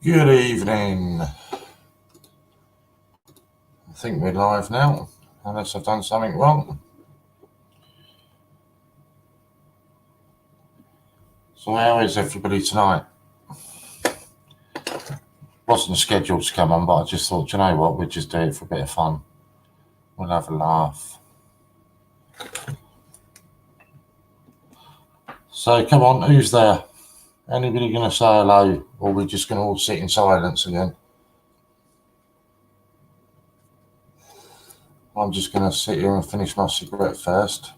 Good evening. I think we're live now, unless I've done something wrong. So how is everybody tonight? Wasn't scheduled to come on, but I just thought, you know what, we'll just do it for a bit of fun. We'll have a laugh. So come on, who's there? Anybody going to say hello, or are we just going to all sit in silence again? I'm just going to sit here and finish my cigarette first.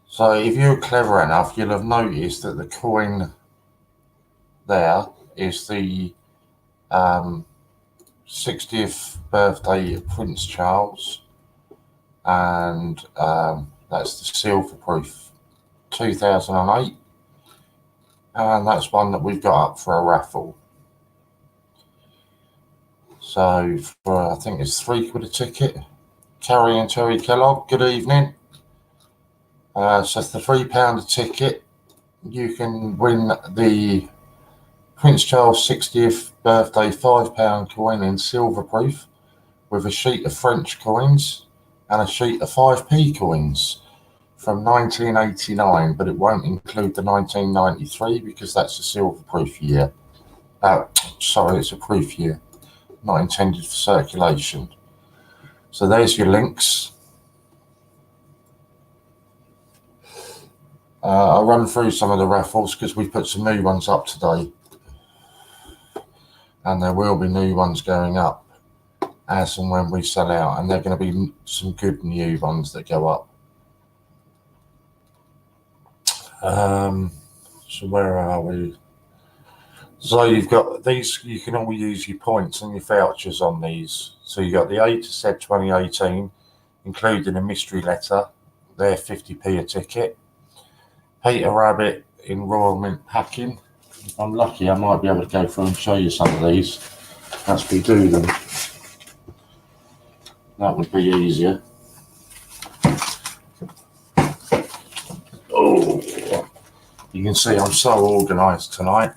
So if you're clever enough, you'll have noticed that the coin there is the 60th birthday of Prince Charles, and that's the silver proof 2008, and that's one that we've got up for a raffle. So for, I think it's £3 a ticket. Carrie and Terry Kellogg, good evening. So it's the £3 a ticket. You can win the Prince Charles 60th birthday £5 coin in silver proof with a sheet of French coins and a sheet of 5p coins from 1989, but it won't include the 1993 because that's a silver proof year. Sorry, it's a proof year, not intended for circulation. So there's your links. I'll run through some of the raffles because we've put some new ones up today, and there will be new ones going up as and when we sell out, and they're going to be some good new ones that go up. So where are we? So you've got these, you can all use your points and your vouchers on these. So you got the A to Z 2018, including a mystery letter, they're 50p a ticket. Peter Rabbit in Royal Mint packing. If I'm lucky, I might be able to go through and show you some of these as we do them. That would be easier. Oh, you can see I'm so organised tonight.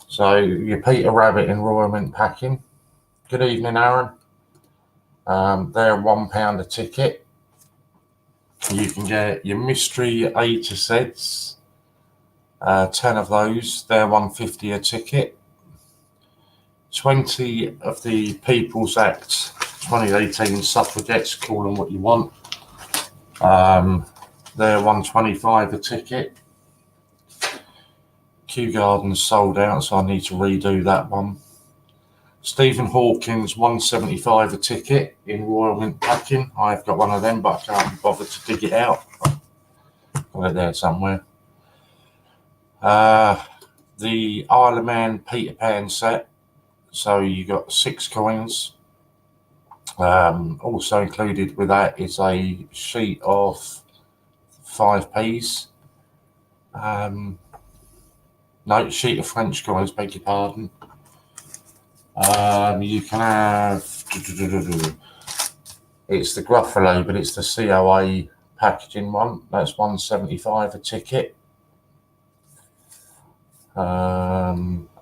So your Peter Rabbit in Royal Mint packing. Good evening, Aaron. They're £1 a ticket. You can get your mystery A to Zs, 10 of those. They're £1.50 a ticket. 20 of the People's Act 2018 suffragettes, call them what you want. They're £1.25 a ticket. Kew Gardens sold out, so I need to redo that one. Stephen Hawkins, £1.75 a ticket in Royal Mint packing. I've got one of them, but I can't be bothered to dig it out. Got it there somewhere. The Isle of Man Peter Pan set. So you got 6 coins. Also included with that is a sheet of 5p's. No, sheet of French coins, beg your pardon. You can have, it's the Gruffalo, but it's the COA packaging one. That's £1.75 a ticket.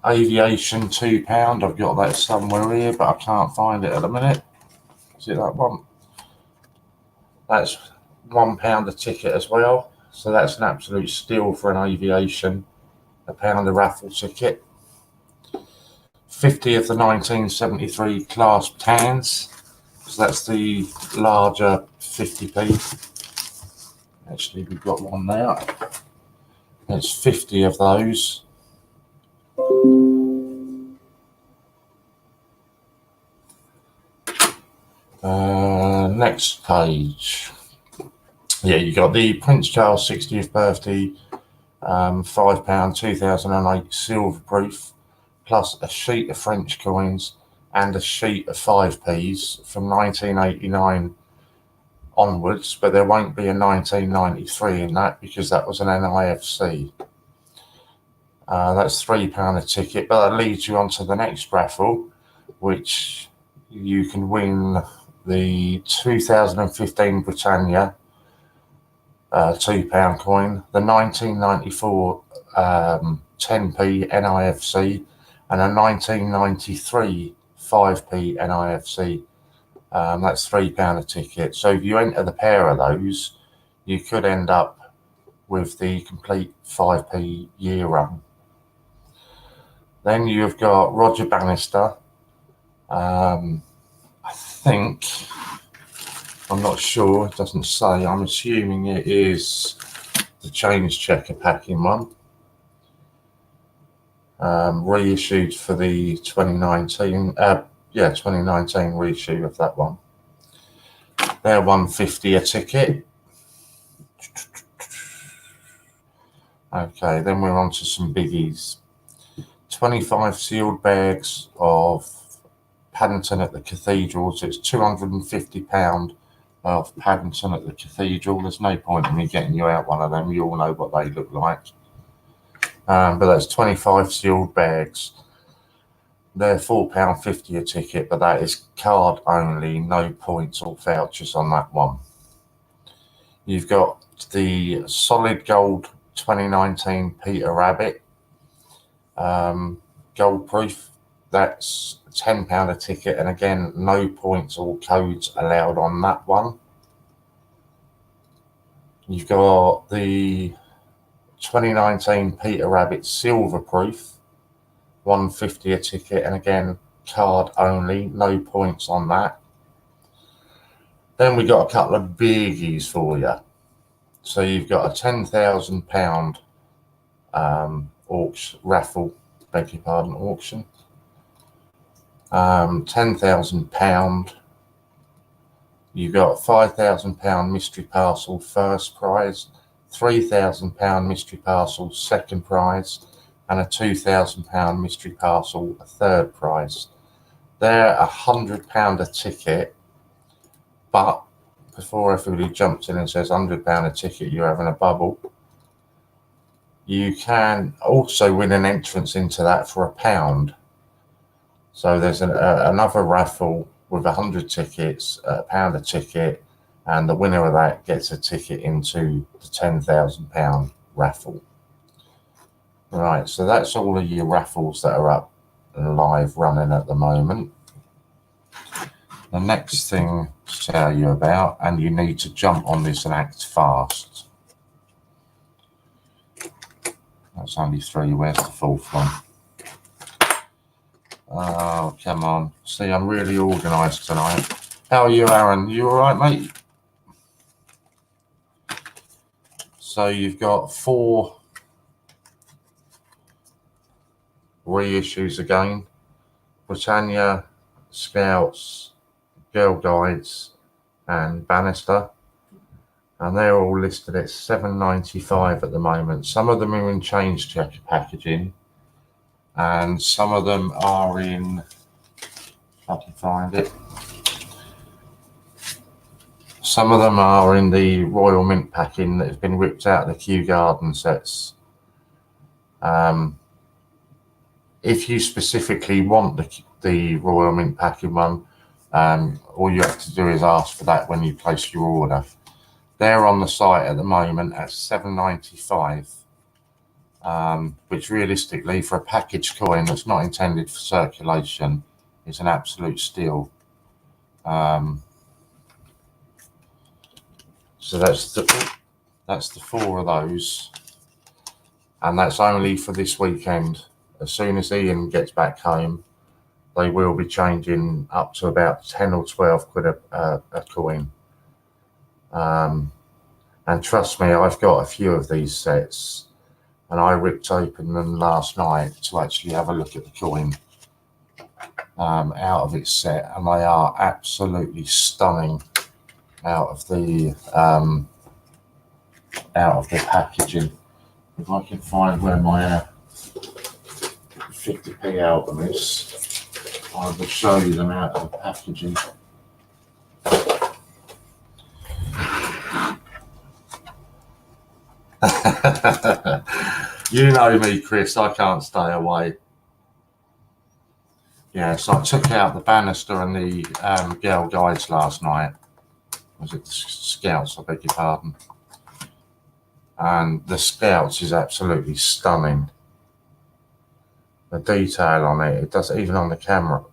Aviation £2. I've got that somewhere here, but I can't find it at the minute. Is it that one? That's £1 a ticket as well. So that's an absolute steal for an aviation. £1 a raffle ticket. 50 of the 1973 clasped hands. So that's the larger 50p. Actually, we've got one there. There's 50 of those. Next page. Yeah, you got the Prince Charles 60th birthday £5 2008 silver proof, plus a sheet of French coins and a sheet of 5p's from 1989 onwards, but there won't be a 1993 in that because that was an NIFC. That's £3 a ticket, but that leads you on to the next raffle, which you can win the 2015 Britannia £2 coin, the 1994 10p NIFC, and a 1993 5p NIFC. That's £3 a ticket. So if you enter the pair of those, you could end up with the complete 5p year run. Then you've got Roger Bannister. I think, I'm not sure, it doesn't say. I'm assuming it is the change checker packing one. Reissued for the 2019, 2019 reissue of that one. They're £1.50 a ticket. Okay, then we're on to some biggies. 25 sealed bags of Paddington at the Cathedral. So it's £250 of Paddington at the Cathedral. There's no point in me getting you out one of them. You all know what they look like. But that's 25 sealed bags. They're £4.50 a ticket, but that is card only, no points or vouchers on that one. You've got the solid gold 2019 Peter Rabbit, gold proof. That's £10 a ticket, and again, no points or codes allowed on that one. You've got the 2019 Peter Rabbit silver proof, £1.50 a ticket, and again, card only, no points on that. Then we got a couple of biggies for you. So you've got a £10,000 auction raffle, beg your pardon, auction. £10,000. You've got £5,000 mystery parcel first prize, £3,000 mystery parcel second prize, and a £2,000 mystery parcel a third prize. They're £100 a ticket, but before everybody jumps in and says £100 a ticket, you're having a bubble. You can also win an entrance into that for £1. So there's another raffle with 100 tickets, £1 a ticket, and the winner of that gets a ticket into the £10,000 raffle. Right, so that's all of your raffles that are up and live running at the moment. The next thing to tell you about, and you need to jump on this and act fast. That's only 3, where's the 4th one? Oh, come on. See, I'm really organised tonight. How are you, Aaron? You all right, mate? So you've got 4 reissues again. Britannia, Scouts, Girl Guides, and Bannister. And they're all listed at £7.95 at the moment. Some of them are in change checker packaging, and some of them are in, if I can find it, some of them are in the Royal Mint packing that has been ripped out of the Kew Garden sets. If you specifically want the Royal Mint packing one, all you have to do is ask for that when you place your order. They're on the site at the moment at £7.95, which realistically for a packaged coin that's not intended for circulation is an absolute steal. So that's the 4 of those, and that's only for this weekend. As soon as Ian gets back home, they will be changing up to about 10 or 12 quid a coin. And trust me, I've got a few of these sets, and I ripped open them last night to actually have a look at the coin out of its set, and they are absolutely stunning out of the packaging. If I can find where my 50p album is, I will show you them out of the packaging. You know me, Chris, I can't stay away. Yeah, so I took out the Bannister and the Girl Guides last night. Was it the Scouts, I beg your pardon. and the Scouts is absolutely stunning. The detail on it, it does, even on the camera,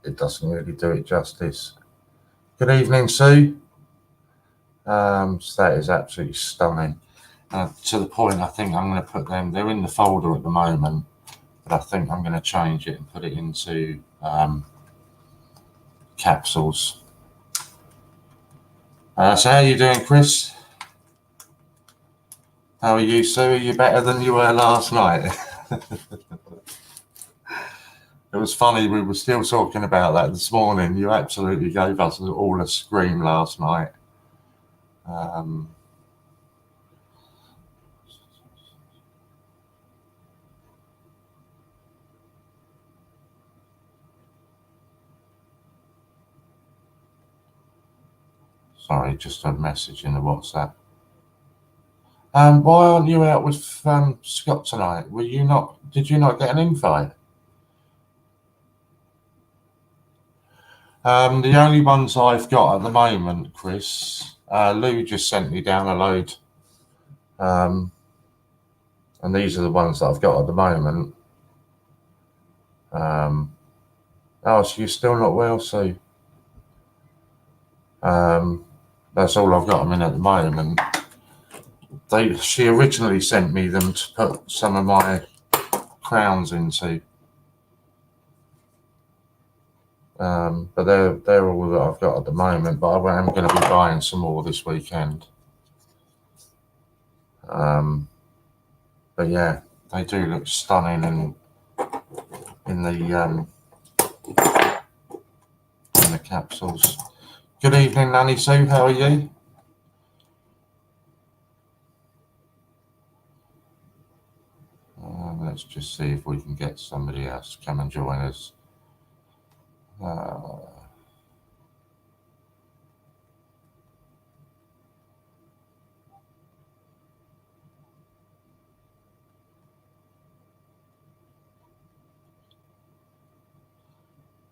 it doesn't really do it justice. Good evening, Sue. So that is absolutely stunning. To the point, I think I'm going to put them, they're in the folder at the moment, but I think I'm going to change it and put it into capsules. So how are you doing, Chris? How are you, Sue? Are you better than you were last night? It was funny, we were still talking about that this morning. You absolutely gave us all a scream last night. Sorry, just a message in the WhatsApp. Why aren't you out with Scott tonight? Were you not? Did you not get an invite? The only ones I've got at the moment, Chris, Lou just sent me down a load, and these are the ones that I've got at the moment. Oh, so you're still not well, Sue? That's all I've got them in at the moment. She originally sent me them to put some of my crowns into, but they're all that I've got at the moment. But I am going to be buying some more this weekend. But yeah, they do look stunning in the capsules. Good evening, Nanny Sue. How are you? Let's just see if we can get somebody else to come and join us.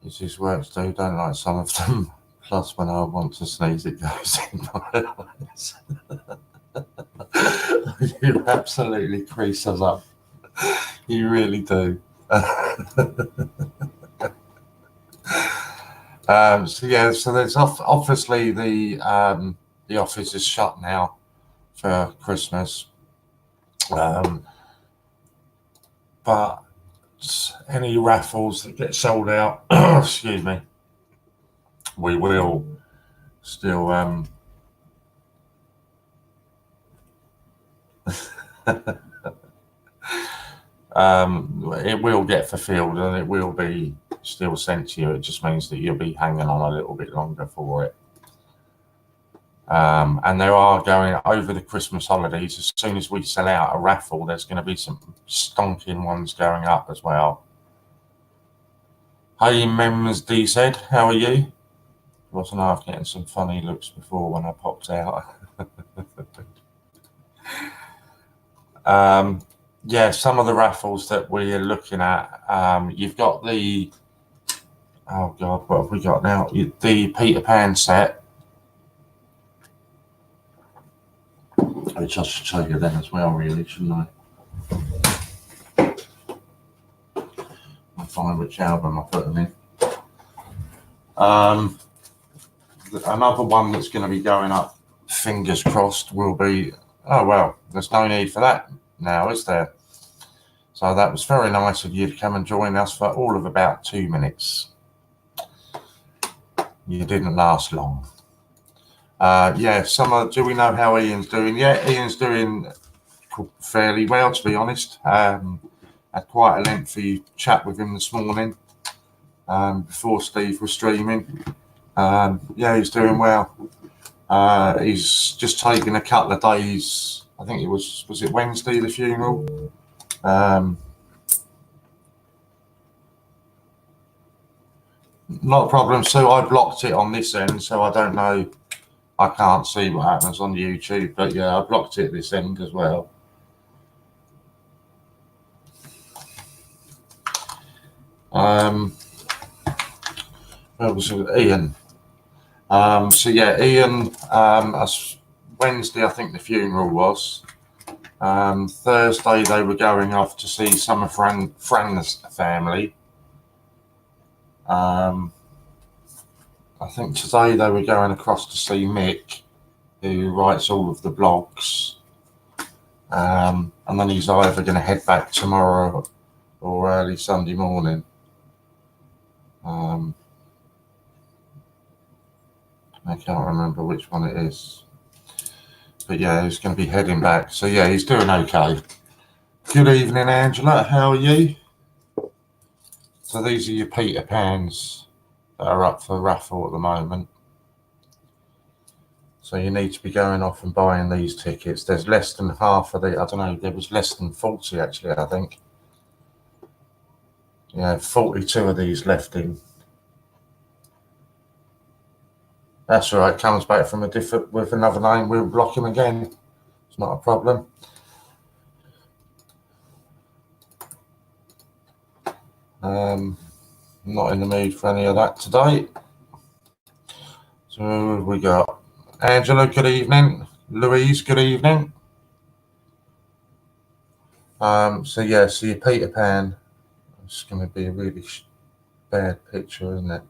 It's his works too, don't like some of them. Plus, when I want to sneeze, it goes in my eyes. You absolutely crease us up. You really do. So there's obviously the office is shut now for Christmas, but any raffles that get sold out, excuse me, we will still it will get fulfilled and it will be still sent to you. It just means that you'll be hanging on a little bit longer for it. And there are going over the Christmas holidays. As soon as we sell out a raffle, there's going to be some stonking ones going up as well. Hey, Mems D said, how are you? Wasn't I getting some funny looks before when I popped out? Yeah, some of the raffles that we're looking at, you've got the, oh God, what have we got now? The Peter Pan set, which I should show you then as well, really, shouldn't I? I'll find which album I put them in. Another one that's going to be going up, fingers crossed, will be, oh well, there's no need for that now, is there? So that was very nice of you to come and join us for all of about 2 minutes. You didn't last long. Yeah, do we know how Ian's doing? Yeah, Ian's doing fairly well, to be honest. Had quite a lengthy chat with him this morning before Steve was streaming. Yeah, he's doing well. He's just taken a couple of days. I think it was it Wednesday, the funeral? Not a problem. So I blocked it on this end, so I don't know. I can't see what happens on YouTube, but yeah, I blocked it this end as well. Where was it? Ian. So yeah, Ian, Wednesday, I think the funeral was. Thursday they were going off to see some of Fran's family. I think today they were going across to see Mick, who writes all of the blogs. And then he's either going to head back tomorrow or early Sunday morning. I can't remember which one it is. But yeah, he's going to be heading back. So yeah, he's doing okay. Good evening, Angela. How are you? So these are your Peter Pans that are up for raffle at the moment. So you need to be going off and buying these tickets. There's less than half of the, I don't know, there was less than 40 actually, I think. Yeah, 42 of these left in. That's all right, comes back from with another name, we'll block him again. It's not a problem. Not in the mood for any of that today. So who have we got? Angela, good evening. Louise, good evening. So yeah, so your Peter Pan, it's going to be a really bad picture, isn't it?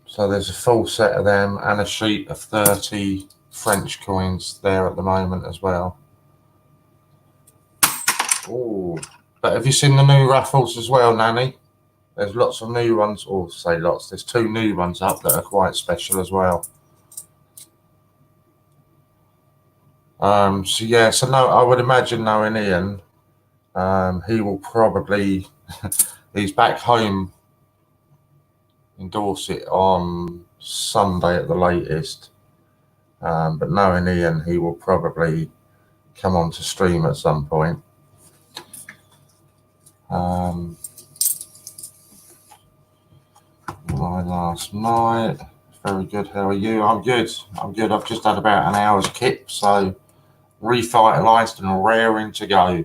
So there's a full set of them and a sheet of 30 French coins there at the moment as well. Oh, but have you seen the new raffles as well, Nanny? There's lots of new ones, or say lots, there's 2 new ones up that are quite special as well. So yeah, so no, I would imagine knowing Ian, he will probably, he's back home in Dorset on Sunday at the latest. But knowing Ian, he will probably come on to stream at some point. My last night, very good. How are you? I'm good. I'm good. I've just had about an hour's kip, so revitalised and raring to go.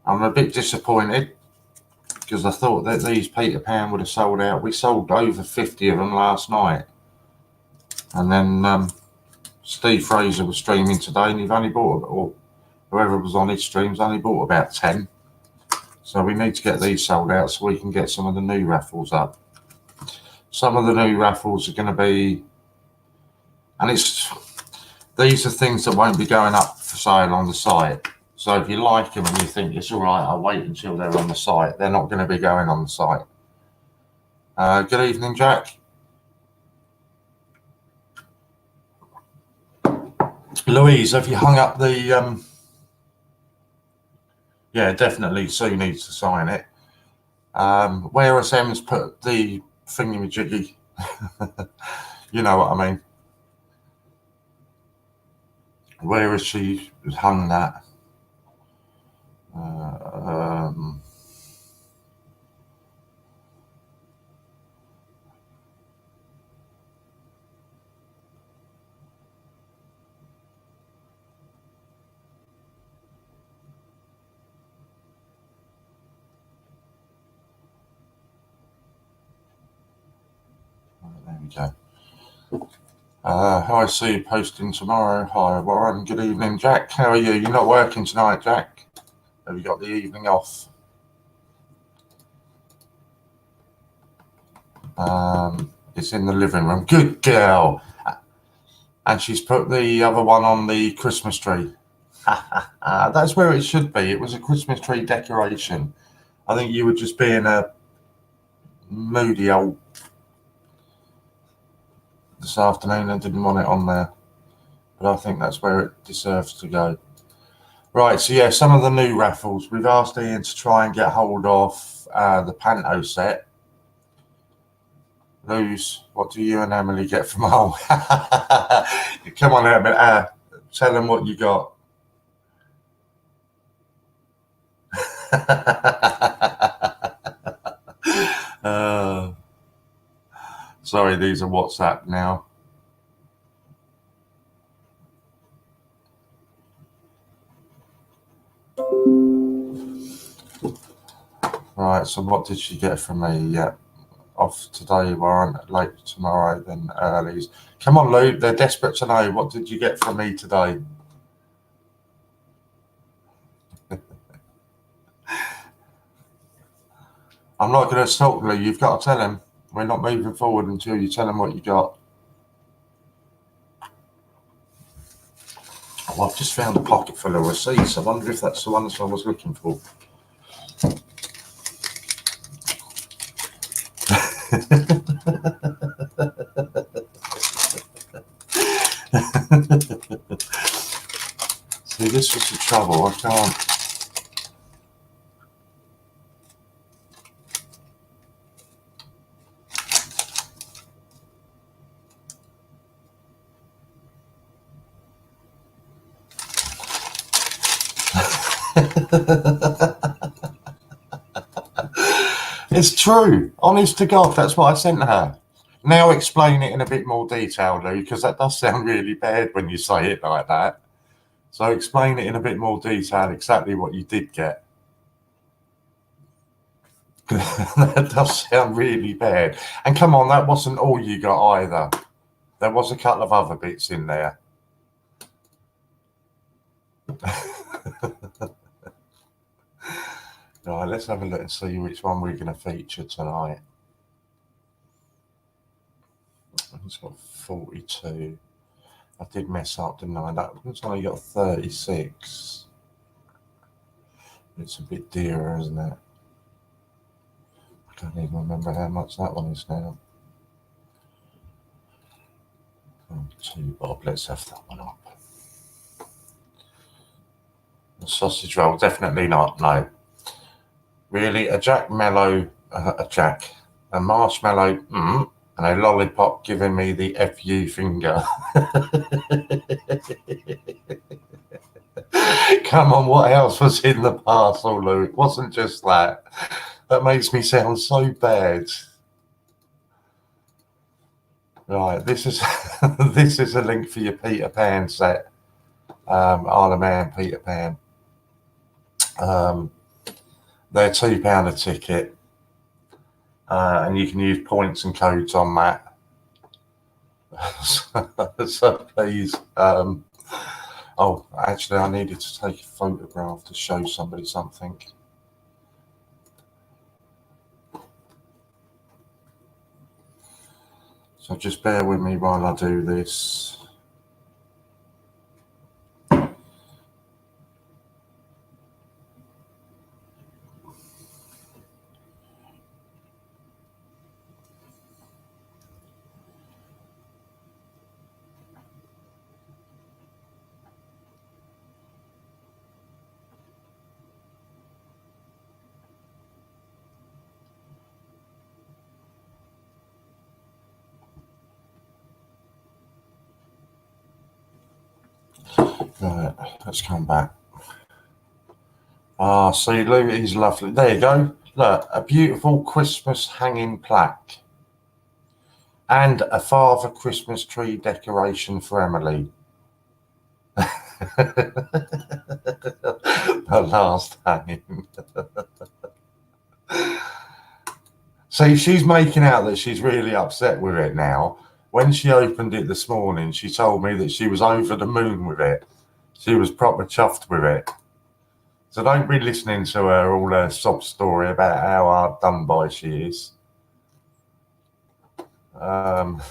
I'm a bit disappointed because I thought that these Peter Pan would have sold out. We sold over 50 of them last night, and then Steve Fraser was streaming today, and he've only bought, or whoever was on his streams only bought about 10. So we need to get these sold out so we can get some of the new raffles up. Some of the new raffles are going to be, and these are things that won't be going up for sale on the site. So if you like them and you think it's all right, I'll wait until they're on the site. They're not going to be going on the site. Good evening, Jack. Louise, have you hung up the... Yeah, definitely Sue needs to sign it. Where has Em's put the thingamajiggy? You know what I mean. Where has she hung that? There we go. Hi, Sue, posting tomorrow. Hi, Warren. Good evening, Jack. How are you? You're not working tonight, Jack? Have you got the evening off? It's in the living room. Good girl. And she's put the other one on the Christmas tree. That's where it should be. It was a Christmas tree decoration. I think you were just being a moody old this afternoon and didn't want it on there. But I think that's where it deserves to go. Right, so yeah, some of the new raffles. We've asked Ian to try and get hold of the Panto set. Lose, what do you and Emily get from home? Come on, Emily, tell them what you got. Sorry, these are WhatsApp now. Right, so what did she get from me? Yeah, off today, weren't late tomorrow, then earlies. Come on, Lou, they're desperate to know, what did you get from me today? I'm not going to stalk Lou, you've got to tell him. We're not moving forward until you tell him what you got. Oh, I've just found a pocket full of receipts. I wonder if that's the ones I was looking for. See, this was the trouble. I can't. It's true. Honest to God, that's what I sent her. Now explain it in a bit more detail, Lou, because that does sound really bad when you say it like that. So explain it in a bit more detail, exactly what you did get. That does sound really bad. And come on, that wasn't all you got either. There was a couple of other bits in there. Right, let's have a look and see which one we're going to feature tonight. It's got 42. I did mess up, didn't I? That one's only got 36. It's a bit dearer, isn't it? I can't even remember how much that one is now. Oh, 2 bob. Let's have that one up. The sausage roll, definitely not. No. Really, a Jack Mellow, a marshmallow, and a lollipop giving me the FU finger. Come on, what else was in the parcel, Lou? It wasn't just that. That makes me sound so bad. Right, this is this is a link for your Peter Pan set. Isle of Man Peter Pan. They're £2 a ticket, and you can use points and codes on that. So please. Oh, actually, I needed to take a photograph to show somebody something. So just bear with me while I do this. Right, let's come back. Ah, see, Lou is lovely. There you go. Look, a beautiful Christmas hanging plaque. And a Father Christmas tree decoration for Emily. The last hanging. See, she's making out that she's really upset with it now. When she opened it this morning, she told me that she was over the moon with it. She was proper chuffed with it. So don't be listening to her, all her sob story about how hard done by she is. But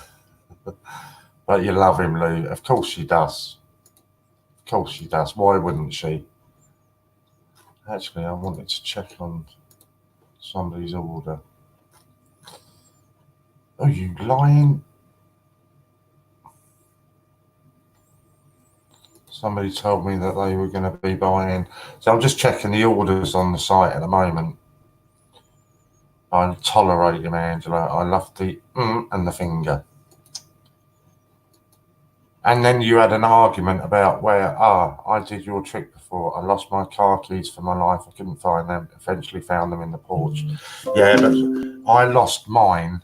you love him, Lou. Of course she does. Of course she does. Why wouldn't she? Actually, I wanted to check on somebody's order. Oh, you lying? Somebody told me that they were going to be buying. So I'm just checking the orders on the site at the moment. I tolerate him, Angela. I love the and the finger. And then you had an argument about where, I did your trick before. I lost my car keys for my life. I couldn't find them. Eventually found them in the porch. Yeah, but I lost mine.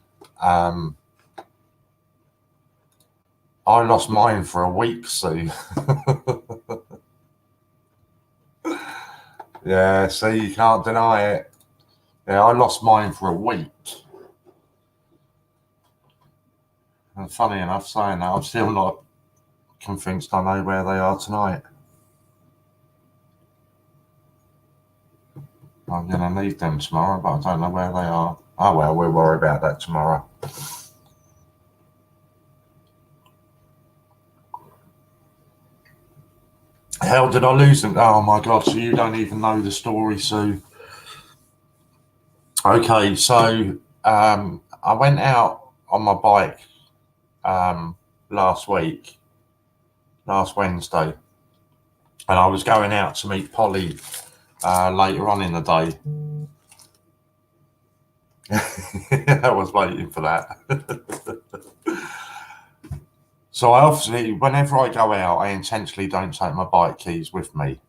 I lost mine for a week, Sue. Yeah, see, you can't deny it. Yeah, I lost mine for a week. And funny enough, saying that, I'm still not convinced I know where they are tonight. I'm going to need them tomorrow, but I don't know where they are. Oh well, we'll worry about that tomorrow. How did I lose them? Oh my God, so you don't even know the story, Sue. Okay, so I went out on my bike last Wednesday, and I was going out to meet Polly later on in the day. I was waiting for that. So I obviously, whenever I go out, I intentionally don't take my bike keys with me.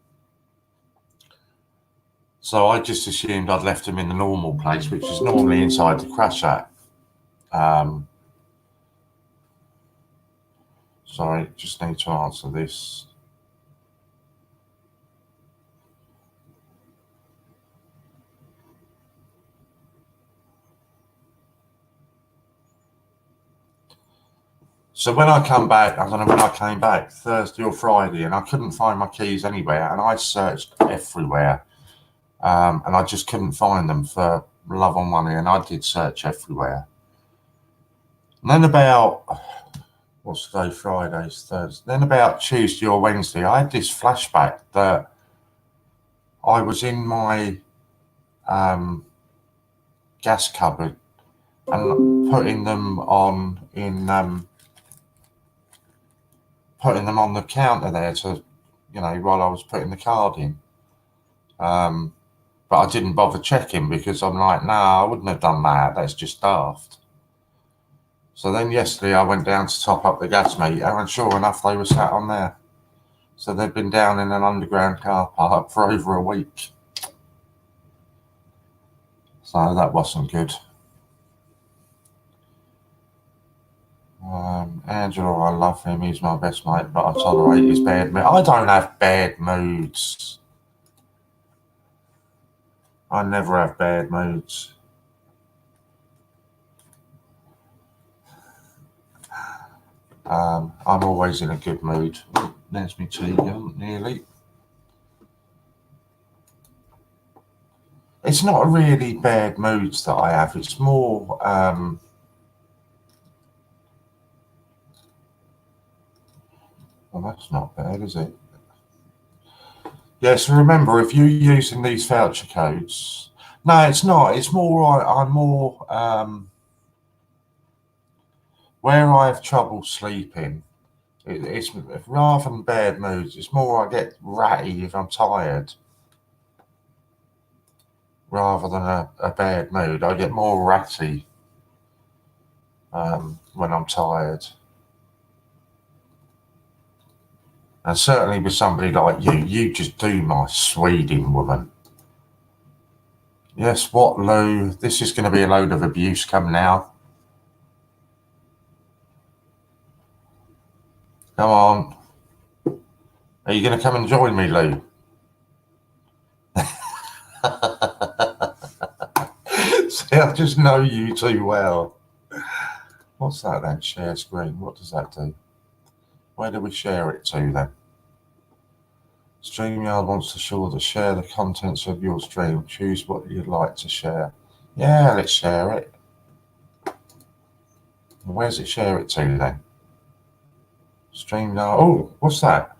So I just assumed I'd left them in the normal place, which is normally inside the crash at. Sorry, just need to answer this. So when I come back, I don't know when I came back, Thursday or Friday, and I couldn't find my keys anywhere, and I searched everywhere, and I just couldn't find them for love or money, and I did search everywhere. And then about, what's today, Friday's Thursday, then about Tuesday or Wednesday, I had this flashback that I was in my gas cupboard and putting them on the counter there to, while I was putting the card in. But I didn't bother checking because I'm like, nah, I wouldn't have done that. That's just daft. So then yesterday I went down to top up the gas meter, and sure enough, they were sat on there. So they've been down in an underground car park for over a week. So that wasn't good. Angela, I love him. He's my best mate, but I tolerate his bad mood. I don't have bad moods. I never have bad moods. I'm always in a good mood. There's me tea gone, nearly. It's not really bad moods that I have. It's more well, that's not bad, is it? Yes, remember, if you're using these voucher codes, no, it's not. It's more, I'm more, where I have trouble sleeping, it's rather than bad moods, it's more I get ratty if I'm tired, rather than a bad mood. I get more ratty when I'm tired. And certainly with somebody like you just do my Sweden, woman. Yes, what, Lou? This is going to be a load of abuse come now. Come on. Are you going to come and join me, Lou? See, I just know you too well. What's that then? Share screen. What does that do? Where do we share it to then? StreamYard wants to share the contents of your stream. Choose what you'd like to share. Yeah, let's share it. Where's it share it to then? StreamYard. Oh, what's that?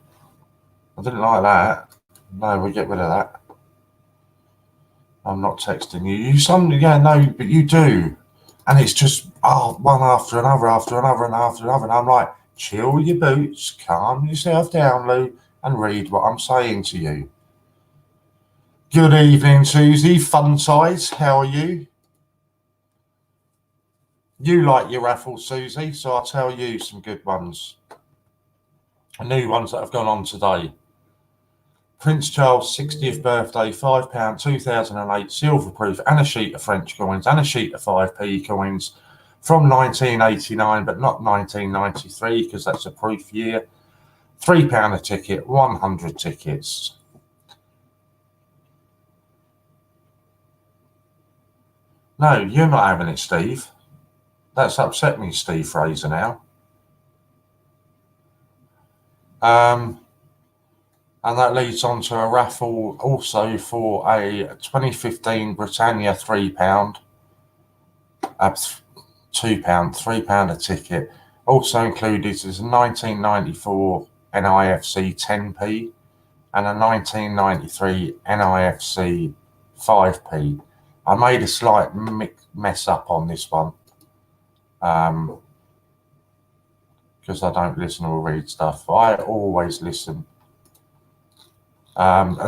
I didn't like that. No, we get rid of that. I'm not texting you. Yeah, no, but you do. And it's just, one after another, and I'm like, chill your boots, calm yourself down, Lou, and read what I'm saying to you. Good evening, Susie. Fun size, how are you? You like your raffles, Susie, so I'll tell you some good ones. New ones that have gone on today. Prince Charles' 60th birthday, £5, 2008, silver proof, and a sheet of French coins, and a sheet of 5p coins from 1989, but not 1993, because that's a proof year. £3 a ticket, 100 tickets. No, you're not having it, Steve. That's upset me, Steve Fraser, now. And that leads on to a raffle also for a 2015 Britannia £3, £2, £3 a ticket. Also included is a 1994 NIFC 10p and a 1993 NIFC 5p. I made a slight mess up on this one because I don't listen or read stuff. I always listen.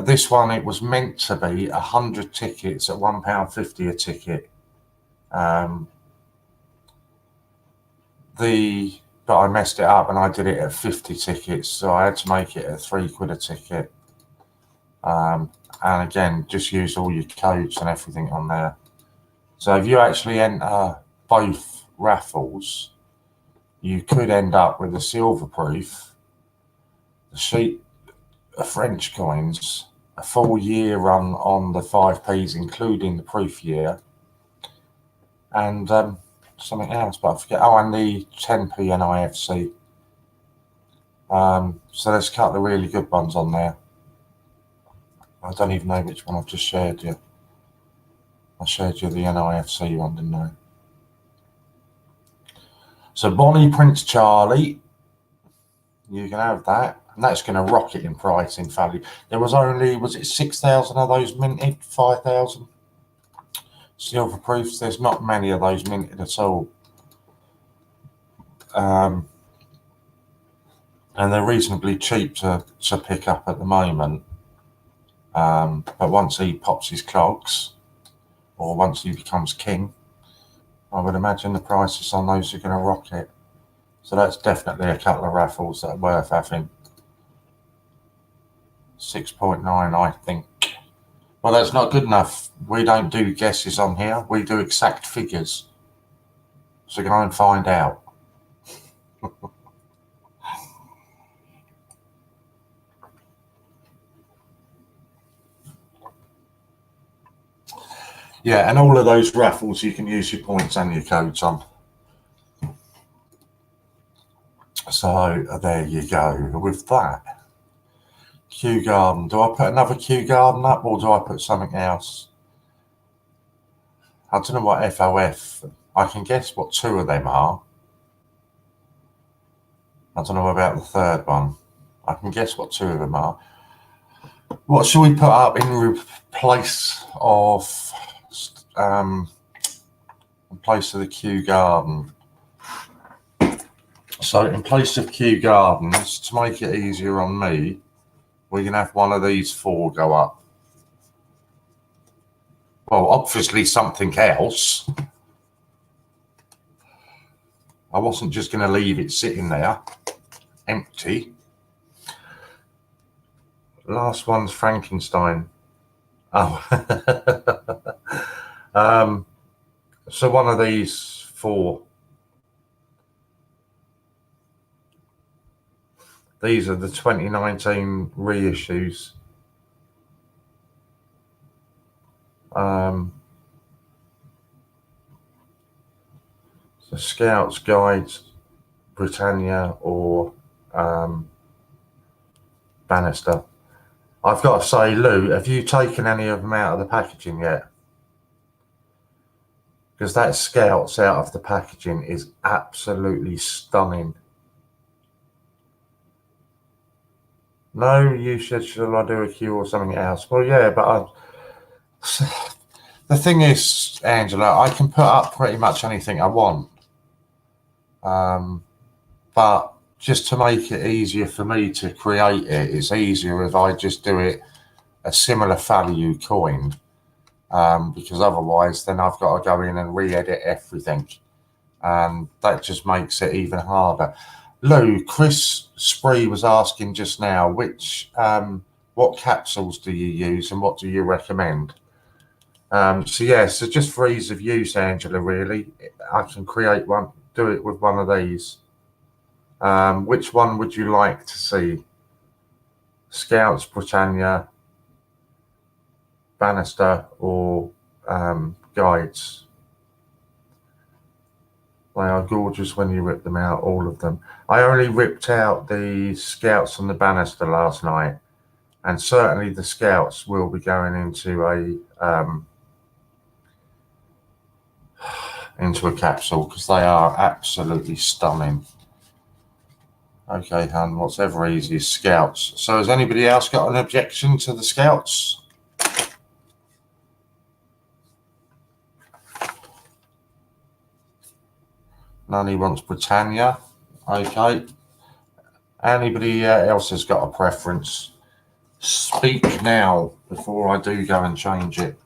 This one, it was meant to be 100 tickets at £1.50 a ticket. But I messed it up and I did it at 50 tickets, so I had to make it at £3 a ticket. And again, just use all your codes and everything on there. So if you actually enter both raffles, you could end up with a silver proof, a sheet of French coins, a full year run on the 5p's, including the proof year, and something else, but I forget. Oh, and the 10p NIFC. So there's a couple of really good ones on there. I don't even know which one I've just shared you. I shared you the NIFC one, didn't I? So Bonnie Prince Charlie, you can have that, and that's going to rocket in price, in value. There was only, was it 6,000 of those minted? 5,000 silver proofs. There's not many of those minted at all. And they're reasonably cheap to pick up at the moment. But once he pops his clogs, or once he becomes king, I would imagine the prices on those are going to rocket. So that's definitely a couple of raffles that are worth having. 6.9, I think. Well, that's not good enough. We don't do guesses on here. We do exact figures. So go and find out. Yeah, and all of those raffles, you can use your points and your codes on. So there you go with that. Kew Garden. Do I put another Kew Garden up, or do I put something else? I don't know what FOF. I can guess what two of them are. I don't know about the third one. I can guess what two of them are. What should we put up in place of the Kew Garden? So in place of Kew Gardens, to make it easier on me, we can have one of these four go up. Well, obviously something else. I wasn't just going to leave it sitting there empty. Last one's Frankenstein. Oh. So one of these four. These are the 2019 reissues. The Scouts, Guides, Britannia, or Bannister. I've got to say, Lou, have you taken any of them out of the packaging yet? Because that Scouts out of the packaging is absolutely stunning. No, you said, shall I do a queue or something else? Well, yeah, but the thing is, Angela, I can put up pretty much anything I want. But just to make it easier for me to create it, it's easier if I just do it a similar value coin. Because otherwise then I've got to go in and re-edit everything. And that just makes it even harder. Lou, Chris Spree was asking just now, what capsules do you use and what do you recommend? So yeah, so just for ease of use, Angela, really, I can create one, do it with one of these. Which one would you like to see? Scouts, Britannia, Bannister, or Guides? They are gorgeous when you rip them out, all of them. I only ripped out the Scouts and the Bannister last night, and certainly the Scouts will be going into a capsule because they are absolutely stunning. Okay, hun, what's ever easy is Scouts. So has anybody else got an objection to the Scouts? None wants Britannia. Okay. Anybody else has got a preference? Speak now before I do go and change it.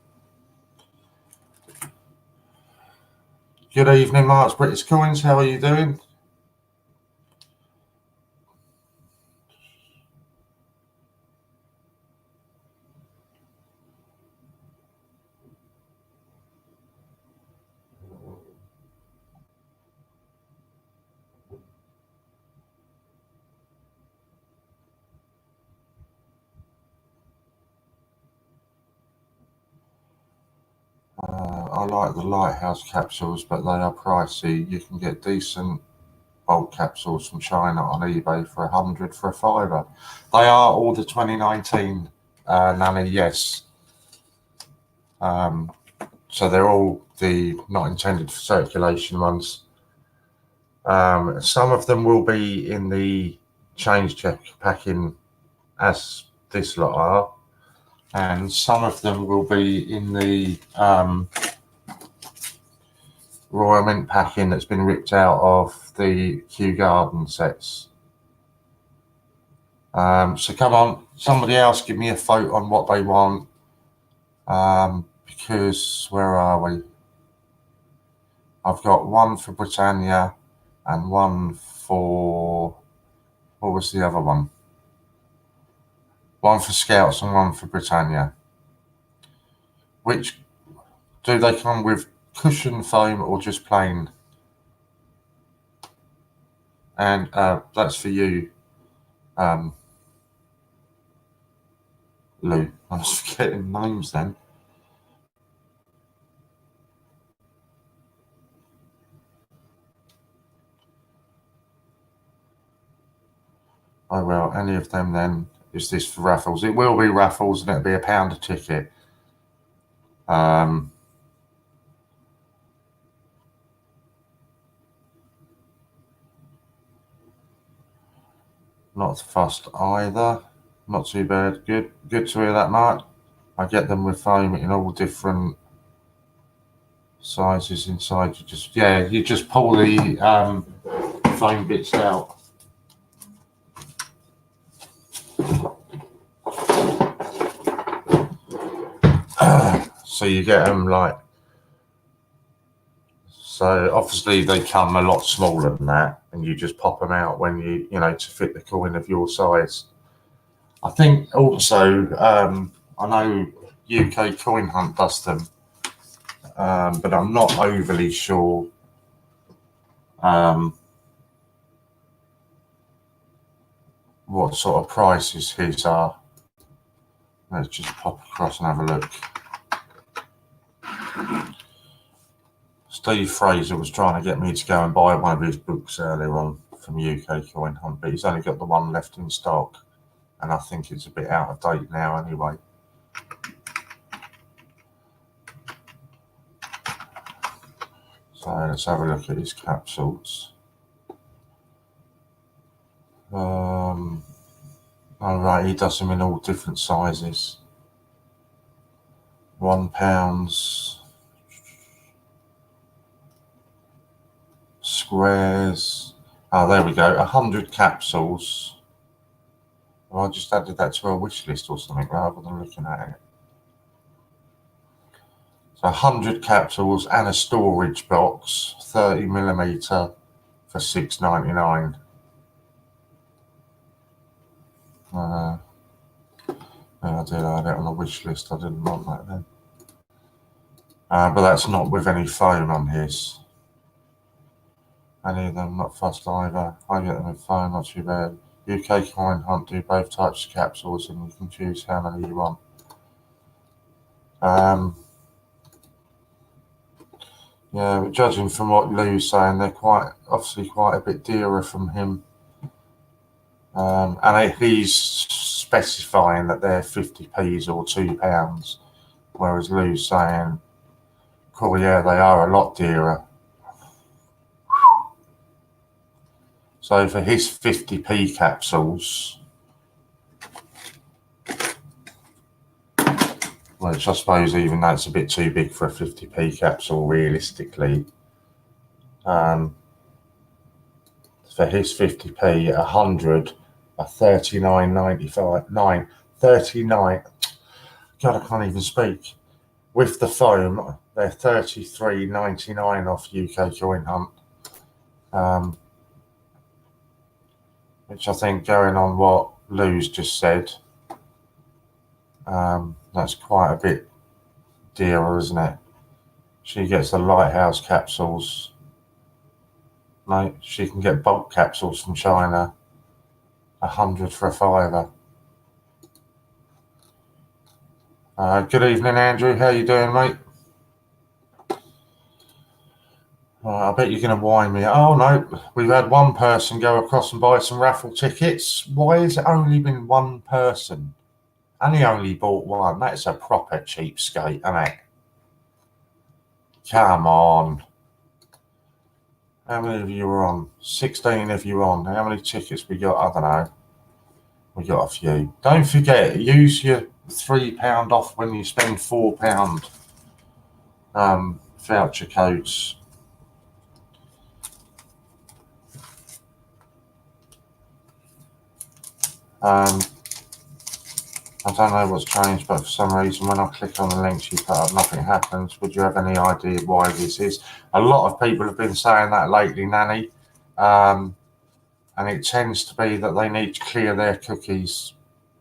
Good evening, Mark's British Coins. How are you doing? I like the Lighthouse capsules, but they are pricey. You can get decent bulk capsules from China on eBay for $100 for a £5. They are all the 2019 Nanny, yes. So they're all the not intended for circulation ones. Some of them will be in the change check packing as this lot are, and some of them will be in the Royal Mint packing that's been ripped out of the Kew Garden sets. So come on, somebody else give me a vote on what they want, because where are we? I've got one for Britannia and one for, what was the other one? One for Scouts and one for Britannia. Which, do they come with cushion foam or just plain? And that's for you, Lou. I was forgetting names then. Oh well, any of them then. Is this for raffles? It will be raffles, and it'll be £1 a ticket. Not fussed either. Not too bad. Good to hear that, Mark. I get them with foam in all different sizes inside. You just pull the foam bits out. So you get them so obviously they come a lot smaller than that, and you just pop them out when you to fit the coin of your size. I think also I know UK Coin Hunt does them, but I'm not overly sure what sort of prices his are. Let's just pop across and have a look. Steve Fraser was trying to get me to go and buy one of his books earlier on from UK Coin Hunt, but he's only got the one left in stock, and I think it's a bit out of date now anyway. So let's have a look at his capsules. All right, he does them in all different sizes. £1, squares. Oh, there we go. 100 capsules. Well, I just added that to our wish list or something rather than looking at it. So 100 capsules and a storage box, 30mm for £6.99. I did add it on the wish list. I didn't want that then. But that's not with any foam on his. Any of them not fussed either. I get them with foam, not too bad. UK Coin Hunt do both types of capsules, and you can choose how many you want. Yeah, but judging from what Lou's saying, they're obviously quite a bit dearer from him. And he's specifying that they're 50p's or £2, whereas Lou's saying, cool, yeah, they are a lot dearer. So for his 50p capsules, which I suppose even that's a bit too big for a 50p capsule realistically, for his 50p, 100 are 39.95. 39. God, I can't even speak. With the foam, they're 33.99 off UK Coin Hunt. Which I think, going on what Lou's just said, that's quite a bit dearer, isn't it? She gets the Lighthouse capsules. No, she can get bulk capsules from China, 100 for a £5. Good evening, Andrew. How you doing, mate? I bet you're going to whine me. Oh, no, we've had one person go across and buy some raffle tickets. Why has it only been one person? And he only bought one. That's a proper cheapskate, isn't it? Come on. How many of you were on? 16 of you on. How many tickets we got? I don't know. We got a few. Don't forget, use your £3 off when you spend £4 voucher codes. I don't know what's changed, but for some reason when I click on the links you put up, nothing happens. Would you have any idea why this is? A lot of people have been saying that lately, Nanny. And it tends to be that they need to clear their cookies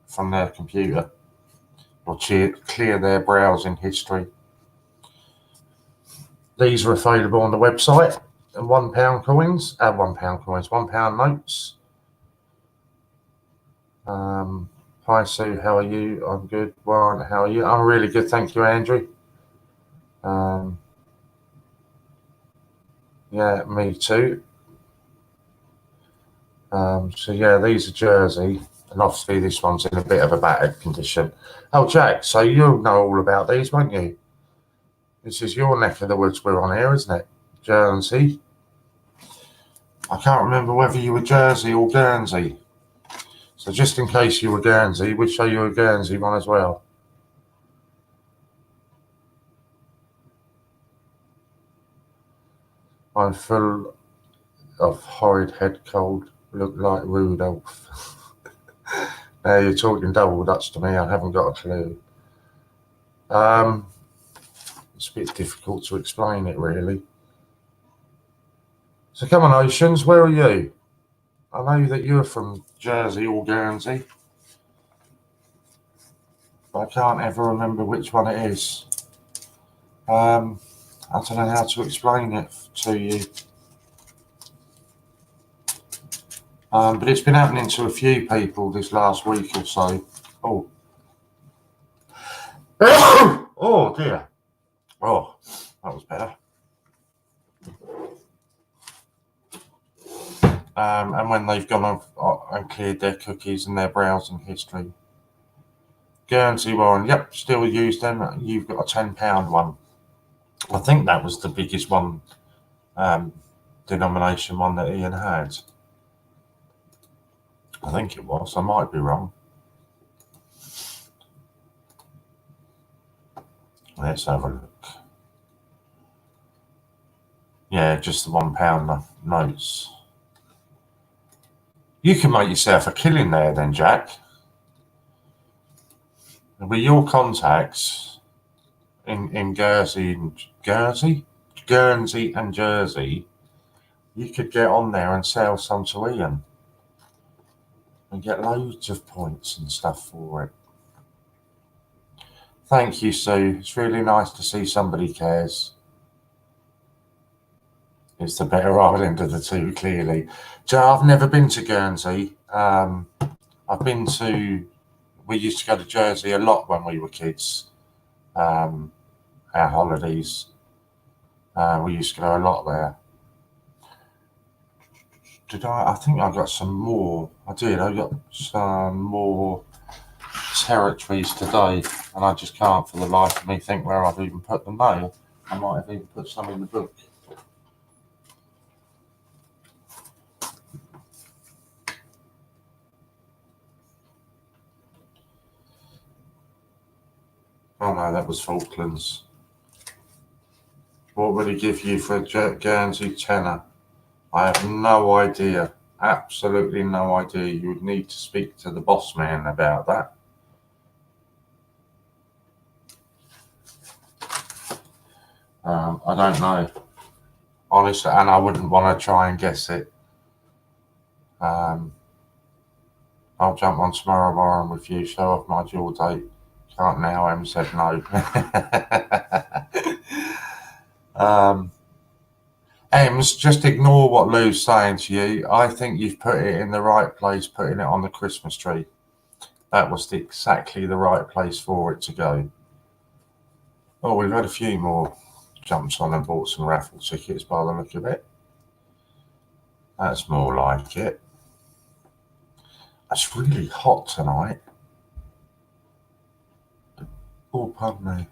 from their computer or clear their browsing history. These are available on the website. And £1 coins, £1 notes. Hi Sue, how are you? I'm good. Warren, how are you? I'm really good, thank you, Andrew. Yeah, me too. So yeah, these are Jersey, and obviously this one's in a bit of a battered condition. Oh, Jack, so you'll know all about these, won't you? This is your neck of the woods we're on here, isn't it? Jersey. I can't remember whether you were Jersey or Guernsey. So just in case you were Guernsey, we'll show you a Guernsey one as well. I'm full of horrid head cold, look like Rudolph. Now you're talking double Dutch to me, I haven't got a clue. It's a bit difficult to explain it, really. So come on, Oceans, where are you? I know that you're from Jersey or Guernsey, but I can't ever remember which one it is. I don't know how to explain it to you. But it's been happening to a few people this last week or so. Oh. Oh, dear. Oh, that was better. And when they've gone off and cleared their cookies and their browsing history. Guernsey Warren, yep, still use them. You've got a £10 one. I think that was the biggest one, denomination one that Ian had. I think it was. I might be wrong. Let's have a look. Yeah, just the £1 notes. You can make yourself a killing there then, Jack. With your contacts in Guernsey and Jersey, you could get on there and sell some to Ian and get loads of points and stuff for it. Thank you, Sue. It's really nice to see somebody cares. It's the better island of the two, clearly. Joe, I've never been to Guernsey. We used to go to Jersey a lot when we were kids, our holidays. We used to go a lot there. Did I? I think I got some more. I did. I got some more territories today, and I just can't for the life of me think where I've even put them now. I might have even put some in the book. Oh no, that was Falklands. What would he give you for a Guernsey tenner? I have no idea. Absolutely no idea. You would need to speak to the boss man about that. I don't know. Honestly, and I wouldn't want to try and guess it. I'll jump on tomorrow morning with you, show off my dual date. Can't now, Em said no. Ems, just ignore what Lou's saying to you. I think you've put it in the right place, putting it on the Christmas tree. That was exactly the right place for it to go. Oh, we've had a few more jumps on and bought some raffle tickets by the look of it. That's more like it. It's really hot tonight. Oh, pardon me.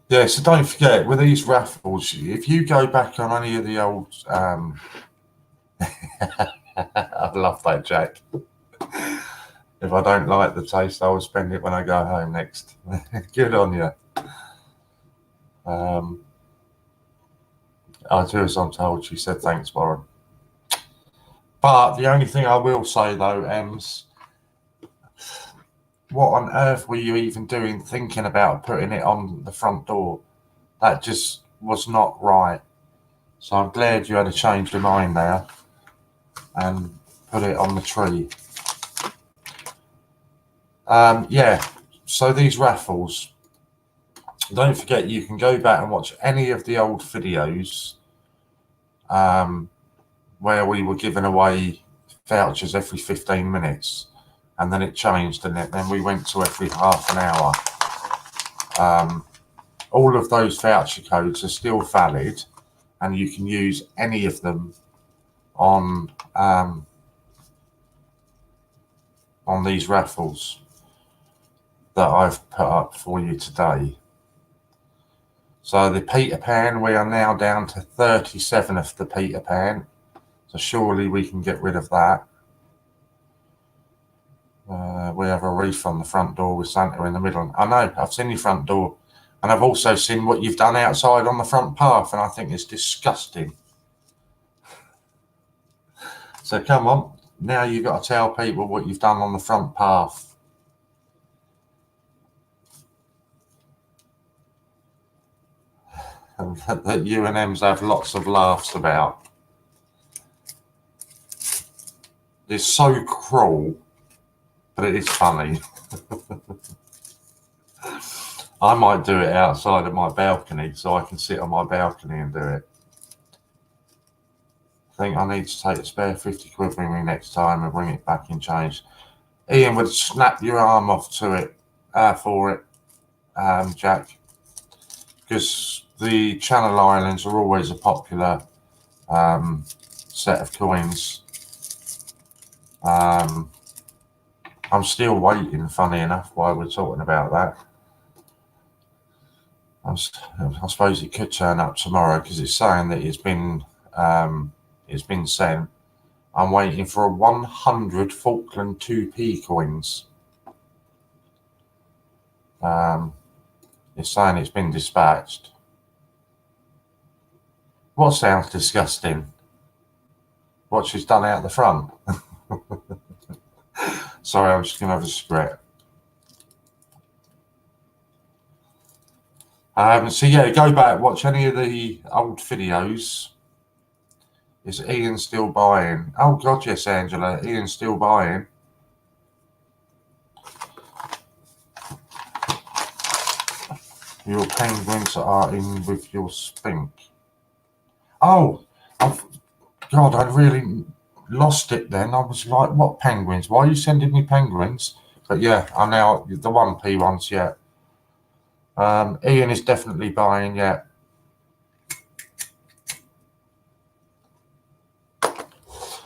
Yeah, so don't forget, with these raffles, if you go back on any of the old... I love that, Jack. If I don't like the taste, I will spend it when I go home next. Good on you. I do as I'm told. She said, thanks, Warren. But the only thing I will say, though, Ems, what on earth were you even doing thinking about putting it on the front door? That just was not right. So I'm glad you had a change of mind there and put it on the tree. Yeah, so these raffles, don't forget you can go back and watch any of the old videos where we were giving away vouchers every 15 minutes, and then it changed, and then we went to every half an hour. All of those voucher codes are still valid, and you can use any of them on these raffles that I've put up for you today. So the Peter Pan, we are now down to 37 of the Peter Pan. So surely we can get rid of that. We have a wreath on the front door with Santa in the middle. I know, I've seen your front door. And I've also seen what you've done outside on the front path, and I think it's disgusting. So come on, now you've got to tell people what you've done on the front path. And that you and Ems have lots of laughs about. It's so cruel, but it is funny. I might do it outside of my balcony, so I can sit on my balcony and do it. I think I need to take a spare 50 quid with me next time and bring it back in change. Ian would snap your arm off to it for it, Jack, because the Channel Islands are always a popular set of coins. I'm still waiting, funny enough, while we're talking about that. I suppose it could turn up tomorrow because it's saying that it's been sent. I'm waiting for 100 Falkland 2p coins. It's saying it's been dispatched. What sounds disgusting? What she's done out the front. Sorry, I'm just going to have a cigarette. So yeah, go back, watch any of the old videos. Is Ian still buying? Oh God, yes, Angela, Ian's still buying. Your penguins are in with your spink. Oh, God, I really lost it then. I was like, what penguins? Why are you sending me penguins? But yeah, I'm now the 1p ones, yeah. Ian is definitely buying, yeah.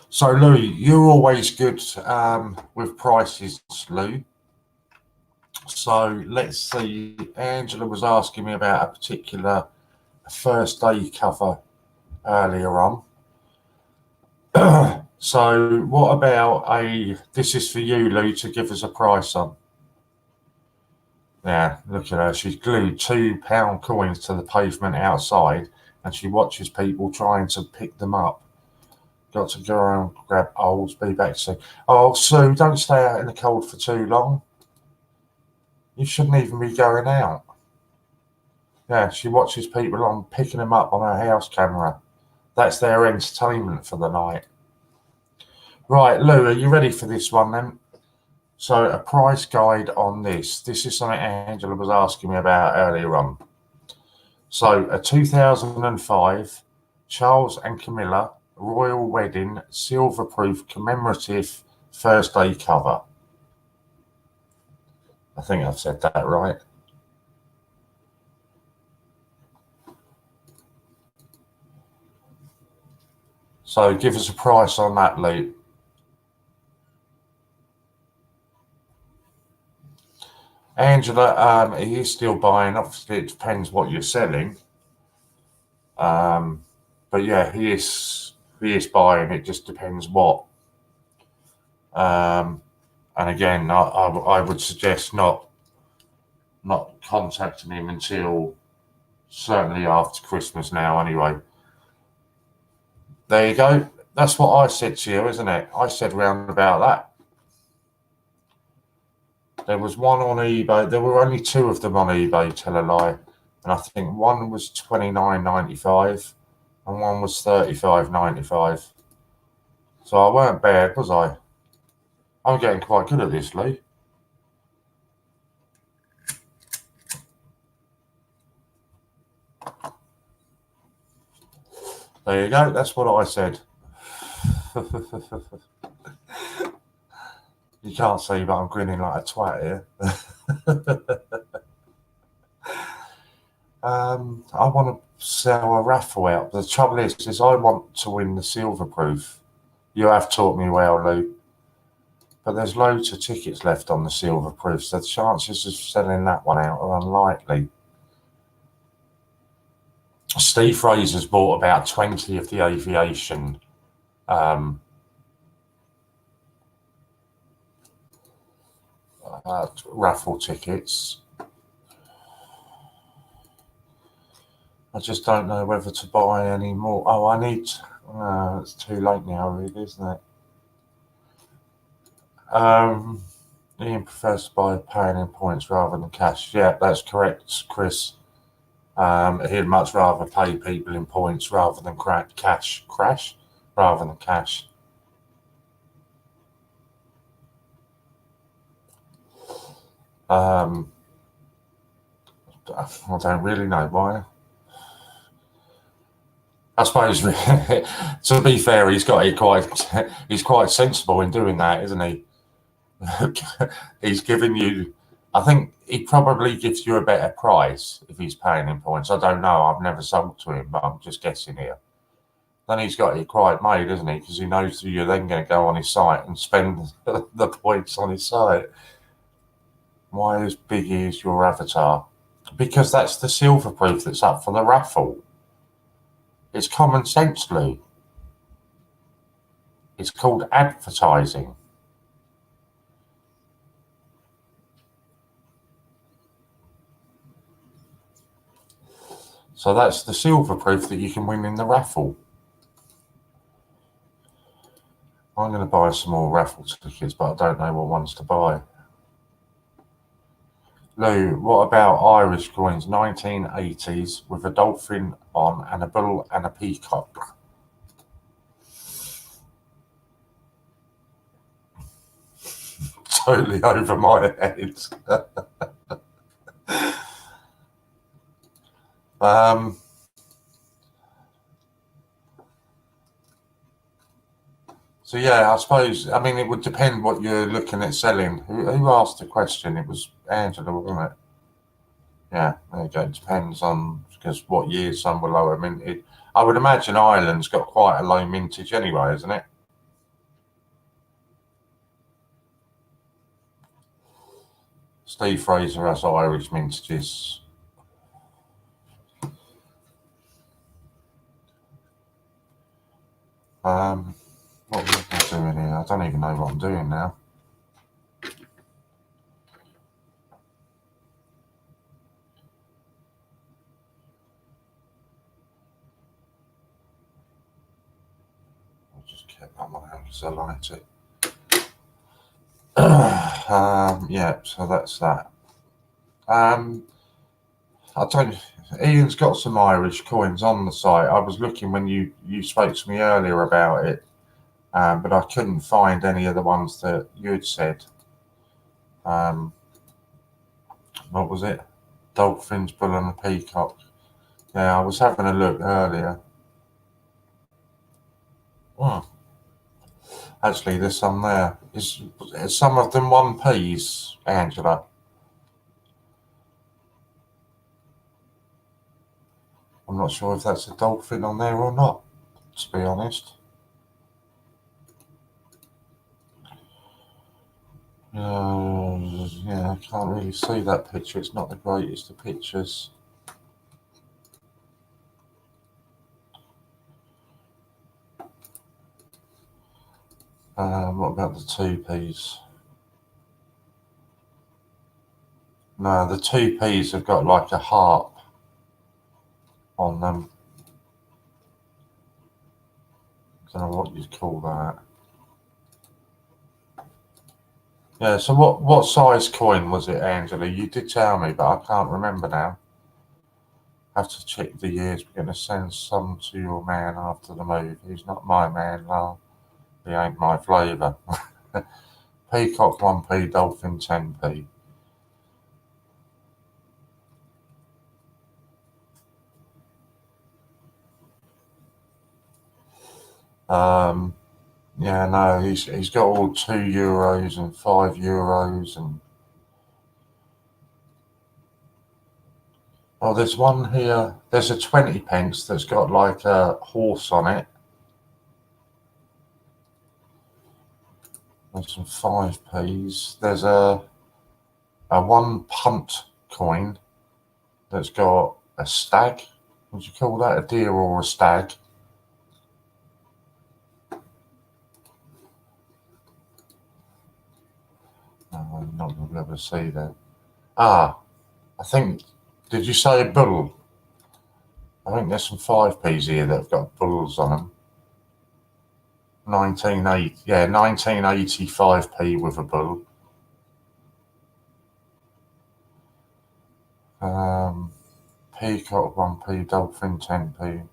So, Lou, you're always good with prices, Lou. So, let's see. Angela was asking me about a particular first day cover earlier on. So, what about this is for you, Lou, to give us a price on. Yeah, look at her. She's glued £2 coins to the pavement outside and she watches people trying to pick them up. Got to go around, grab holes, be back soon. Oh, Sue, don't stay out in the cold for too long. You shouldn't even be going out. Yeah, she watches people on picking them up on her house camera. That's their entertainment for the night. Right, Lou, are you ready for this one then? So a price guide on this. This is something Angela was asking me about earlier on. So a 2005 Charles and Camilla Royal Wedding Silverproof Commemorative First Day Cover. I think I've said that right. So give us a price on that, Lou. Angela, he is still buying. Obviously, it depends what you're selling. But yeah, he is buying. It just depends what. And again, I would suggest not contacting him until certainly after Christmas now. Anyway, there you go. That's what I said to you, isn't it? I said round about that. There was one on eBay. There were only two of them on eBay, tell a lie. And I think one was $29.95 and one was $35.95. So I weren't bad, was I? I'm getting quite good at this, Lee. There you go. That's what I said. You can't see, but I'm grinning like a twat here. I want to sell a raffle out. The trouble is I want to win the Silverproof. You have taught me well, Lou. But there's loads of tickets left on the Silverproof, so the chances of selling that one out are unlikely. Steve Fraser's bought about 20 of the aviation raffle tickets. I just don't know whether to buy any more. Oh, I need. It's too late now, really, isn't it? Ian prefers to buy paying in points rather than cash. Yeah, that's correct, Chris. He'd much rather pay people in points rather than cash rather than cash. I don't really know why. I suppose, to be fair, he's quite sensible in doing that, isn't he? He's giving you, I think he probably gives you a better price if he's paying in points. I don't know. I've never sold to him, but I'm just guessing here. Then he's got it quite made, isn't he? Because he knows that you're then going to go on his site and spend the points on his site. Why as big is your avatar? Because that's the Silverproof that's up for the raffle. It's common sense, Lou. It's called advertising. So that's the Silverproof that you can win in the raffle. I'm going to buy some more raffle tickets, but I don't know what ones to buy. Lou, what about Irish coins, 1980s, with a dolphin on and a bull and a peacock? Totally over my head. So yeah, I suppose, I mean, it would depend what you're looking at selling. Who asked the question? It was Angela, wasn't it? Yeah, there you go. It depends on because what year some were lower minted. I would imagine Ireland's got quite a low mintage anyway, isn't it? Steve Fraser has Irish mintages. What was I doing here? I don't even know what I'm doing now. I just kept that one out because I liked it. Yeah, so that's that. I don't. Ian's got some Irish coins on the site. I was looking when you spoke to me earlier about it, but I couldn't find any of the ones that you'd said. What was it? Dolphins, bull, and a peacock. Yeah, I was having a look earlier. Well, actually, there's some there. Is some of them 1p's, Angela? I'm not sure if that's a dolphin on there or not, to be honest. Yeah, I can't really see that picture. It's not the greatest of pictures. What about the 2p's? No, the 2p's have got like a harp on them. I don't know what you'd call that. Yeah, so what size coin was it, Angela? You did tell me, but I can't remember now. I have to check the years. We're going to send some to your man after the move. He's not my man, lol. He ain't my flavour. Peacock 1p, dolphin 10p. Yeah, no, he's got all €2 and €5 and oh, there's one here. There's a 20p that's got like a horse on it. There's some 5p's. There's a one punt coin that's got a stag. Would you call that a deer or a stag? No, I'm not going to be able to see that. I think, did you say a bull? I think there's some 5p's here that have got bulls on them. 1985p with a bull. Peacock 1p, dolphin 10p.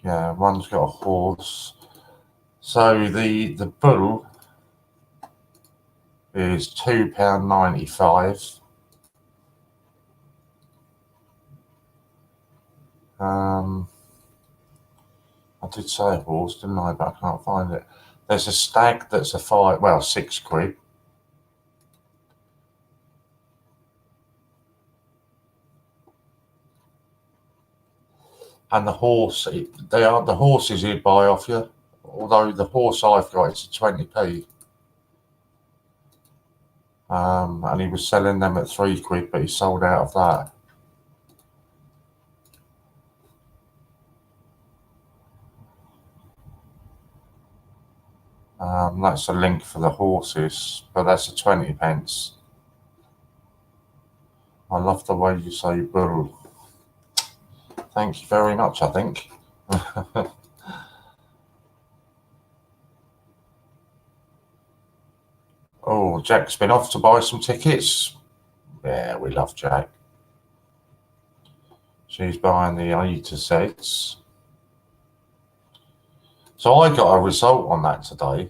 Yeah, one's got a horse. So the bull is £2.95. I did say a horse, didn't I? But I can't find it. There's a stag that's a £6. And the horse, they aren't the horses he'd buy off you. Although the horse I've got is a 20p. And he was selling them at £3, but he sold out of that. That's a link for the horses, but that's a 20p. I love the way you say bull. Thank you very much, I think. Oh, Jack's been off to buy some tickets. Yeah, we love Jack. She's buying the A to Zs. So I got a result on that today.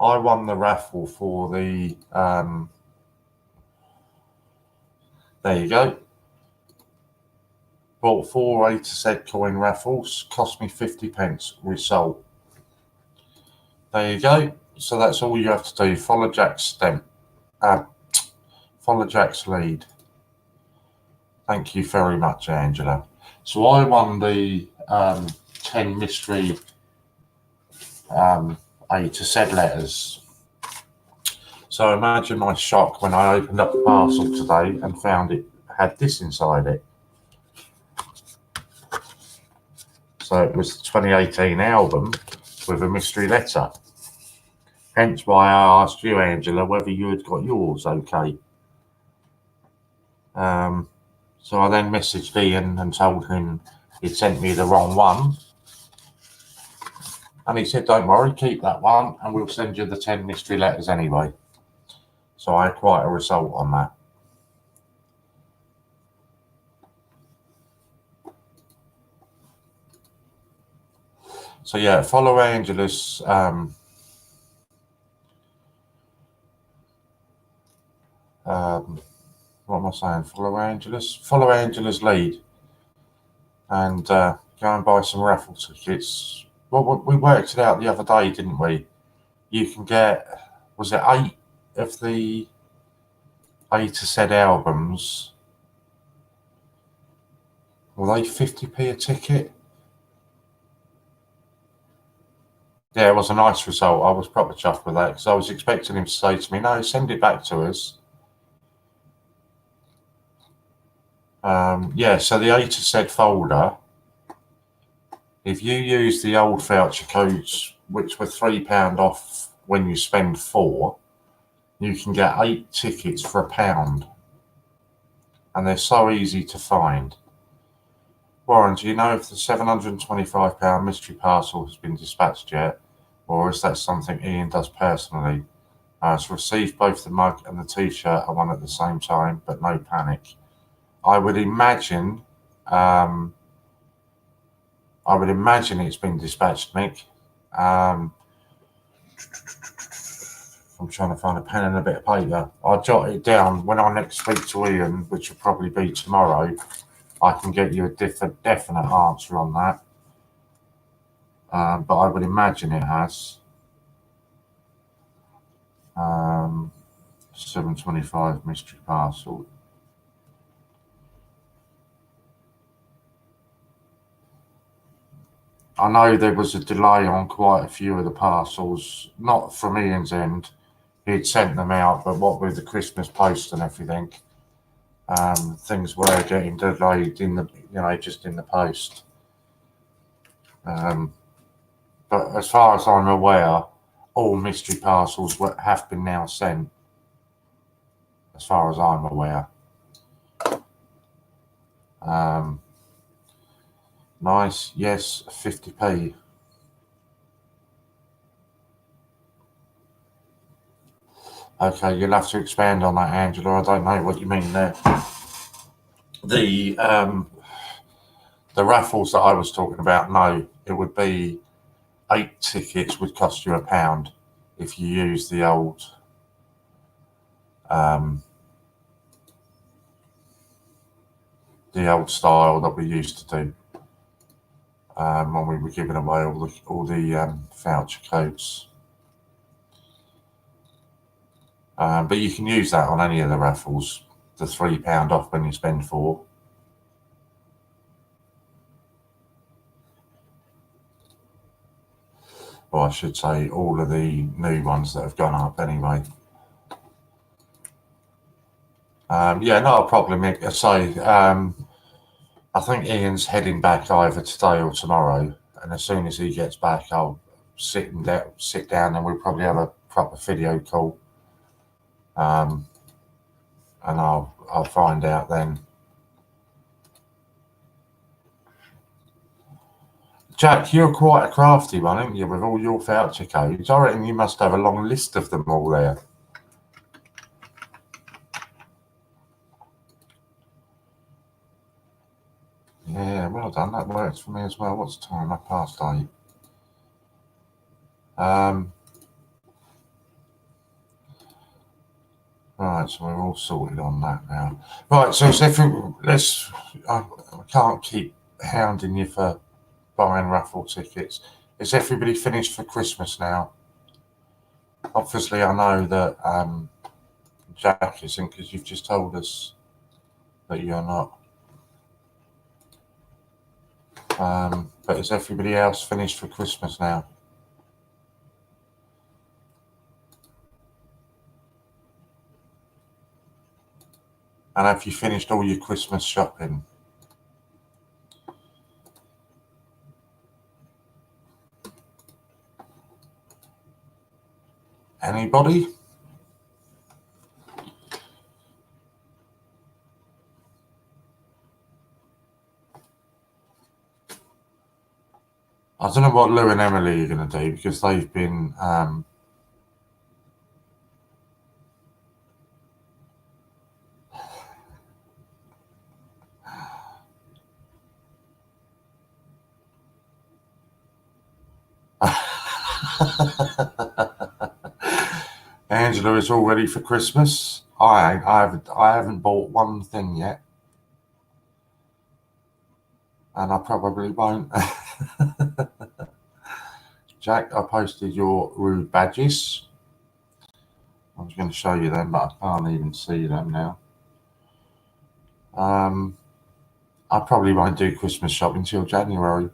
I won the raffle for the, there you go. Bought 4 A to Z coin raffles, cost me 50p result. There you go. So that's all you have to do. Follow Jack's lead. Thank you very much, Angela. So I won the 10 mystery A to Z letters. So imagine my shock when I opened up the parcel today and found it had this inside it. So it was the 2018 album with a mystery letter. Hence why I asked you, Angela, whether you had got yours okay. So I then messaged Ian and told him he'd sent me the wrong one. And he said, don't worry, keep that one and we'll send you the 10 mystery letters anyway. So I had quite a result on that. So yeah, follow Angela's what am I saying? Follow Angela's lead and go and buy some raffle tickets. Well, we worked it out the other day, didn't we? You can get, was it 8 of the A to Z albums? Were they 50p a ticket? Yeah, it was a nice result. I was proper chuffed with that because I was expecting him to say to me, no, send it back to us. Yeah, so the A to Z folder, if you use the old voucher codes, which were £3 off when you spend 4, you can get 8 tickets for £1. And they're so easy to find. Warren, do you know if the £725 mystery parcel has been dispatched yet? Or is that something Ian does personally? It's received both the mug and the t-shirt I won at the same time, but no panic. I would imagine it's been dispatched, Mick. I'm trying to find a pen and a bit of paper. I'll jot it down when I next speak to Ian, which will probably be tomorrow. I can get you a definite answer on that. But I would imagine it has. 725 mystery parcel. I know there was a delay on quite a few of the parcels, not from Ian's end. He'd sent them out, but what with the Christmas post and everything, things were getting delayed in the, just in the post. But as far as I'm aware, all mystery parcels have been now sent. As far as I'm aware. Nice, yes, 50p. Okay, you'll have to expand on that, Angela. I don't know what you mean there. The raffles that I was talking about, no, it would be 8 tickets would cost you £1 if you use the old style that we used to do when we were giving away all the voucher codes. But you can use that on any of the raffles, the £3 off when you spend 4. Or I should say all of the new ones that have gone up anyway. Yeah, not a problem. I say, I think Ian's heading back either today or tomorrow, and as soon as he gets back, I'll sit down, and we'll probably have a proper video call, and I'll find out then. Jack, you're quite a crafty one, aren't you, with all your voucher codes? I reckon you must have a long list of them all there. Yeah, well done. That works for me as well. What's the time? 8:30. Right, so we're all sorted on that now. Right, so I can't keep hounding you for buying raffle tickets. Is everybody finished for Christmas now? Obviously, I know that Jack isn't, because you've just told us that you're not. But is everybody else finished for Christmas now? And have you finished all your Christmas shopping? Anybody? I don't know what Lou and Emily are going to do, because they've been Angela is all ready for Christmas. I haven't bought one thing yet, and I probably won't. Jack, I posted your rude badges. I was going to show you them, but I can't even see them now. I probably won't do Christmas shopping until January.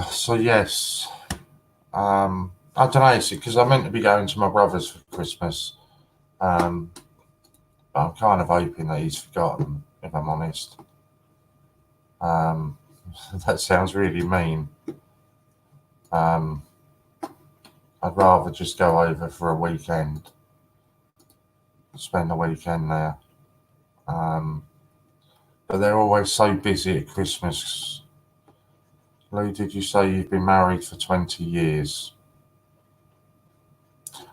So yes, I don't know, because I'm meant to be going to my brother's for Christmas, but I'm kind of hoping that he's forgotten, if I'm honest. That sounds really mean. I'd rather just go over for a weekend, spend the weekend there. But they're always so busy at Christmas. Lou, did you say you've been married for 20 years?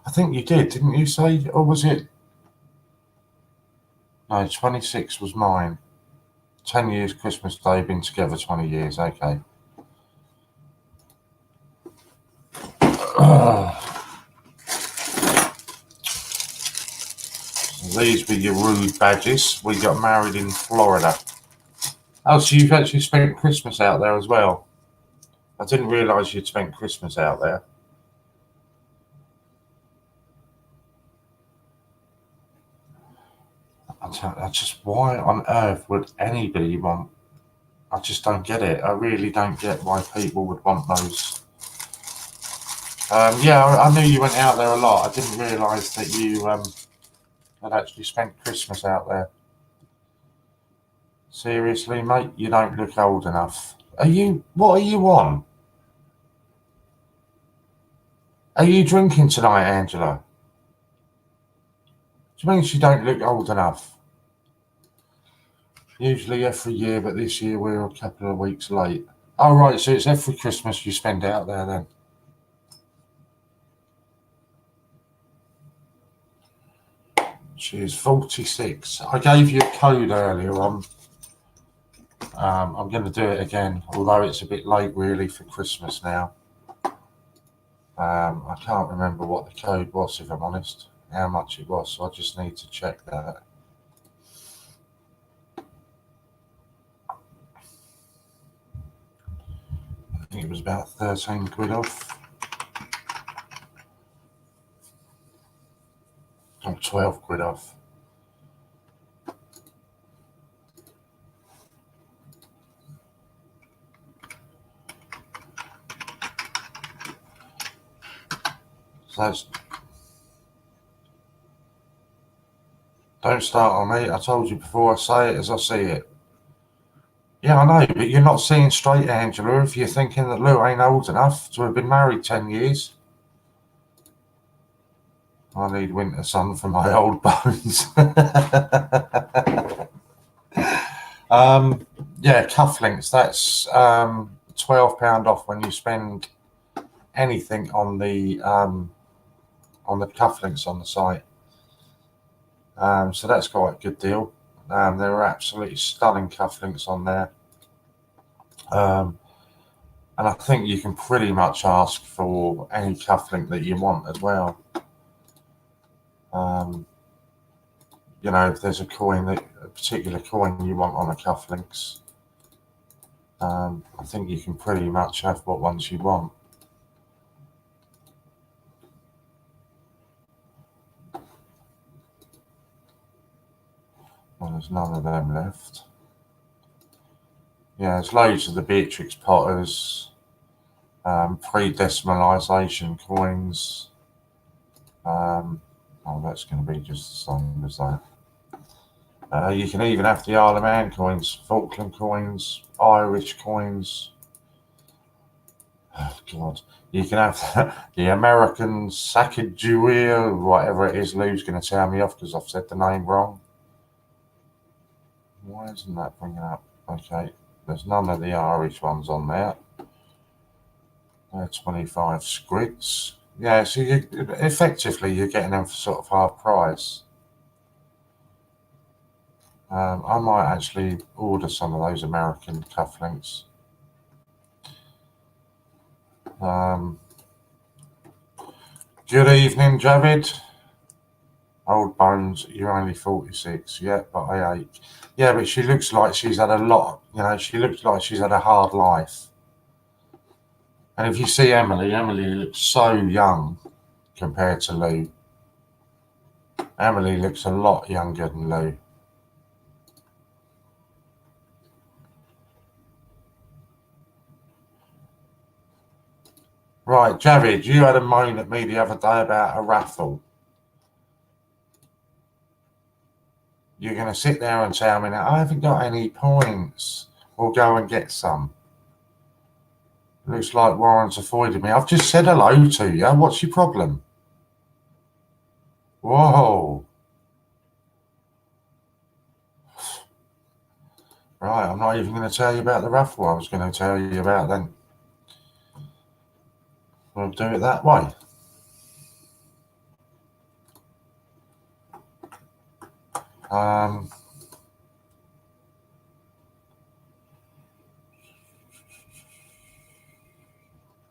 I think you did, didn't you say? Or was it? No, 26 was mine. 10 years Christmas Day, been together 20 years, okay. These were your rude badges. We got married in Florida. Oh, so you've actually spent Christmas out there as well? I didn't realise you'd spent Christmas out there. I just, why on earth would anybody want? I just don't get it. I really don't get why people would want those. Yeah, I knew you went out there a lot. I didn't realise that you had actually spent Christmas out there. Seriously, mate, you don't look old enough. What are you on? Are you drinking tonight, Angela? Which means you don't look old enough. Usually every year, but this year we're a couple of weeks late. Oh, right, so it's every Christmas you spend out there then. She's 46. I gave you a code earlier on. I'm going to do it again, although it's a bit late really for Christmas now. I can't remember what the code was, if I'm honest, how much it was, so I just need to check that. I think it was about 13 quid off. Or 12 quid off. So that's, don't start on me. I told you before, I say it as I see it. Yeah, I know, but you're not seeing straight, Angela, if you're thinking that Lou ain't old enough to have been married 10 years. I need winter sun for my old bones. Yeah, cufflinks, that's £12 off when you spend anything on the cufflinks on the site. So that's quite a good deal. There are absolutely stunning cufflinks on there. And I think you can pretty much ask for any cufflink that you want as well. You know, if there's a particular coin you want on the cufflinks, I think you can pretty much have what ones you want. Well, there's none of them left. Yeah, there's loads of the Beatrix Potters, pre-decimalisation coins. Oh, that's going to be just the same as that. You can even have the Isle of Man coins, Falkland coins, Irish coins. Oh, God. You can have the American Sacagawea, whatever it is. Lou's going to tell me off because I've said the name wrong. Why isn't that bringing up? Okay, there's none of the Irish ones on there. 25 squids. Yeah, so effectively you're getting them for sort of half price. I might actually order some of those American cufflinks. Good evening, Javid. Old bones, you're only 46. Yeah, but I ache. Yeah, but she looks like she's had a lot. You know, she looks like she's had a hard life. And if you see Emily looks so young compared to Lou. Emily looks a lot younger than Lou. Right, Javid, you had a moan at me the other day about a raffle. You're going to sit there and tell me now, I haven't got any points. We'll go and get some. Looks like Warren's avoided me. I've just said hello to you. What's your problem? Whoa. Right, I'm not even going to tell you about the raffle I was going to tell you about then. We'll do it that way.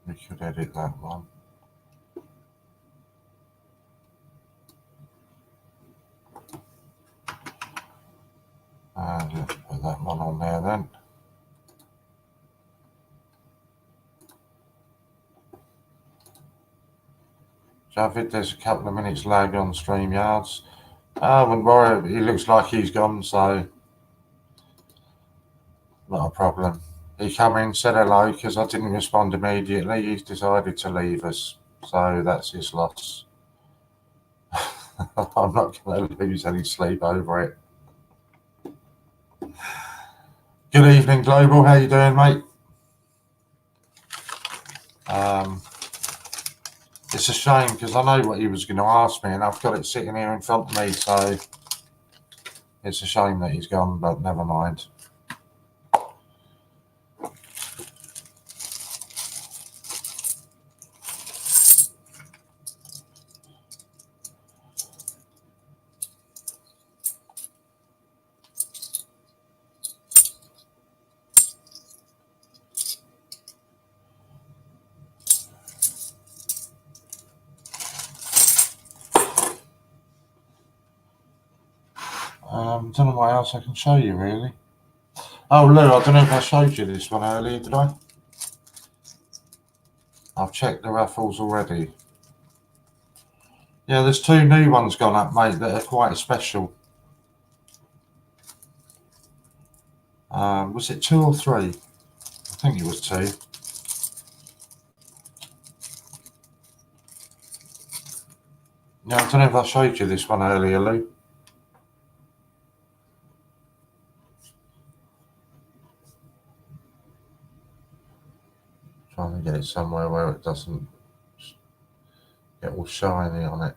We could edit that one. And let's put that one on there then. Javid, there's a couple of minutes lag on StreamYards. I wouldn't worry, he looks like he's gone, so not a problem. He come in, said hello, because I didn't respond immediately. He's decided to leave us, so that's his loss. I'm not going to lose any sleep over it. Good evening, Global. How you doing, mate? It's a shame because I know what he was going to ask me and I've got it sitting here in front of me, so it's a shame that he's gone, but never mind. Don't know what else I can show you, really. Oh, Lou, I don't know if I showed you this one earlier, did I? I've checked the raffles already. Yeah, there's 2 new ones gone up, mate, that are quite special. Was it 2 or 3? I think it was 2. Yeah, I don't know if I showed you this one earlier, Lou. Trying to get it somewhere where it doesn't get all shiny on it.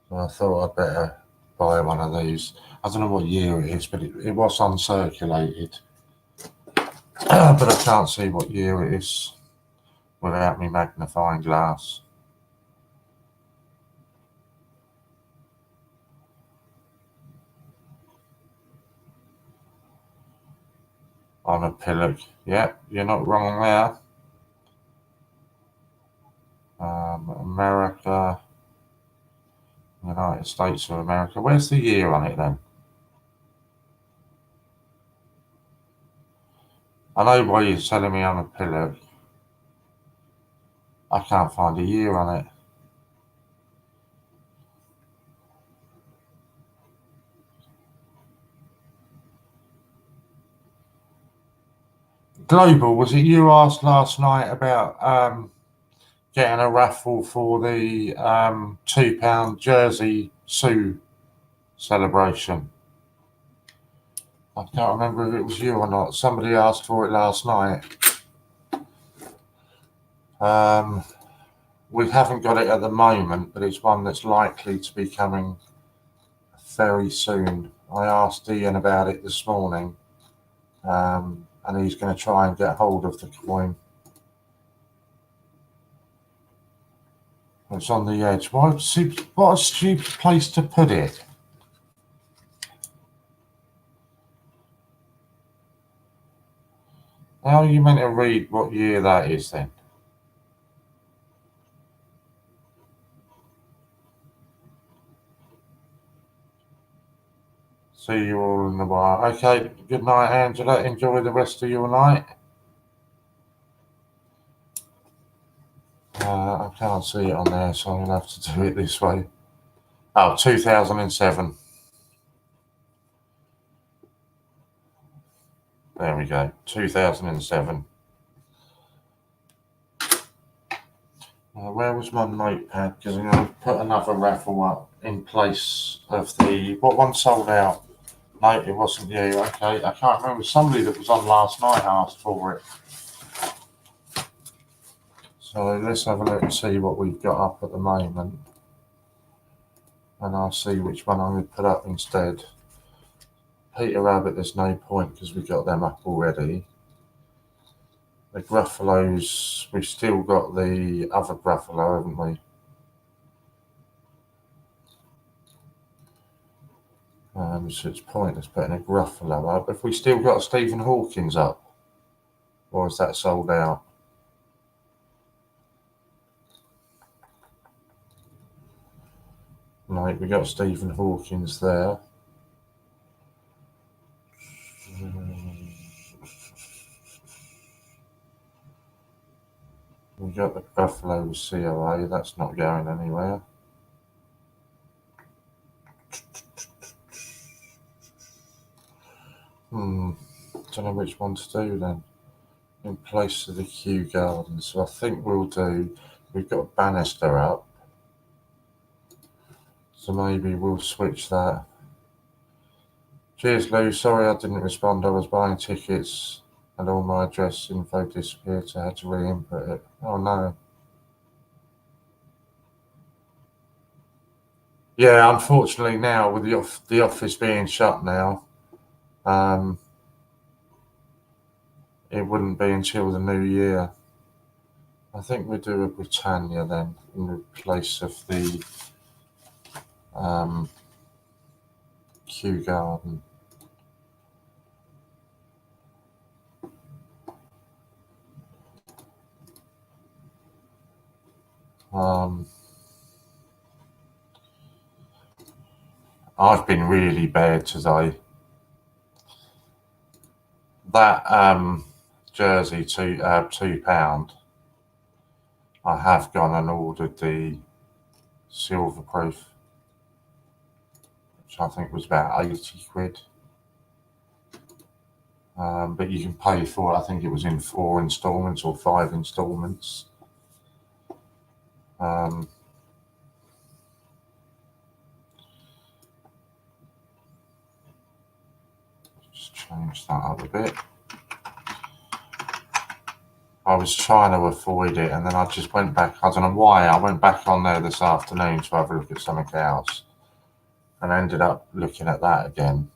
So I thought I'd better buy one of these. I don't know what year it is, but it was uncirculated. But I can't see what year it is without me magnifying glass. on a pillock. Yep, you're not wrong there. America, United States of America. Where's the year on it then? I know why you're telling me on a pillock. I can't find a year on it. Global, was it you asked last night about getting a raffle for the £2 Jersey Sue celebration? I can't remember if it was you or not. Somebody asked for it last night. We haven't got it at the moment, but it's one that's likely to be coming very soon. I asked Ian about it this morning, and he's going to try and get hold of the coin. It's on the edge. What a stupid place to put it. How are you meant to read what year that is then? See you all in a while. Okay, good night, Angela. Enjoy the rest of your night. I can't see it on there, so I'm going to have to do it this way. Oh, 2007. There we go, 2007. Where was my notepad? Because I'm going to put another raffle up in place of the... What one sold out? No, it wasn't you. Okay, I can't remember. Somebody that was on last night asked for it. So let's have a look and see what we've got up at the moment. And I'll see which one I'm going to put up instead. Peter Rabbit, there's no point because we've got them up already. The Gruffalos, we've still got the other Gruffalo, haven't we? So it's pointless putting a Gruffalo up. Have we still got a Stephen Hawkins up? Or is that sold out? Right, we got Stephen Hawkins there. We got the Gruffalo COA, that's not going anywhere. Don't know which one to do then. In place of the Kew Garden. So I think we'll do, we've got Bannister up. So maybe we'll switch that. Cheers, Lou. Sorry I didn't respond. I was buying tickets and all my address info disappeared, so I had to re-input it. Oh no. Yeah, unfortunately now with the office being shut now, it wouldn't be until the new year. I think we'll do a Britannia then in place of the Kew Garden. I've been really bad today. That jersey, £2. I have gone and ordered the silver proof, which I think was about 80 quid. But you can pay for it. I think it was in 4 instalments or 5 instalments. Just change that up a bit. I was trying to avoid it, and then I just went back. I don't know why. I went back on there this afternoon to have a look at something else, and ended up looking at that again.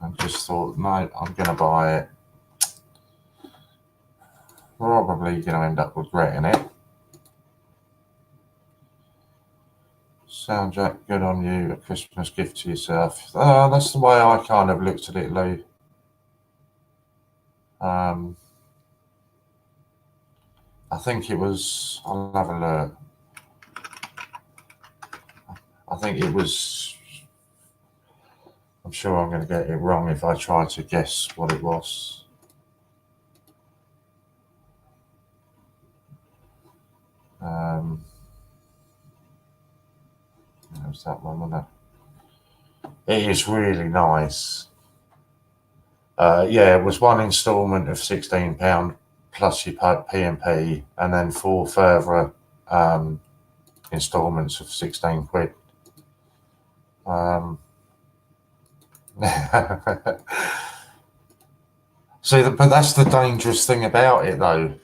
And just thought, no, I'm going to buy it. Probably going to end up regretting it. Soundtrack, good on you. A Christmas gift to yourself. That's the way I kind of looked at it, Lou. I think it was, I'll have a look. I think it was, I'm sure I'm going to get it wrong if I try to guess what it was. It was that one, wasn't it? It is really nice. Yeah, it was one instalment of £16 plus you pay P&P, and then 4 further instalments of 16 quid. See, but that's the dangerous thing about it, though,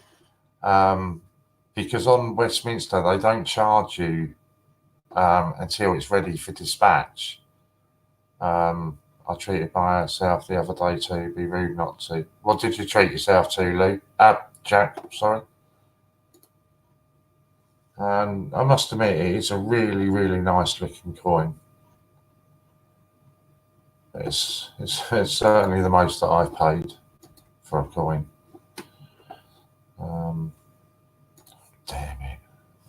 because on Westminster they don't charge you until it's ready for dispatch. I treated myself the other day to be rude not to. What did you treat yourself to, Lou? Jack, sorry. And I must admit, it's a really, really nice looking coin. It's certainly the most that I've paid for a coin. Damn it.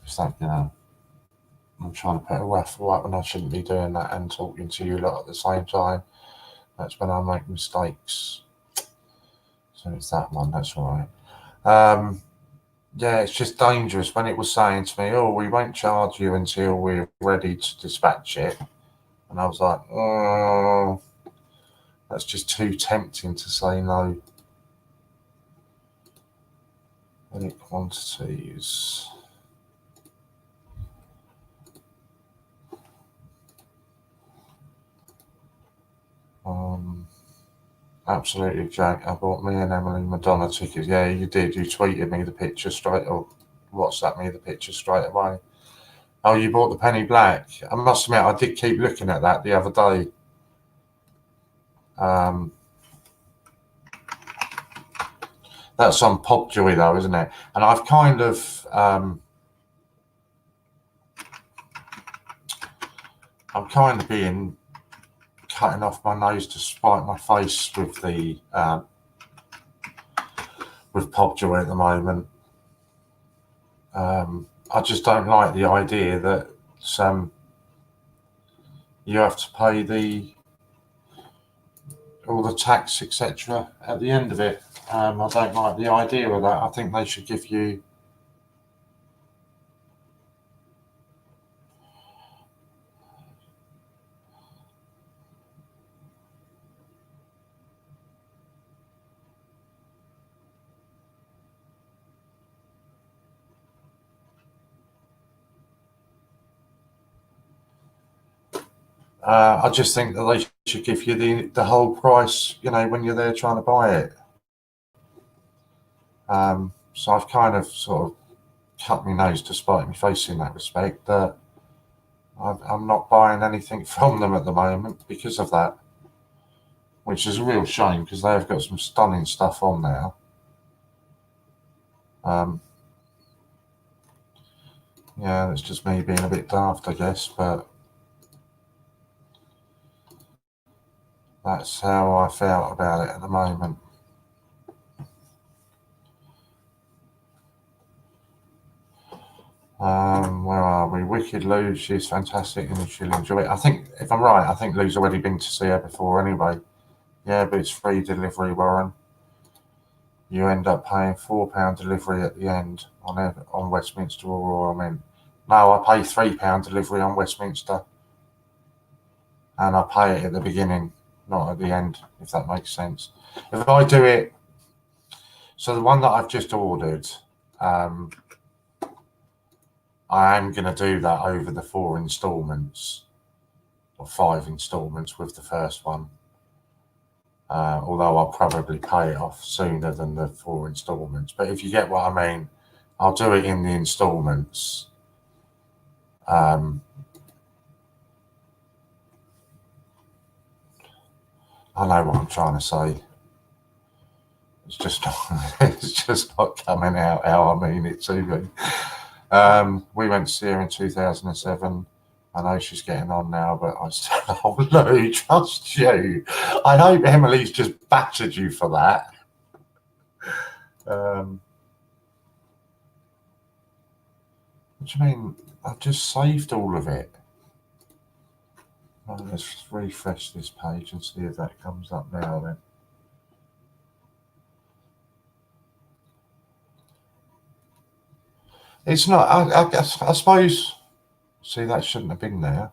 It's like, I'm trying to put a raffle up and I shouldn't be doing that and talking to you lot at the same time. That's when I make mistakes. So it's that one, that's all right. Yeah, it's just dangerous when it was saying to me, oh, we won't charge you until we're ready to dispatch it. And I was like, oh, that's just too tempting to say no. Unit quantities. Absolutely, Jack. I bought me and Emily Madonna tickets. Yeah, you did. You tweeted me the picture straight, or WhatsApp me the picture straight away. Oh, you bought the penny black. I must admit, I did keep looking at that the other day. That's on Popjoy though, isn't it? And I've kind of, I'm kind of being cutting off my nose to spite my face with the with Popjoy at the moment. I just don't like the idea that you have to pay all the tax, etc. at the end of it. I don't like the idea of that. I think they should give you I just think that they should give you the whole price, when you're there trying to buy it. So I've kind of sort of cut my nose to spite my face in that respect. That I'm not buying anything from them at the moment because of that, which is a real shame because they've got some stunning stuff on there. Yeah, it's just me being a bit daft, I guess, but that's how I felt about it at the moment. Where are we? Wicked Lou, she's fantastic and she'll enjoy it. I think, if I'm right, I think Lou's already been to see her before anyway. Yeah, but it's free delivery, Warren. You end up paying £4 delivery at the end on Westminster or Royal Mint. No, I pay £3 delivery on Westminster. And I pay it at the beginning, not at the end, if that makes sense. If I do it, so the one that I've just ordered, I am going to do that over the 4 instalments, or 5 instalments with the first one. Although I'll probably pay it off sooner than the 4 instalments. But if you get what I mean, I'll do it in the instalments. I know what I'm trying to say. It's just not coming out how I mean it to be. We went to see her in 2007. I know she's getting on now, but I still, oh, Lou, trust you. I hope Emily's just battered you for that. What do you mean? I've just saved all of it. Right, let's refresh this page and see if that comes up now then. It's not, I suppose, see, that shouldn't have been there.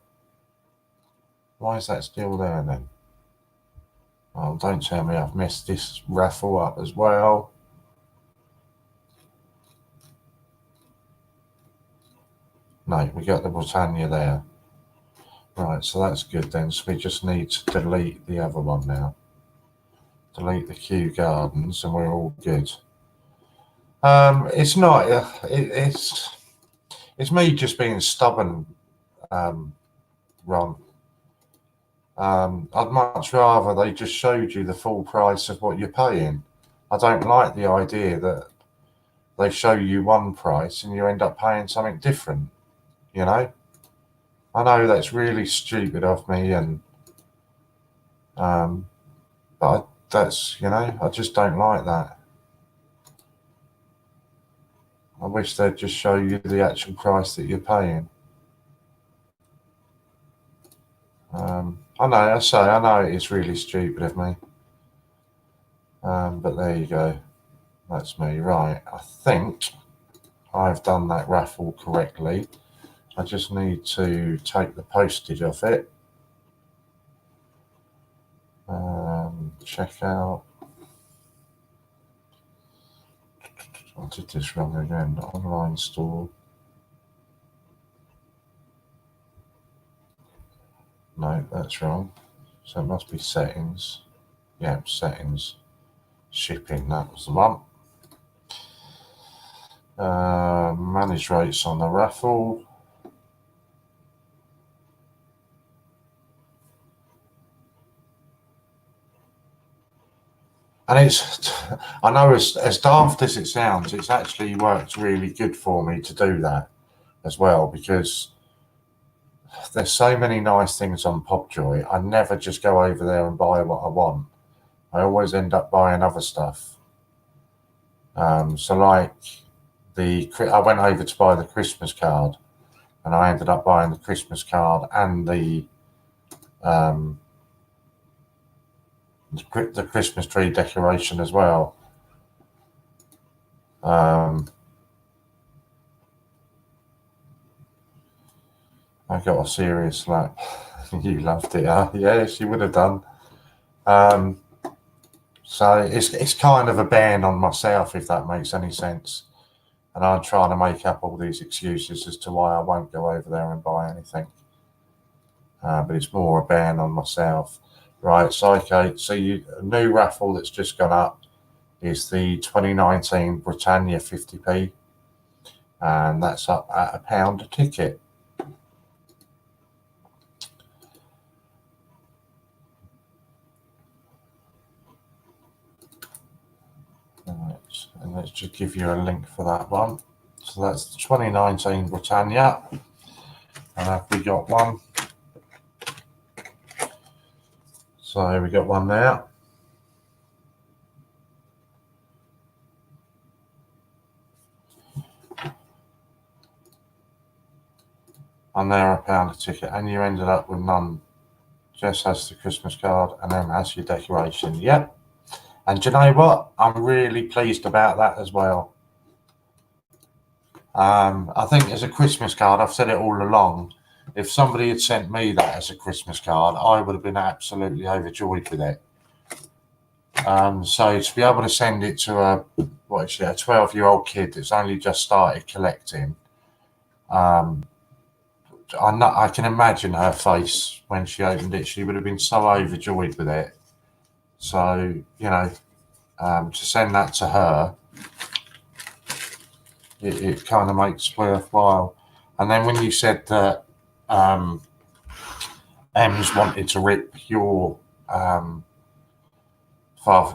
Why is that still there then? Oh, don't tell me I've messed this raffle up as well. No, we got the Britannia there. Right, so that's good then. So we just need to delete the other one now. Delete the Kew Gardens and we're all good. It's not, it's me just being stubborn, Ron. I'd much rather they just showed you the full price of what you're paying. I don't like the idea that they show you one price and you end up paying something different, you know? I know that's really stupid of me, and but that's, you know, I just don't like that. I wish they'd just show you the actual price that you're paying. I know it's really stupid of me. But there you go. That's me. Right. I think I've done that raffle correctly. I just need to take the postage off it. Check out. I did this wrong again. Online store. No, that's wrong. So it must be settings. Yeah, settings. Shipping, that was the one. Manage rates on the raffle. And it's, I know as daft as it sounds, it's actually worked really good for me to do that as well, because there's so many nice things on Popjoy. I never just go over there and buy what I want. I always end up buying other stuff. So like I went over to buy the Christmas card, and I ended up buying the Christmas card and the Christmas tree decoration as well. I got a serious slap. You loved it, huh? Yes, you would have done. So it's kind of a ban on myself, if that makes any sense. And I'm trying to make up all these excuses as to why I won't go over there and buy anything. But it's more a ban on myself. Right, so okay, so a new raffle that's just gone up is the 2019 Britannia 50p. And that's up at £1 a ticket. Right, and let's just give you a link for that one. So that's the 2019 Britannia. And have we got one? So we got one there. And they're £1 a ticket, and you ended up with none. Just has the Christmas card and then has your decoration. Yep. And do you know what? I'm really pleased about that as well. I think as a Christmas card, I've said it all along, if somebody had sent me that as a Christmas card, I would have been absolutely overjoyed with it. So to be able to send it to a 12-year-old kid that's only just started collecting, I can imagine her face when she opened it. She would have been so overjoyed with it. So, you know, to send that to her, it kind of makes worthwhile. And then when you said that Ems wanted to rip your Father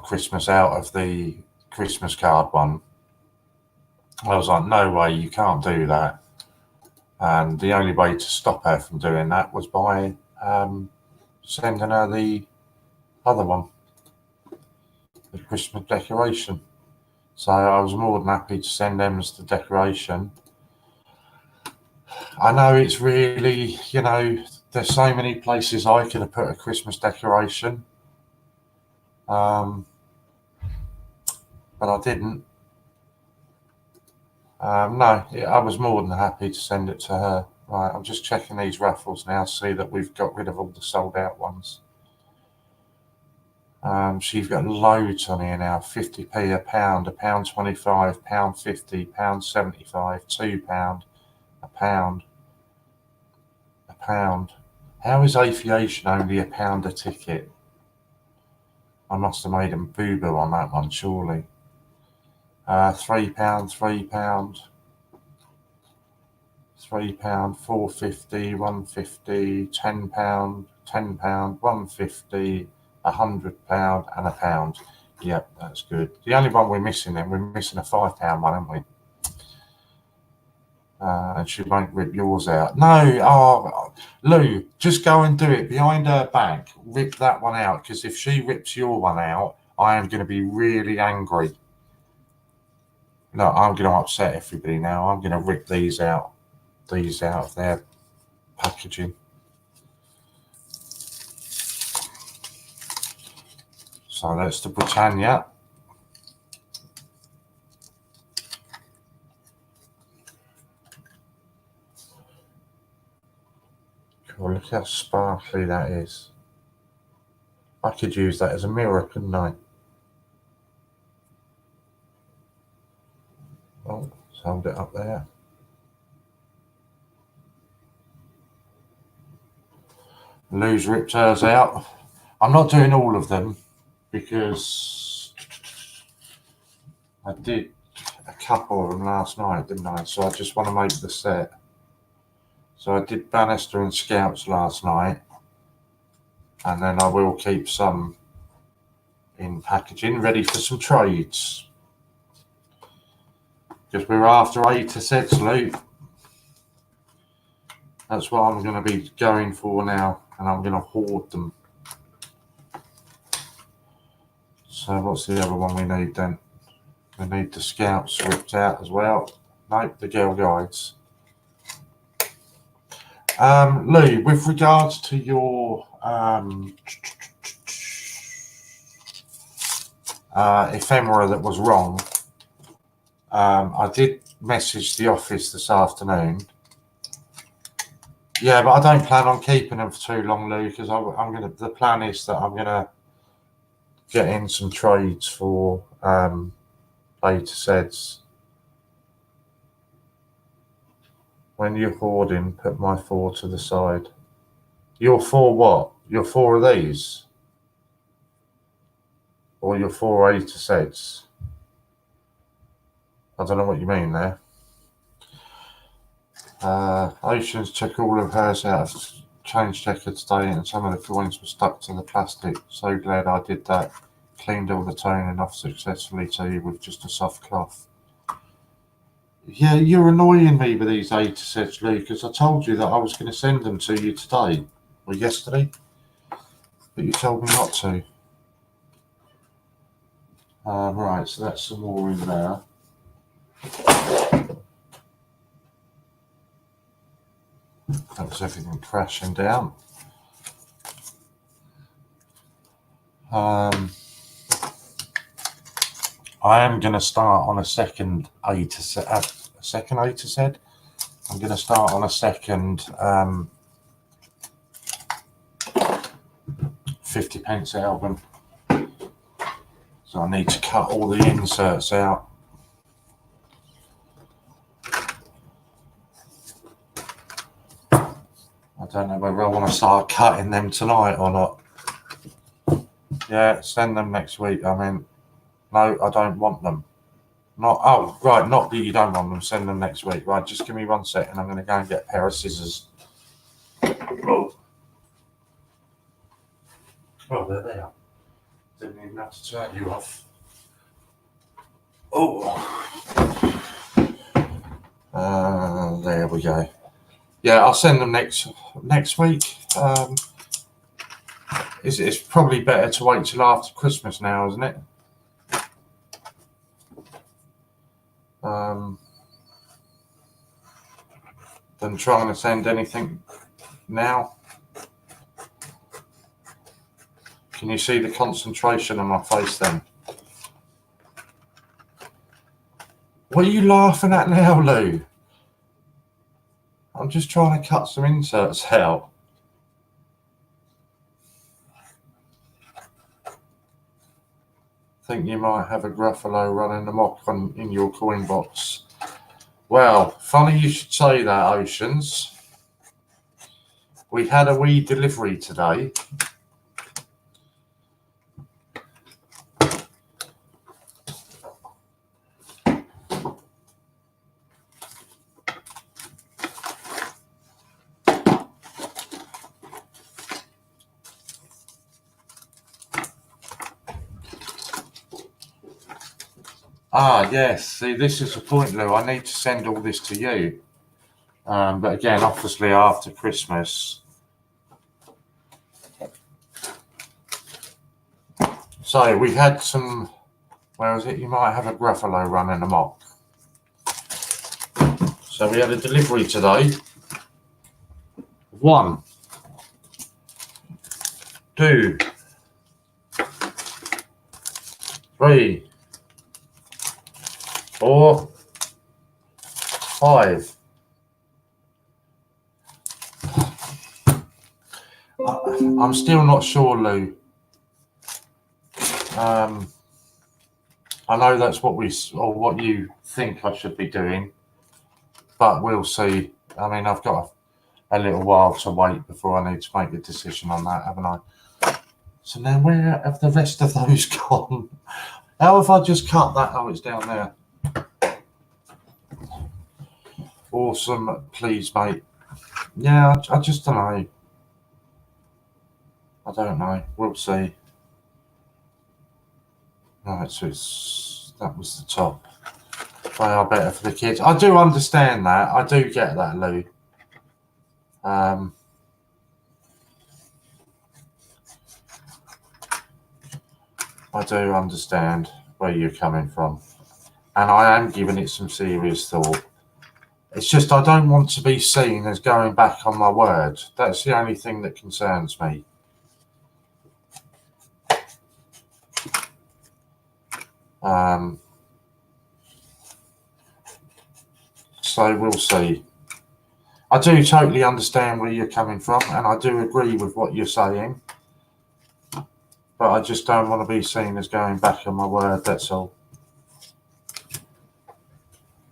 Christmas out of the Christmas card one, I was like, no way, you can't do that. And the only way to stop her from doing that was by sending her the other one, the Christmas decoration. So I was more than happy to send them as the decoration. I know it's really, you know, there's so many places I could have put a Christmas decoration, but I didn't. No, I was more than happy to send it to her. Right, I'm just checking these raffles now, see that we've got rid of all the sold out ones. So you've got loads on here now. 50p, a pound, £1.25, £1.50, £1.75, £2, a pound, a pound. How is aviation only a pound a ticket? I must have made a boo-boo on that one, surely. £3, £3, £3, £4.50, £1.50, £10, £10, £1.50, £100, and a pound. Yep, that's good. The only one we're missing then, we're missing a £5 one, haven't we? And she won't rip yours out. No, Lou, just go and do it behind her back. Rip that one out, because if she rips your one out, I am going to be really angry. No, I'm going to upset everybody now. I'm going to rip these out of their packaging. So that's the Britannia. Cool, look how sparkly that is. I could use that as a mirror, couldn't I? Oh, let's hold it up there. Lou's ripped hers out. I'm not doing all of them because I did a couple of them last night, didn't I? So I just want to make the set. So I did Bannister and Scouts last night, and then I will keep some in packaging ready for some trades. Because we're after 8 sets, Lou. That's what I'm going to be going for now, and I'm going to hoard them. So what's the other one we need then? We need the Scouts ripped out as well. Nope, the Girl Guides. Lou, with regards to your ephemera that was wrong, I did message the office this afternoon. Yeah, but I don't plan on keeping them for too long, Lou, because the plan is that I'm gonna get in some trades for A to Zs. When you're hoarding, put my 4 to the side. Your 4 what? Your 4 of these? Or your 4 A to Zs? I don't know what you mean there. Oceans took all of hers out of change checker today, and some of the coins were stuck to the plastic. So glad I did that. Cleaned all the toning off successfully too with just a soft cloth. Yeah, you're annoying me with these A to Zs, Lou, because I told you that I was going to send them to you today or yesterday, but you told me not to. Right, so that's some more in there. That was everything crashing down. I am going to start on a second A to Z. I'm going to start on a second 50p album. So I need to cut all the inserts out. I don't know whether I want to start cutting them tonight or not. Yeah, send them next week. I mean, no, I don't want them. Not, oh, right, not that you don't want them. Send them next week. Right, just give me 1 second. I'm going to go and get a pair of scissors. Oh, they're there. Didn't even have to turn you off. Oh, there we go. Yeah, I'll send them next week. It's probably better to wait till after Christmas now, isn't it? Than trying to send anything now. Can you see the concentration on my face then? What are you laughing at now, Lou? I'm just trying to cut some inserts out. Think you might have a Gruffalo running amok in your coin box. Well, funny you should say that, Oceans. We had a wee delivery today. Ah, yes. See, this is the point, Lou. I need to send all this to you. But again, obviously after Christmas. So we had some, where was it? You might have a Gruffalo running amok. So we had a delivery today. 1, 2, 3, 4, 5. I'm still not sure, Lou. I know that's what what you think I should be doing, but we'll see. I mean, I've got a little while to wait before I need to make a decision on that, haven't I? So now where have the rest of those gone? How have I just cut that? Oh, it's down there. Awesome. Please, mate. Yeah, I just don't know. I don't know. We'll see. Right, so that was the top. They are better for the kids. I do understand that. I do get that, Lou. I do understand where you're coming from. And I am giving it some serious thought. It's just I don't want to be seen as going back on my word. That's the only thing that concerns me. So we'll see. I do totally understand where you're coming from, and I do agree with what you're saying. But I just don't want to be seen as going back on my word, that's all.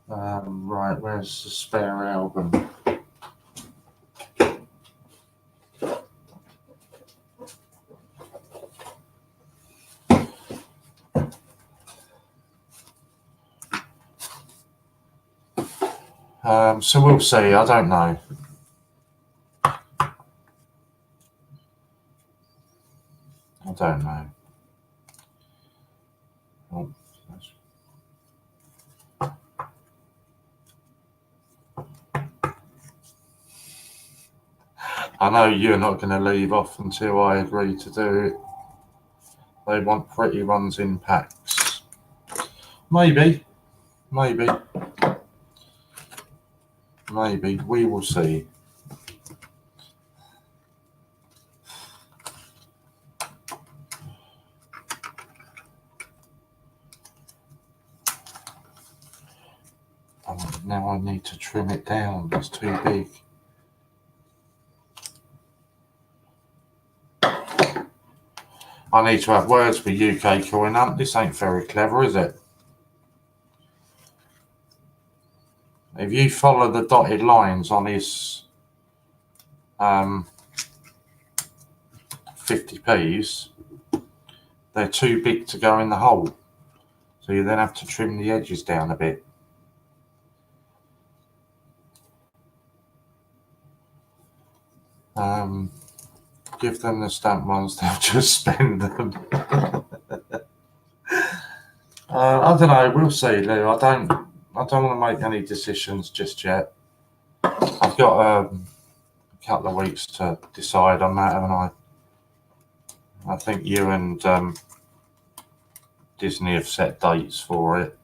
Right, where's the spare album? So we'll see. I don't know. I don't know. Oh, I know you're not going to leave off until I agree to do it. They want pretty ones in packs. Maybe. We will see. Now I need to trim it down. It's too big. I need to have words with UK Coin Hunt. This ain't very clever, is it? If you follow the dotted lines on his 50p's, they're too big to go in the hole. So you then have to trim the edges down a bit. Give them the stamp ones, they'll just spend them. I don't know, we'll see, Lou. I don't want to make any decisions just yet. I've got a couple of weeks to decide on that, haven't I? I think you and Disney have set dates for it,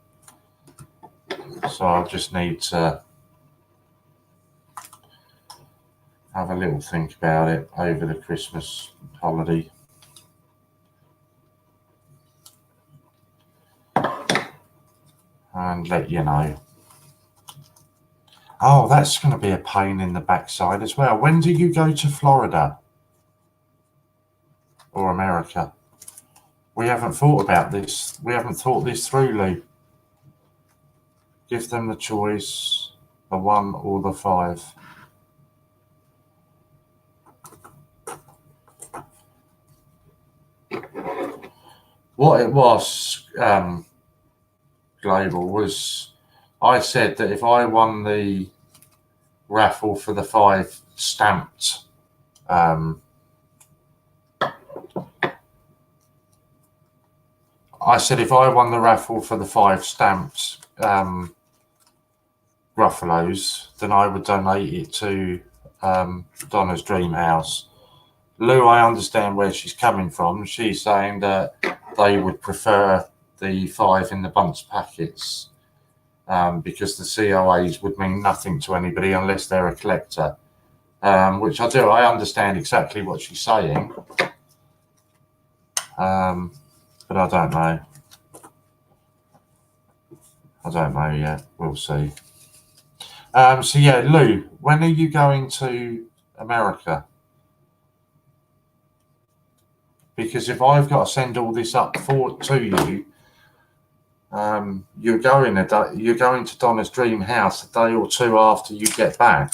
so I'll just need to have a little think about it over the Christmas holiday. And let you know. Oh, that's going to be a pain in the backside as well. When do you go to Florida or America? We haven't thought about this. We haven't thought this through, Lou. Give them the choice, the 1 or the 5. What it was, Global, was I said that if I won the raffle for the 5 stamped I said if I won the raffle for the 5 stamped Gruffalos, then I would donate it to Donna's Dream House. Lou, I understand where she's coming from. She's saying that they would prefer the 5 in the bunch packets because the COAs would mean nothing to anybody unless they're a collector, which I do. I understand exactly what she's saying, but I don't know. I don't know yet. We'll see. So yeah, Lou, when are you going to America? Because if I've got to send all this up to you, you're going to Donna's Dream House a day or 2 after you get back.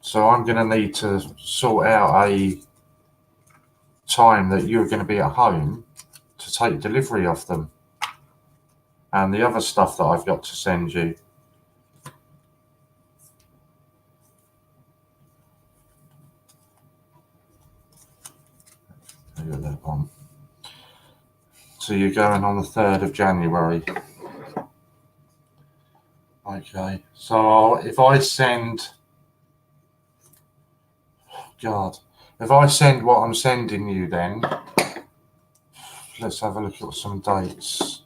So I'm going to need to sort out a time that you're going to be at home to take delivery of them and the other stuff that I've got to send you. Look at that one. So you're going on the 3rd of January. Okay, so if I send, if I send what I'm sending you, then let's have a look at some dates.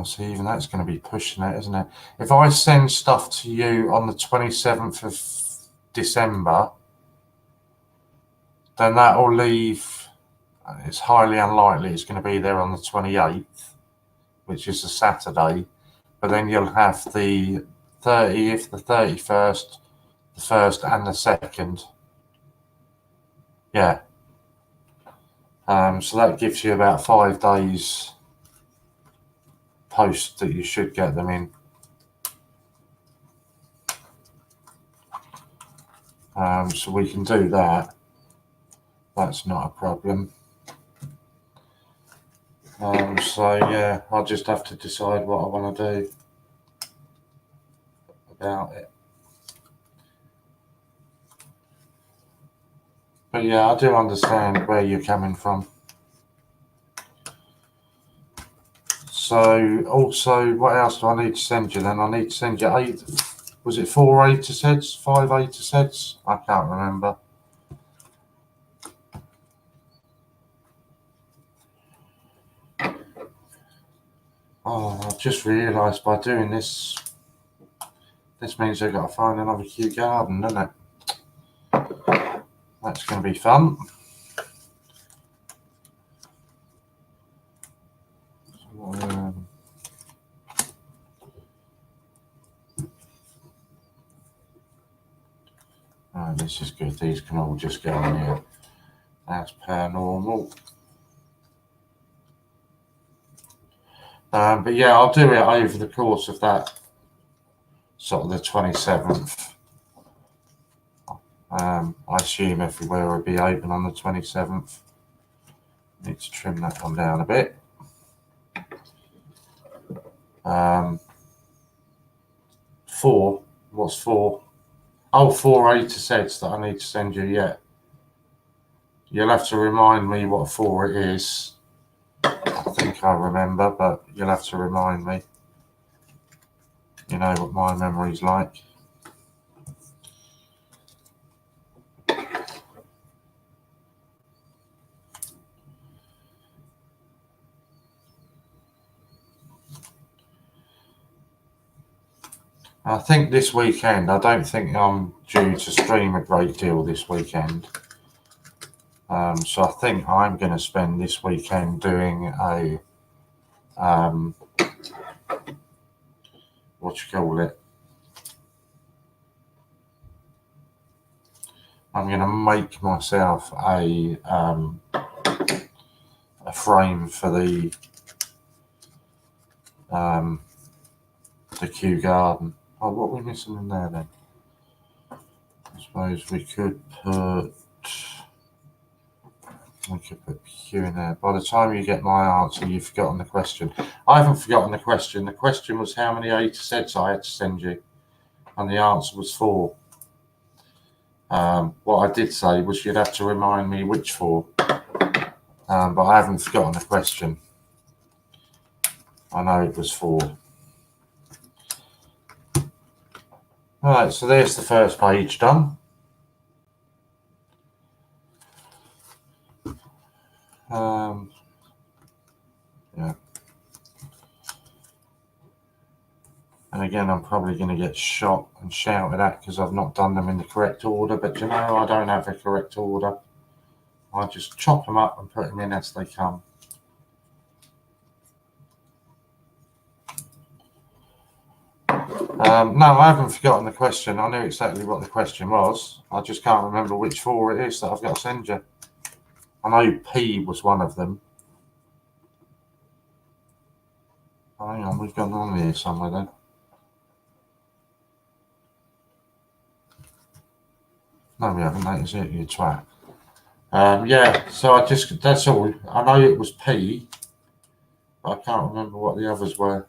So even that's going to be pushing it, isn't it? If I send stuff to you on the 27th of December, then that will leave, it's highly unlikely it's going to be there on the 28th, which is a Saturday, but then you'll have the 30th, the 31st, the 1st and the 2nd. Yeah. So that gives you about 5 days post that you should get them in. So we can do that. That's not a problem. So yeah, I'll just have to decide what I want to do about it. But yeah, I do understand where you're coming from. So also, what else do I need to send you then? I need to send you 8, was it 4 A to sets, 5 A to sets? I can't remember. Oh, I've just realised by doing this, this means I've got to find another Kew Garden, doesn't it? That's going to be fun. Oh, this is good. These can all just go in here. That's per normal. But yeah, I'll do it over the course of that, sort of the 27th. I assume everywhere will be open on the 27th. Need to trim that one down a bit. 4. What's 4? Oh, 4 A to sets that I need to send you yet. You'll have to remind me what 4 it is. think I remember, but you'll have to remind me. You know what my memory's like. I think this weekend, I don't think I'm due to stream a great deal this weekend. So I think I'm going to spend this weekend doing a, what you call it? I'm going to make myself a frame for the Kew garden. Oh, what are we missing in there then? I suppose we could put Kew in there. By the time you get my answer, you've forgotten the question. I haven't forgotten the question. The question was how many A to Zs I had to send you, and the answer was 4. What I did say was you'd have to remind me which 4, but I haven't forgotten the question. I know it was 4. Right, so there's the first page done. Yeah. And again, I'm probably going to get shot and shouted at because I've not done them in the correct order. But you know, I don't have the correct order. I just chop them up and put them in as they come. No, I haven't forgotten the question. I knew exactly what the question was. I just can't remember which 4 it is that I've got to send you. I know P was one of them. Oh, hang on, we've got on here somewhere then. No, we haven't. That is it, you twat. Yeah, so that's all. I know it was P, but I can't remember what the others were.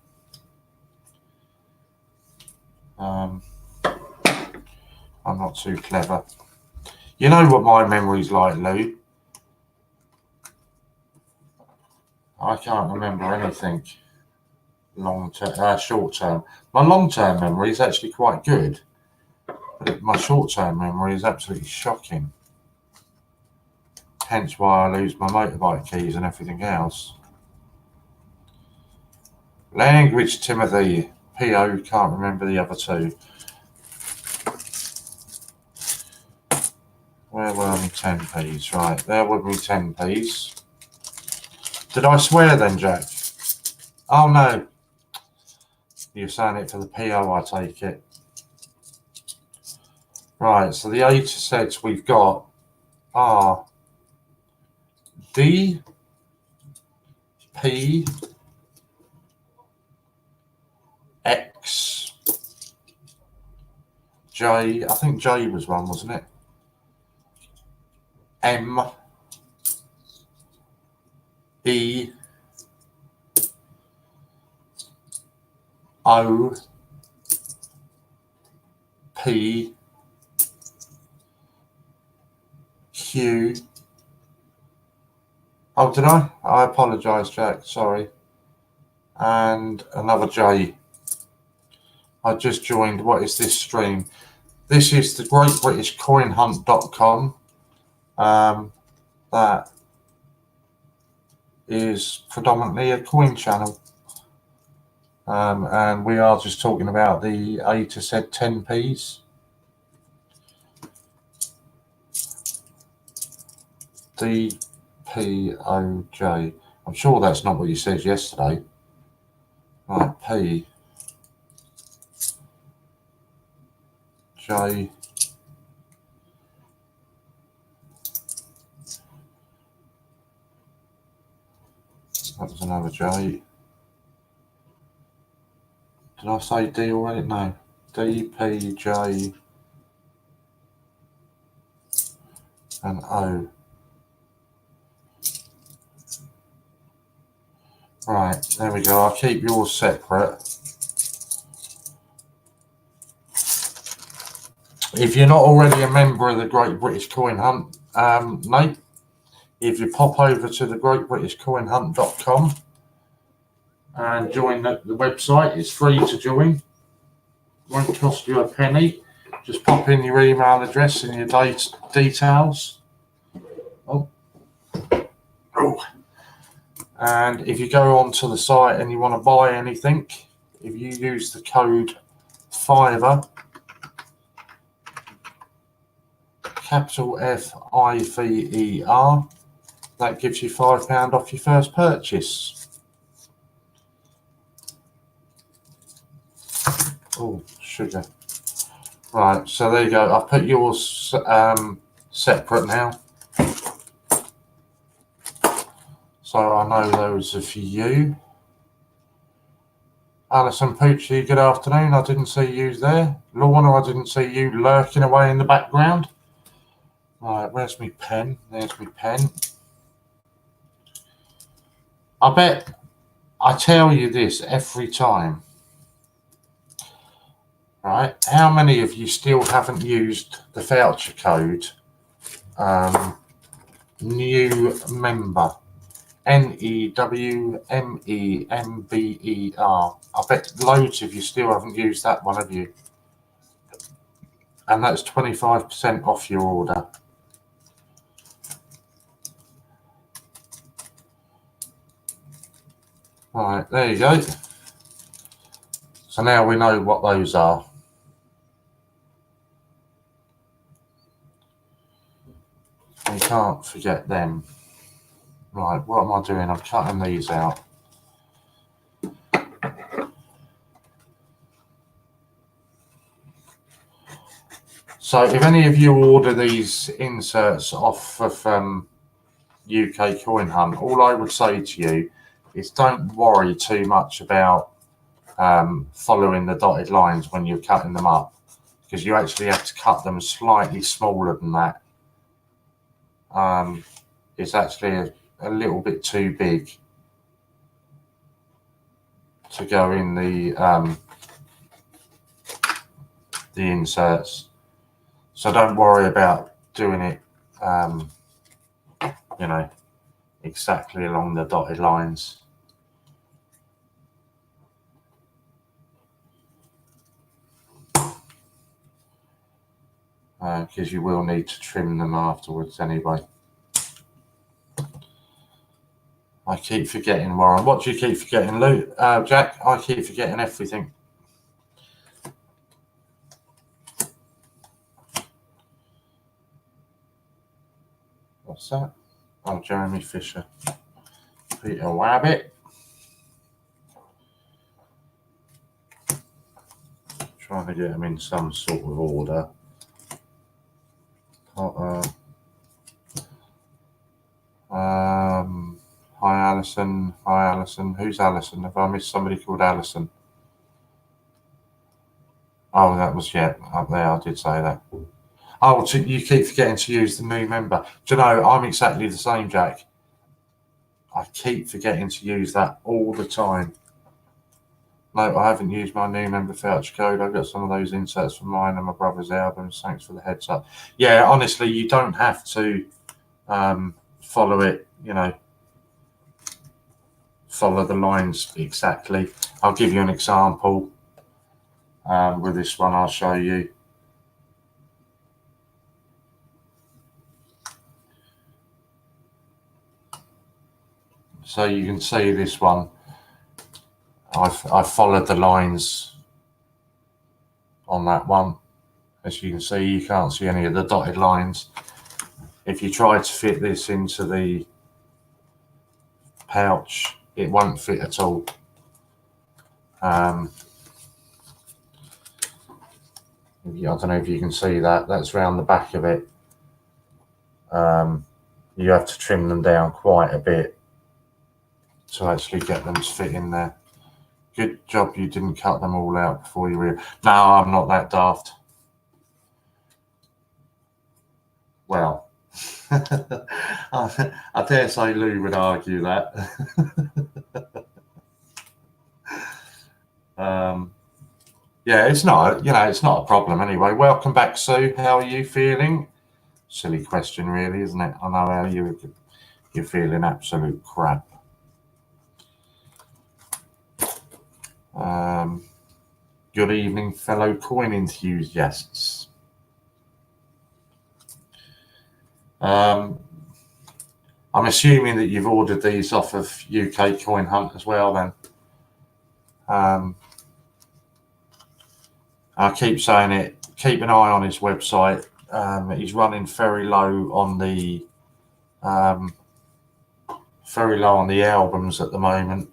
I'm not too clever. You know what my memory's like, Lou? I can't remember anything short term. My long-term memory is actually quite good, but my short-term memory is absolutely shocking. Hence why I lose my motorbike keys and everything else. Language, Timothy. PO, can't remember the other 2. Where were my 10p's? Right, there were my 10p's. Did I swear then, Jack? Oh no. You're saying it for the PO, I take it. Right, so the A to Zs we've got are D, P, X, J. I think J was one, wasn't it? M, E, O, P, Q. Oh, did I? I apologise, Jack. Sorry. And another J. I just joined. What is this stream? This is the GreatBritishCoinHunt.com. That is predominantly a coin channel. And we are just talking about the A to Z 10p's. DPOJ. I'm sure that's not what you said yesterday. Right, P. J. That was another J. Did I say D already? No. D, P, J, and O. Right, there we go. I'll keep yours separate. If you're not already a member of the Great British Coin Hunt, mate, if you pop over to the GreatBritishCoinHunt.com, and join the website. It's free to join. Won't cost you a penny. Just pop in your email address and your details. Oh. And if you go onto the site and you want to buy anything, if you use the code FIVER, capital FIVER, that gives you £5 off your first purchase. Oh, sugar. Right, so there you go. I've put yours separate now. So I know those are for you. Alison Poochie, good afternoon. I didn't see you there. Lorna, I didn't see you lurking away in the background. Right, where's my pen? There's my pen. I bet I tell you this every time. Right, how many of you still haven't used the voucher code new member? NEWMEMBER. I bet loads of you still haven't used that one, have you? And that's 25% off your order. Right, there you go. So now we know what those are. You can't forget them. Right, what am I doing? I'm cutting these out. So if any of you order these inserts off of UK Coin Hunt, all I would say to you is don't worry too much about following the dotted lines when you're cutting them up, because you actually have to cut them slightly smaller than that. It's actually a little bit too big to go in the inserts. So don't worry about doing it, you know, exactly along the dotted lines. Because you will need to trim them afterwards anyway. I keep forgetting, Warren. What do you keep forgetting, Lou? Jack? I keep forgetting everything. What's that? Oh, Jeremy Fisher. Peter Wabbit. Trying to get them in some sort of order. Hi, Alison. Hi, Alison. Who's Alison? Have I missed somebody called Alison? Oh, that was, yeah, up there. I did say that. Oh, you keep forgetting to use the new member. Do you know, I'm exactly the same, Jack. I keep forgetting to use that all the time. No, I haven't used my new member voucher code. I've got some of those inserts from mine and my brother's albums. Thanks for the heads up. Yeah, honestly, you don't have to follow it, you know, follow the lines exactly. I'll give you an example with this one. I'll show you. So you can see this one. I've followed the lines on that one. As you can see, you can't see any of the dotted lines. If you try to fit this into the pouch, it won't fit at all. I don't know if you can see that. That's around the back of it. You have to trim them down quite a bit to actually get them to fit in there. Good job you didn't cut them all out before you were. No, I'm not that daft. Well, I dare say Lou would argue that. Yeah, it's not, you know, it's not a problem anyway. Welcome back, Sue. How are you feeling? Silly question, really, isn't it? I know how you're feeling absolute crap. Good evening, fellow coin enthusiasts. I'm assuming that you've ordered these off of UK Coin Hunt as well then. I keep saying it, keep an eye on his website. He's running very low on the albums at the moment.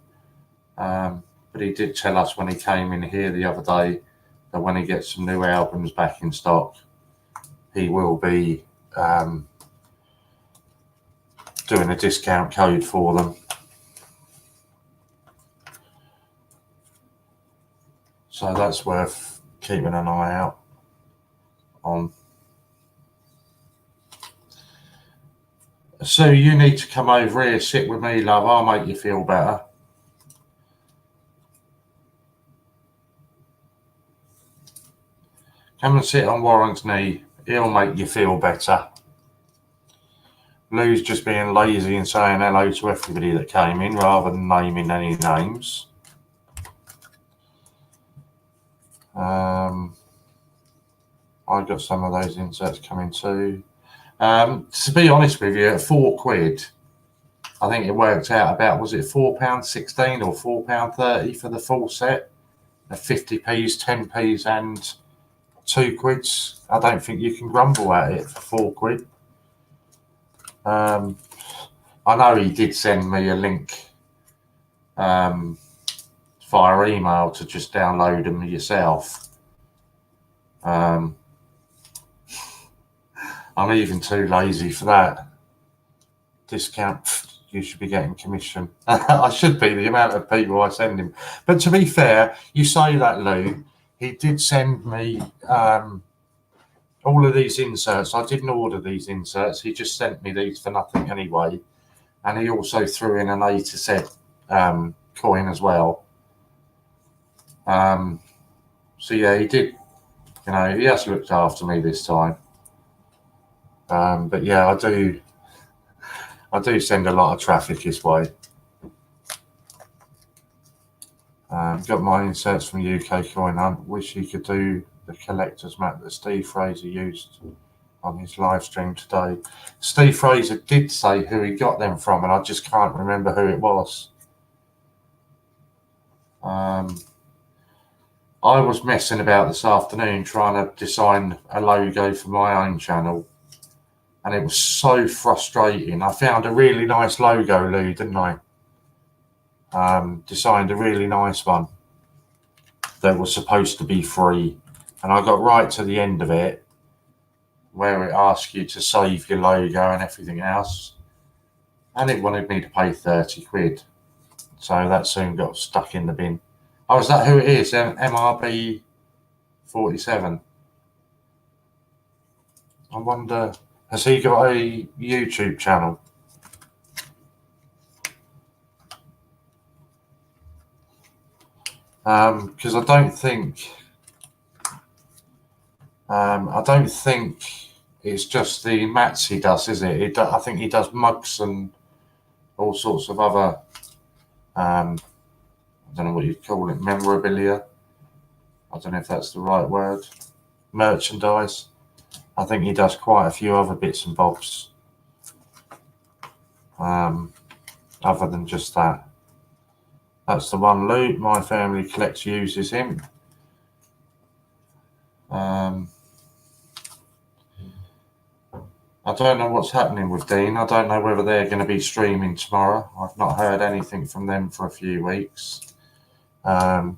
But he did tell us when he came in here the other day that when he gets some new albums back in stock, he will be doing a discount code for them. So that's worth keeping an eye out on. So you need to come over here, sit with me, love. I'll make you feel better. Come and sit on Warren's knee. He'll make you feel better. Lou's just being lazy and saying hello to everybody that came in rather than naming any names. I got some of those inserts coming too. To be honest with you, at £4, I think it worked out about, was it £4.16 or £4.30 for the full set? 50p's, 10p's and £2. I don't think you can grumble at it for £4. I know he did send me a link via email to just download them yourself. I'm even too lazy for that. Discount, you should be getting commission. I should be, the amount of people I send him. But to be fair, you say that, Lou, he did send me all of these inserts. I didn't order these inserts. He just sent me these for nothing anyway. And he also threw in an A to Z coin as well. So yeah, he did, you know, he has looked after me this time. But yeah, I do send a lot of traffic his way. Got my inserts from UK Coin Hunt. Wish he could do the collector's map that Steve Fraser used on his live stream today. Steve Fraser did say who he got them from, and I just can't remember who it was. I was messing about this afternoon trying to design a logo for my own channel, and it was so frustrating. I found a really nice logo, Lou, didn't I? Designed a really nice one that was supposed to be free, and I got right to the end of it where it asks you to save your logo and everything else, and it wanted me to pay £30, so that soon got stuck in the bin. Oh, is that who it is? MRB 47. I wonder, has he got a YouTube channel? Because I don't think it's just the mats he does, is it? I think he does mugs and all sorts of other, I don't know what you'd call it, memorabilia. I don't know if that's the right word. Merchandise. I think he does quite a few other bits and bobs. Other than just that. That's the one, Lou. My family collects, uses him. I don't know what's happening with Dean. I don't know whether they're going to be streaming tomorrow. I've not heard anything from them for a few weeks. I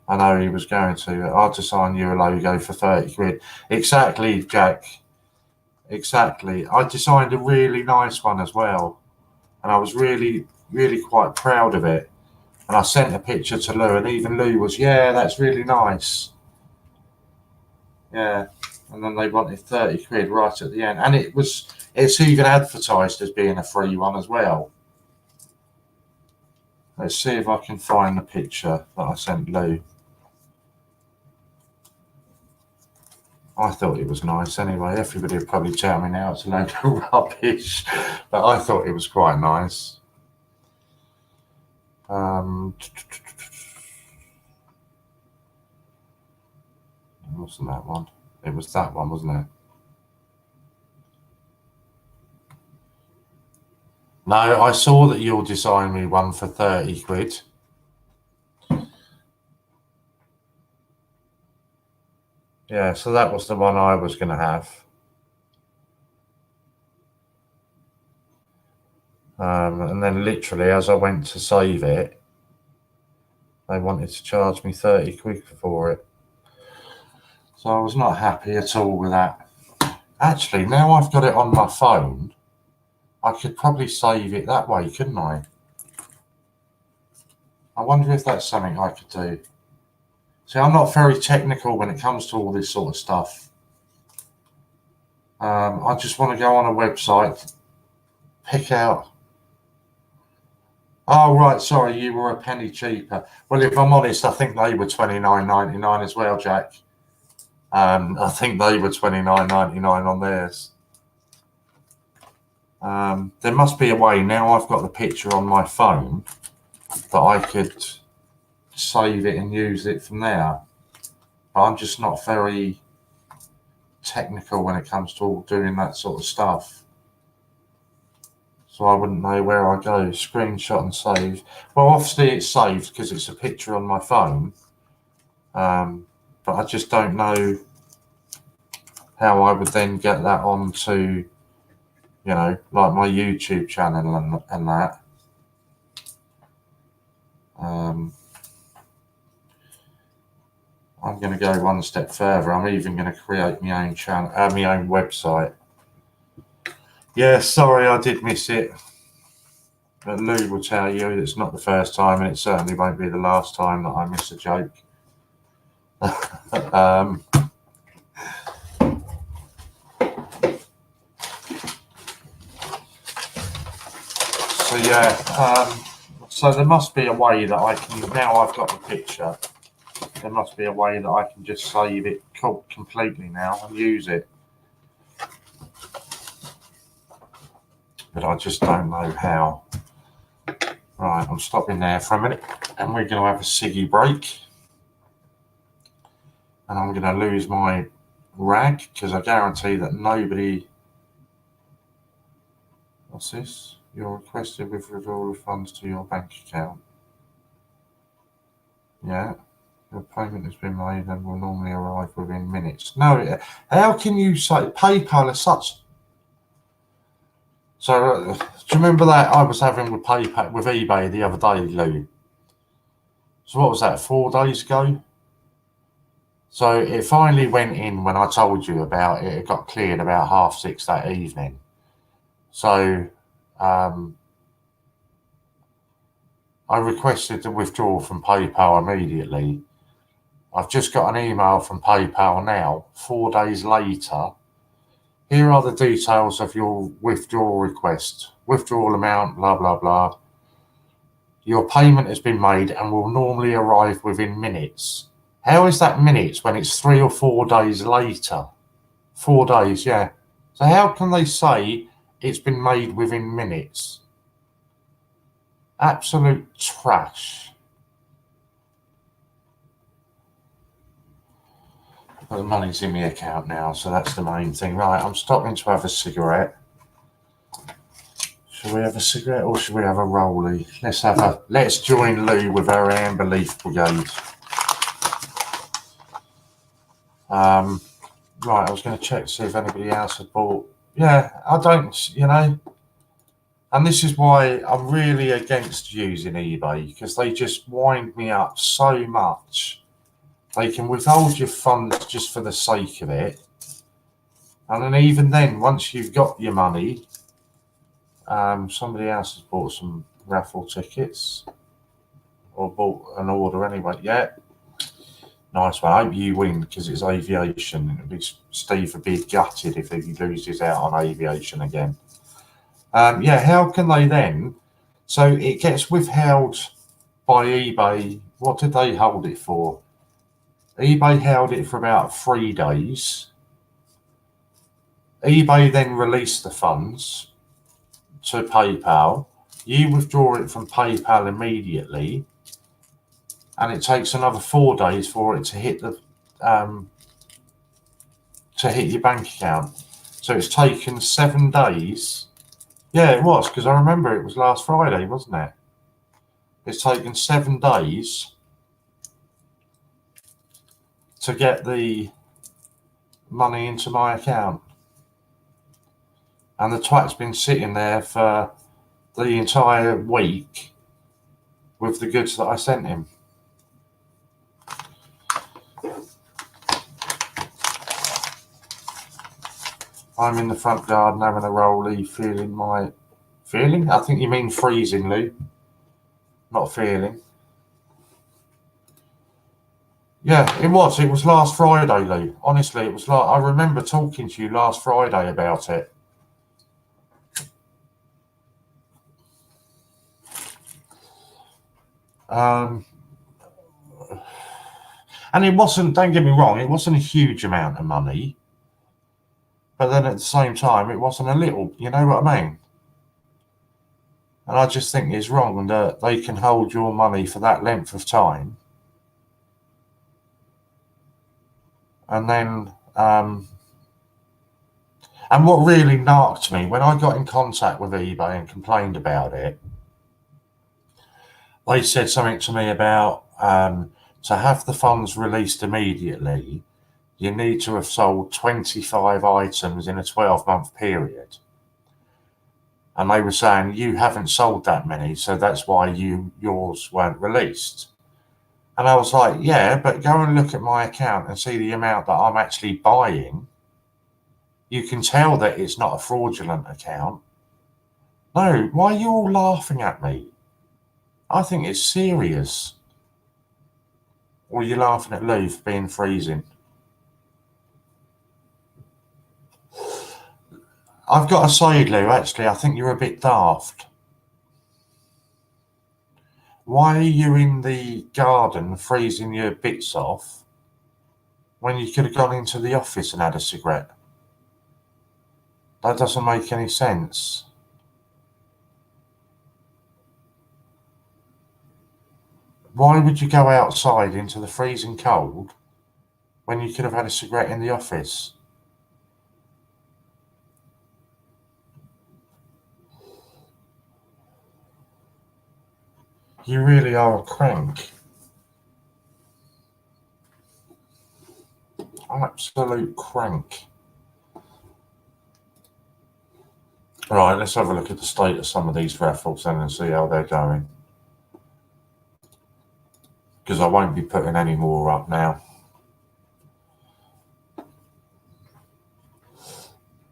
know he was going to. I'll design you a logo for £30. Exactly, Jack. Exactly. I designed a really nice one as well, and I was really, really quite proud of it. And I sent a picture to Lou, and even Lou was, yeah, that's really nice. Yeah. And then they wanted £30 right at the end. And it's even advertised as being a free one as well. Let's see if I can find the picture that I sent Lou. I thought it was nice anyway. Everybody would probably tell me now it's a load of rubbish, but I thought it was quite nice. wasn't that one. It was that one, wasn't it? No, I saw that you'll design me one for 30 quid. Yeah, so that was the one I was going to have. And then literally as I went to save it, they wanted to charge me 30 quid for it. So I was not happy at all with that. Actually, now I've got it on my phone, I could probably save it that way, couldn't I? I wonder if that's something I could do. See, I'm not very technical when it comes to all this sort of stuff. I just want to go on a website, pick out. Oh, right, sorry, you were a penny cheaper. Well, if I'm honest, I think they were $29.99 as well, Jack. I think they were $29.99 on theirs. There must be a way, now I've got the picture on my phone, that I could save it and use it from there. But I'm just not very technical when it comes to all doing that sort of stuff. So I wouldn't know where I go. Screenshot and save. Well, obviously it's saved because it's a picture on my phone. But I just don't know how I would then get that onto, you know, like my YouTube channel and that. I'm going to go one step further. I'm even going to create my own channel, my own website. Yeah, sorry, I did miss it. But Lou will tell you it's not the first time, and it certainly won't be the last time that I miss a joke. So yeah, so there must be a way that I can, now I've got the picture, there must be a way that I can just save it completely now and use it. But I just don't know how. Right, I'm stopping there for a minute and we're going to have a ciggy break. And I'm going to lose my rag because I guarantee that nobody... What's this? You're requested with withdrawal of funds to your bank account. Yeah. Your payment has been made and will normally arrive within minutes. No, how can you say PayPal is such... So, do you remember that I was having with PayPal, with eBay the other day, Lou? So what was that, 4 days ago? So it finally went in when I told you about it. It got cleared about 6:30 that evening. So I requested the withdrawal from PayPal immediately. I've just got an email from PayPal now, 4 days later. Here are the details of your withdrawal request. Withdrawal amount, blah, blah, blah. Your payment has been made and will normally arrive within minutes. How is that minutes when it's 3 or 4 days later? 4 days, yeah. So how can they say it's been made within minutes? Absolute trash. But the money's in my account now, so that's the main thing. Right, I'm stopping to have a cigarette. Should we have a cigarette or should we have a rollie? Let's join Lou with our Amber Leaf Brigade. Right, I was going to check to see if anybody else had bought. Yeah, I don't, you know. And this is why I'm really against using eBay, because they just wind me up so much. They can withhold your funds just for the sake of it. And then even then, once you've got your money, somebody else has bought some raffle tickets. Or bought an order anyway. Yeah. Nice one. I hope you win because it's aviation. Steve would be gutted if he loses out on aviation again. Yeah, how can they then? So it gets withheld by eBay. What did they hold it for? eBay held it for about 3 days. eBay then released the funds to PayPal. You withdraw it from PayPal immediately. And it takes another 4 days for it to hit the to hit your bank account. So it's taken 7 days. Yeah, it was, because I remember it was last Friday, wasn't it? It's taken 7 days to get the money into my account. And the twat's been sitting there for the entire week with the goods that I sent him. I'm in the front garden having a rollie, feeling my... Feeling? I think you mean freezing, Lou. Not feeling. Yeah, it was. It was last Friday, Lou. Honestly, it was like... I remember talking to you last Friday about it. And it wasn't, don't get me wrong, it wasn't a huge amount of money. But then at the same time, it wasn't a little, you know what I mean? And I just think it's wrong that they can hold your money for that length of time. And then, and what really narked me, when I got in contact with eBay and complained about it, they said something to me about to have the funds released immediately, you need to have sold 25 items in a 12-month period. And they were saying, you haven't sold that many, so that's why yours weren't released. And I was like, yeah, but go and look at my account and see the amount that I'm actually buying. You can tell that it's not a fraudulent account. No, why are you all laughing at me? I think it's serious. Or you're laughing at Lou for being freezing. I've got to say, Lou, actually, I think you're a bit daft. Why are you in the garden freezing your bits off when you could have gone into the office and had a cigarette? That doesn't make any sense. Why would you go outside into the freezing cold when you could have had a cigarette in the office? You really are a crank. Absolute crank. Right, let's have a look at the state of some of these raffles then and see how they're going. Because I won't be putting any more up now.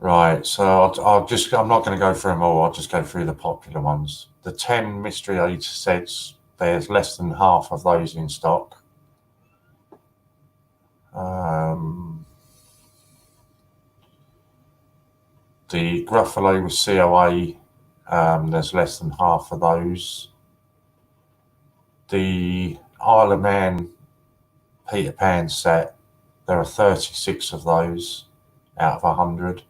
Right, so I'm not going to go through them all, I'll just go through the popular ones. The 10 mystery age sets, there's less than half of those in stock. The Gruffalo with COA, there's less than half of those. The Isle of Man Peter Pan set, there are 36 of those out of 100.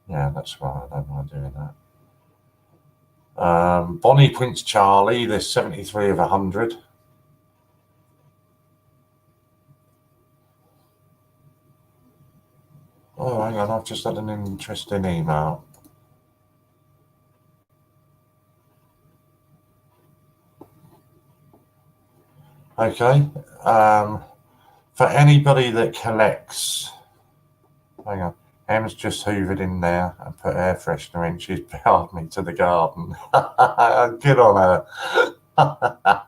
Yeah, that's right, I don't mind doing that. Bonnie Prince Charlie, there's 73 of 100. Oh, hang on, I've just had an interesting email. Okay, for anybody that collects, hang on, Em's just hoovered in there and put air freshener in. She's powered me to the garden. Good on her.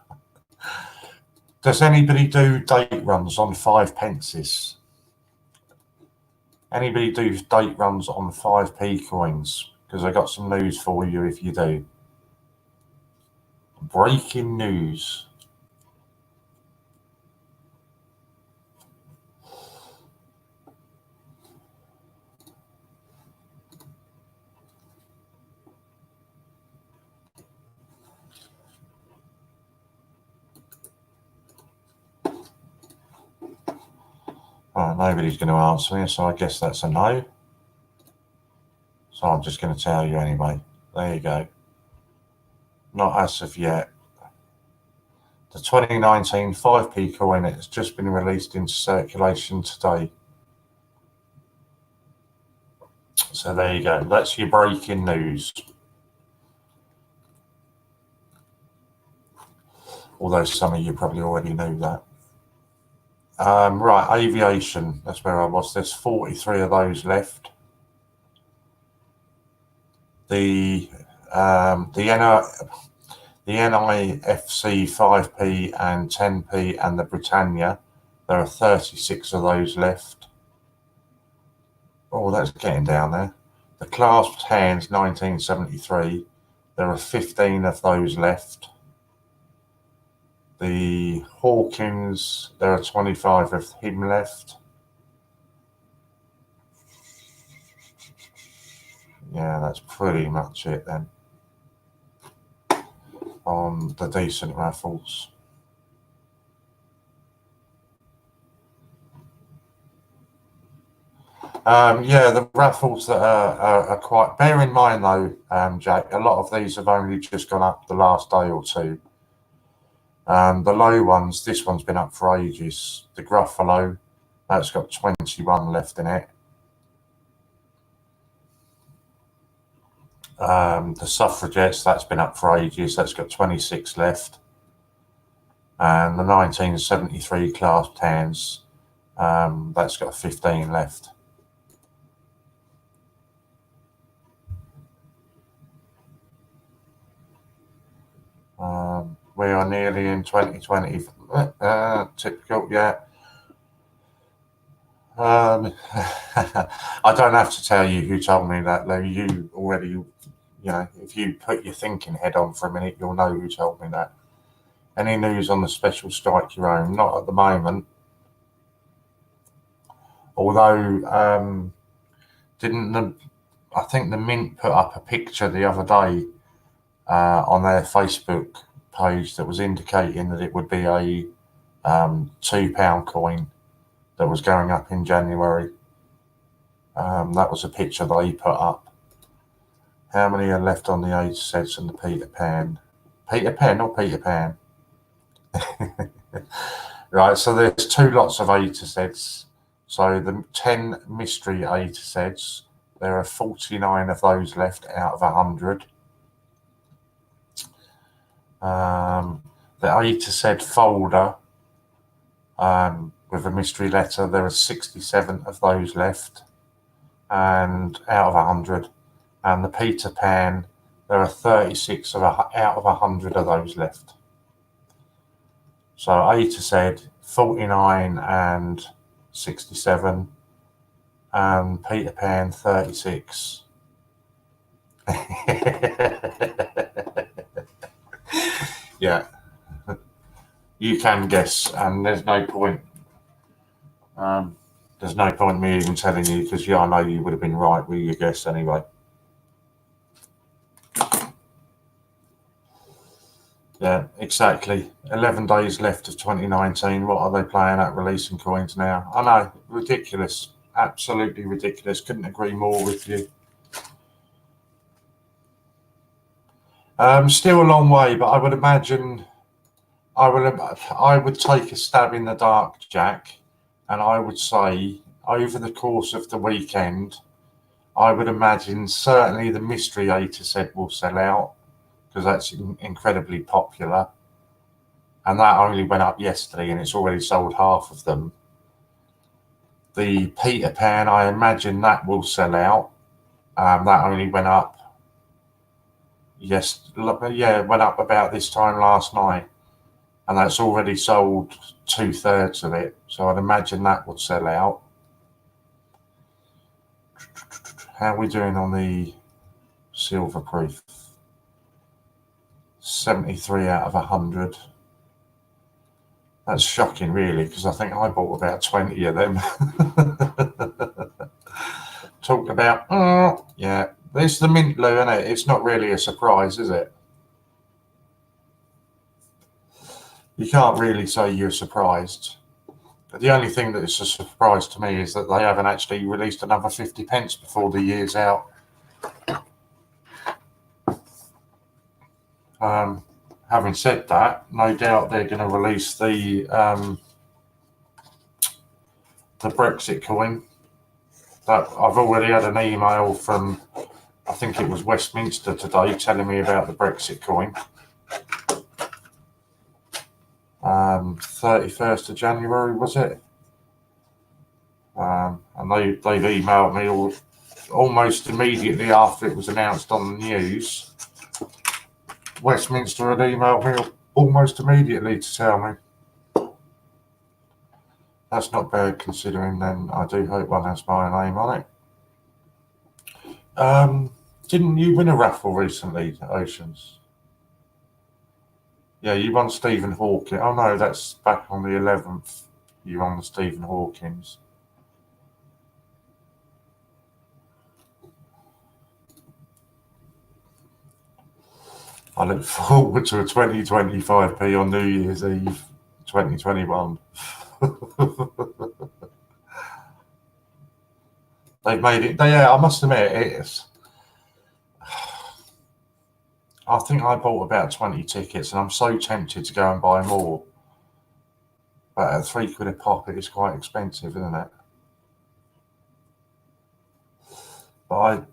Does anybody do date runs on 5 pences? Anybody do date runs on 5p coins? Because I got some news for you if you do. Breaking news. Right, nobody's going to answer me, so I guess that's a no. So I'm just going to tell you anyway. There you go. Not as of yet. The 2019 5p coin has just been released into circulation today. So there you go. That's your breaking news. Although some of you probably already knew that. Right, aviation. That's where I was. There's 43 of those left. The NIFC 5p and 10p and the Britannia, there are 36 of those left. Oh, that's getting down there. The clasped hands 1973, there are 15 of those left. The Hawkins, there are 25 of him left. Yeah, that's pretty much it then on the decent raffles. Yeah, the raffles that are quite... Bear in mind though, Jack, a lot of these have only just gone up the last day or two. The low ones, this one's been up for ages. The Gruffalo, that's got 21 left in it. The Suffragettes, that's been up for ages. That's got 26 left. And the 1973 clasped hands, that's got 15 left. We are nearly in 2020. Typical, yeah. I don't have to tell you who told me that, Lou. You already, you know, if you put your thinking head on for a minute, you'll know who told me that. Any news on the special strike your own? Not at the moment. Although, I think the Mint put up a picture the other day on their Facebook page that was indicating that it would be a £2 coin that was going up in January. That was a picture they put up. How many are left on the 8 cents and the Peter Pan? Peter Pan or Peter Pan? Right, so there's 2 lots of 8 cents. So the 10 mystery 8 cents, there are 49 of those left out of 100. The 8 cent folder with a mystery letter, there are 67 of those left, and out of 100. And the Peter Pan, there are 36 out of 100 of those left. So 8 cent, 49 and 67, and Peter Pan 36. Yeah, you can guess, and there's no point. There's no point me even telling you, because I know you would have been right with your guess anyway. Yeah, exactly. 11 days left of 2019. What are they playing at releasing coins now? I know, ridiculous. Absolutely ridiculous. Couldn't agree more with you. Still a long way, but I would imagine I would take a stab in the dark, Jack, and I would say over the course of the weekend, I would imagine certainly the mystery 8 cent will sell out, because that's incredibly popular, and that only went up yesterday and it's already sold half of them. The Peter Pan, I imagine that will sell out. That only went up went up about this time last night, and that's already sold 2/3 of it, so I'd imagine that would sell out. How are we doing on the silver proof? 73 out of 100. That's shocking, really, because I think I bought about 20 of them. Talk about, yeah, there's the Mint, Lou, isn't it? It's not really a surprise, is it? You can't really say you're surprised. But the only thing that is a surprise to me is that they haven't actually released another 50 pence before the year's out. having said that, no doubt they're going to release the Brexit coin. That I've already had an email from, I think it was Westminster today, telling me about the Brexit coin. 31st of January, was it? And they've emailed me almost immediately after it was announced on the news. Westminster had emailed me almost immediately to tell me. That's not bad considering then I do hope one has my name on it. Didn't you win a raffle recently, Oceans? Yeah, you won Stephen Hawking. Oh no, that's back on the 11th. You won the Stephen Hawkins. I look forward to a 2025p on New Year's Eve 2021. They've made it. Yeah, I must admit, it's. I think I bought about 20 tickets, and I'm so tempted to go and buy more. But at £3 a pop, it is quite expensive, isn't it? But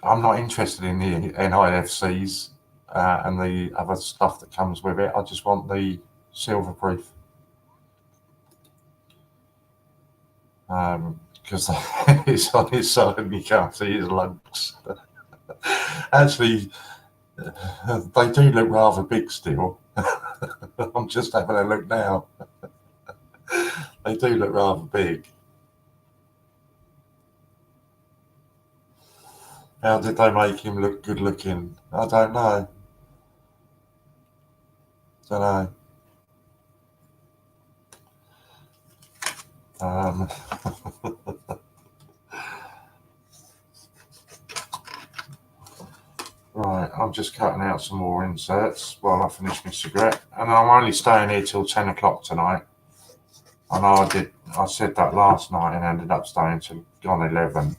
I'm not interested in the NIFCs and the other stuff that comes with it. I just want the silver proof. Because it's on his side and you can't see his lugs. Actually, they do look rather big still. I'm just having a look now. They do look rather big. How did they make him look good looking? I don't know. Right, I'm just cutting out some more inserts while I finish my cigarette, and I'm only staying here till 10 o'clock tonight. I know I said that last night and ended up staying till on 11,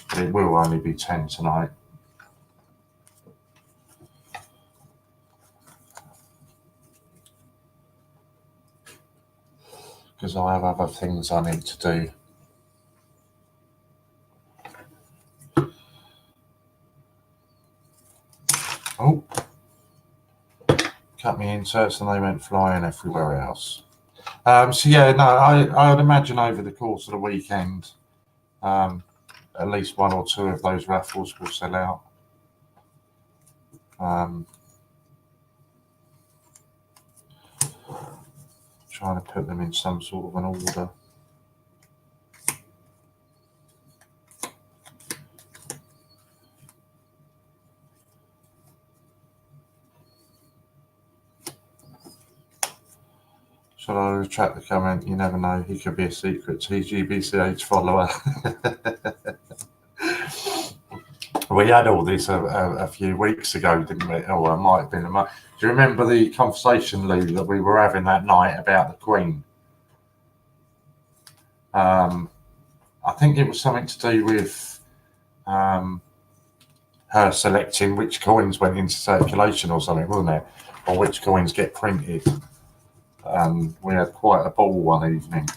but it will only be 10 tonight. Because I have other things I need to do. Oh, cut me inserts and they went flying everywhere else. So yeah, no, I would imagine over the course of the weekend, at least one or two of those raffles will sell out. Trying to put them in some sort of an order. Shall I retract the comment? You never know. He could be a secret TGBCH follower. We had all this a few weeks ago, didn't we? Oh, it might have been a month. Do you remember the conversation, Lou, that we were having that night about the Queen? I think it was something to do with her selecting which coins went into circulation or something, wasn't it? Or which coins get printed. We had quite a ball one evening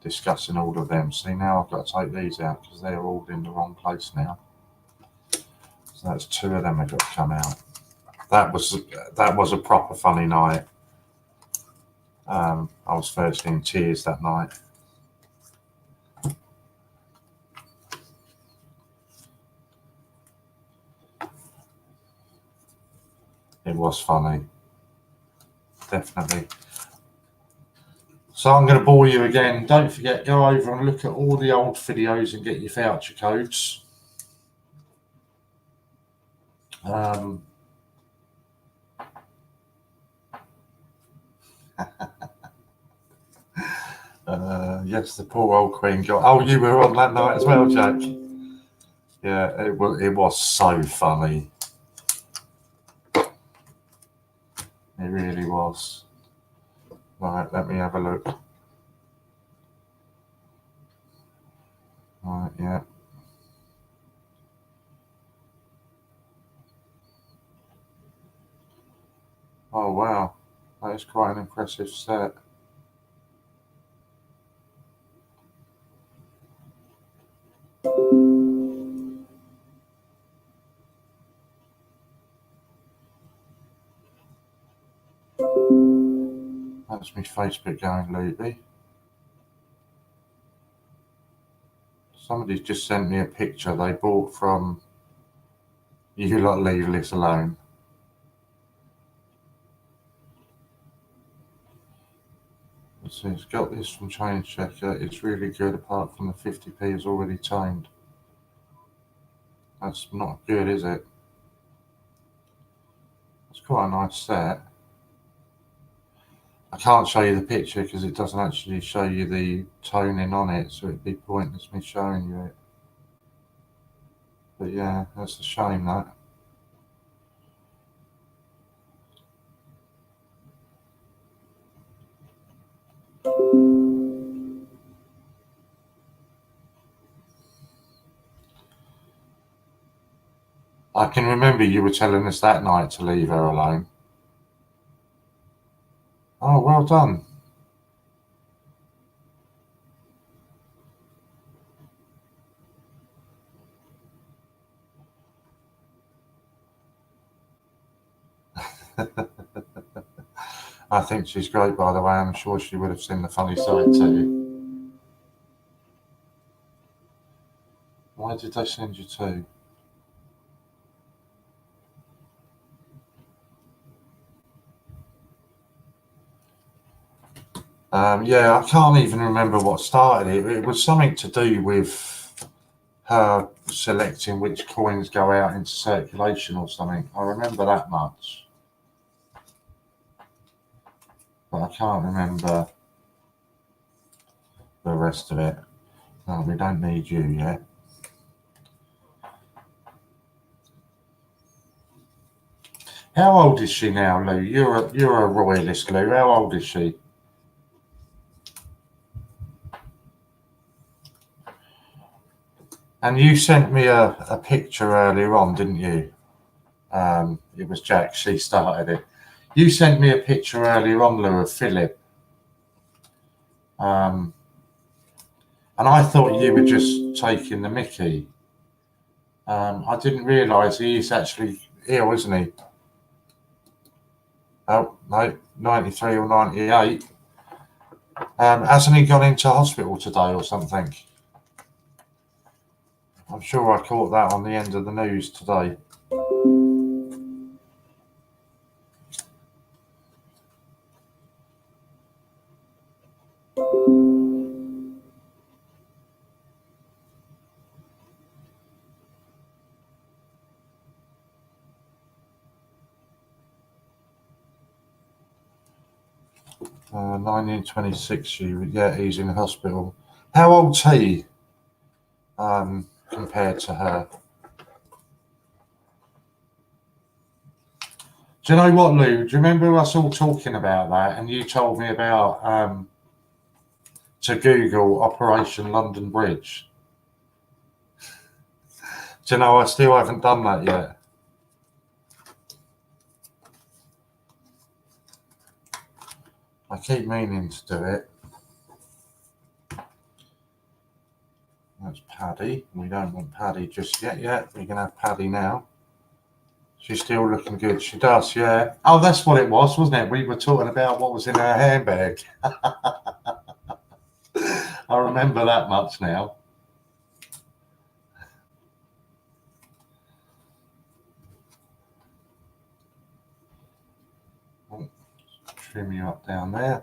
discussing all of them. See, now I've got to take these out because they're all in the wrong place now. So that's two of them have got to come out. That was a proper funny night. I was virtually in tears that night. It was funny, definitely. So I'm going to bore you again. Don't forget, go over and look at all the old videos and get your voucher codes. Yes, the poor old Queen got. Oh, you were on that night as well, Jack. Yeah, it was so funny. It really was. Right, let me have a look. Right, yeah. Oh wow, that is quite an impressive set. That's my Facebook going loopy. Somebody's just sent me a picture they bought from You Lot Leave This Alone. So it's got this from Change Checker. It's really good apart from the 50p is already tamed. That's not good, is it? It's quite a nice set. I can't show you the picture because it doesn't actually show you the toning on it, so it'd be pointless me showing you it. But yeah, that's a shame that. I can remember you were telling us that night to leave her alone. Oh, well done. I think she's great, by the way. I'm sure she would have seen the funny side to you. Why did they send you two? Yeah, I can't even remember what started it. It was something to do with her selecting which coins go out into circulation or something. I remember that much. But I can't remember the rest of it. No, we don't need you yet. How old is she now, Lou? You're a royalist, Lou. How old is she? And you sent me a picture earlier on, didn't you? It was Jack. She started it. You sent me a picture earlier on, Lou, of Philip. And I thought you were just taking the mickey. I didn't realise he's actually ill, isn't he? Oh, no, 93 or 98. Hasn't he gone into hospital today or something? I'm sure I caught that on the end of the news today. Uh, 1926, yeah, he's in hospital. How old's he compared to her? Do you know what, Lou? Do you remember us all talking about that? And you told me about to Google Operation London Bridge. Do you know I still haven't done that yet? I keep meaning to do it. That's Paddy. We don't want Paddy just yet. We can have Paddy now. She's still looking good. She does, yeah. Oh, that's what it was, wasn't it? We were talking about what was in her handbag. I remember that much now. Trim you up down there.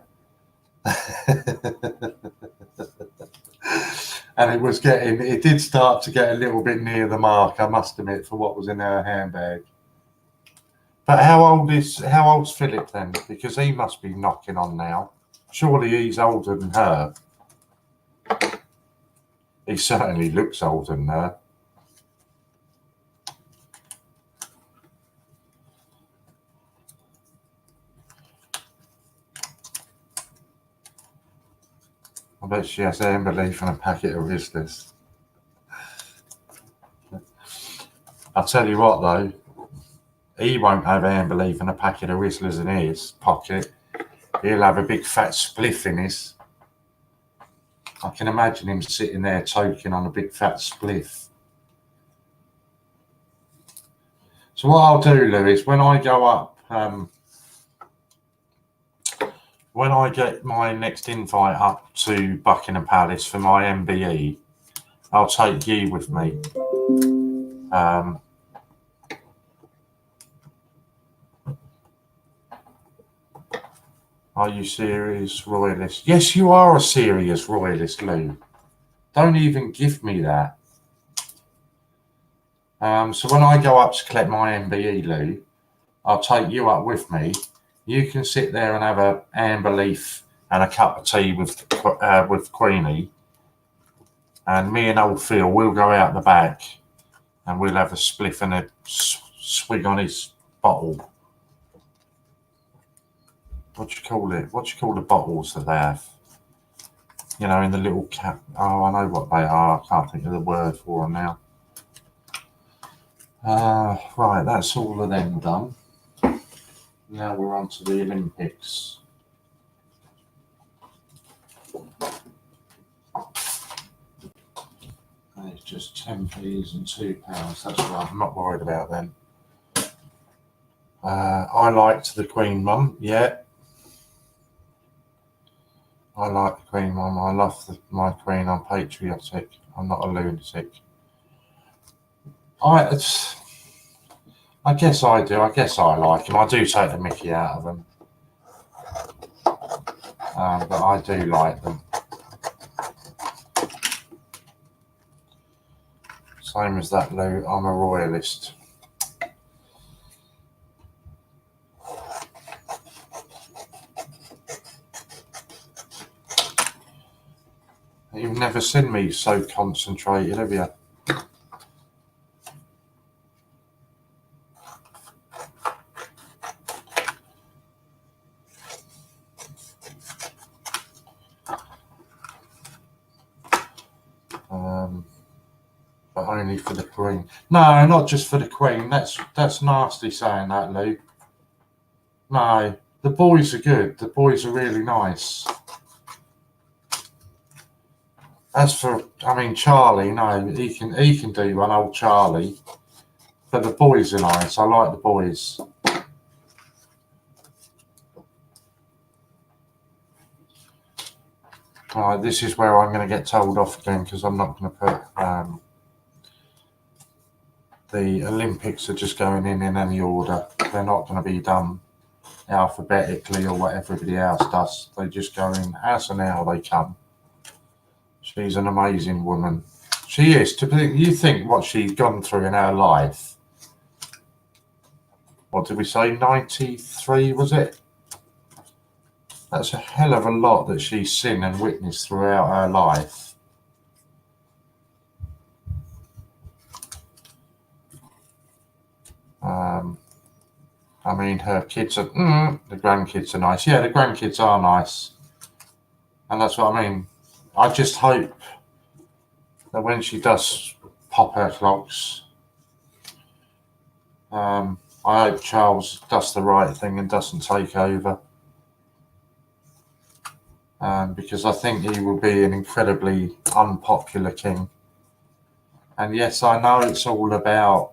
And it did start to get a little bit near the mark, I must admit, for what was in her handbag. But how old's Philip then? Because he must be knocking on now. Surely he's older than her. He certainly looks older than her. I bet she has Amber Leaf and a packet of Rizzlers. I'll tell you what though, he won't have amber leaf and a packet of Rizzlers in his pocket. He'll have a big fat spliff in his. I can imagine him sitting there toking on a big fat spliff. So what I'll do, Lou, is when I go up, when I get my next invite up to Buckingham Palace for my MBE, I'll take you with me. Are you serious royalist? Yes, you are a serious royalist, Lou. Don't even give me that. So when I go up to collect my MBE, Lou, I'll take you up with me. You can sit there and have a amber leaf and a cup of tea with Queenie, and me and old Phil, we'll go out the back and we'll have a spliff and a swig on his bottle. What do you call it? What do you call the bottles that they have? You know, in the little cap. Oh, I know what they are. I can't think of the word for them now. Right, that's all of them done. Now we're on to the Olympics. And it's just 10p's and £2. That's right, I'm not worried about them. I liked the Queen Mum, yeah. I like the Queen Mum. I love my Queen. I'm patriotic. I'm not a lunatic. I guess I do. I guess I like him. I do take the mickey out of them. But I do like them. Same as that, Lou. I'm a royalist. You've never seen me so concentrated, have you? But only for the Queen. No, not just for the Queen. That's nasty saying that, Lou. No, the boys are good. The boys are really nice. As for, I mean, Charlie, no, he can do one, old Charlie. But the boys are nice. I like the boys. Right, this is where I'm going to get told off again because I'm not going to put the Olympics are just going in any order. They're not going to be done alphabetically or what everybody else does. They just go in as and how they come. She's an amazing woman. She is. You think what she's gone through in her life. What did we say? 93, was it? That's a hell of a lot that she's seen and witnessed throughout her life. I mean, her kids are, the grandkids are nice. Yeah, the grandkids are nice. And that's what I mean. I just hope that when she does pop her clogs, I hope Charles does the right thing and doesn't take over. Because I think he will be an incredibly unpopular king. And yes, I know it's all about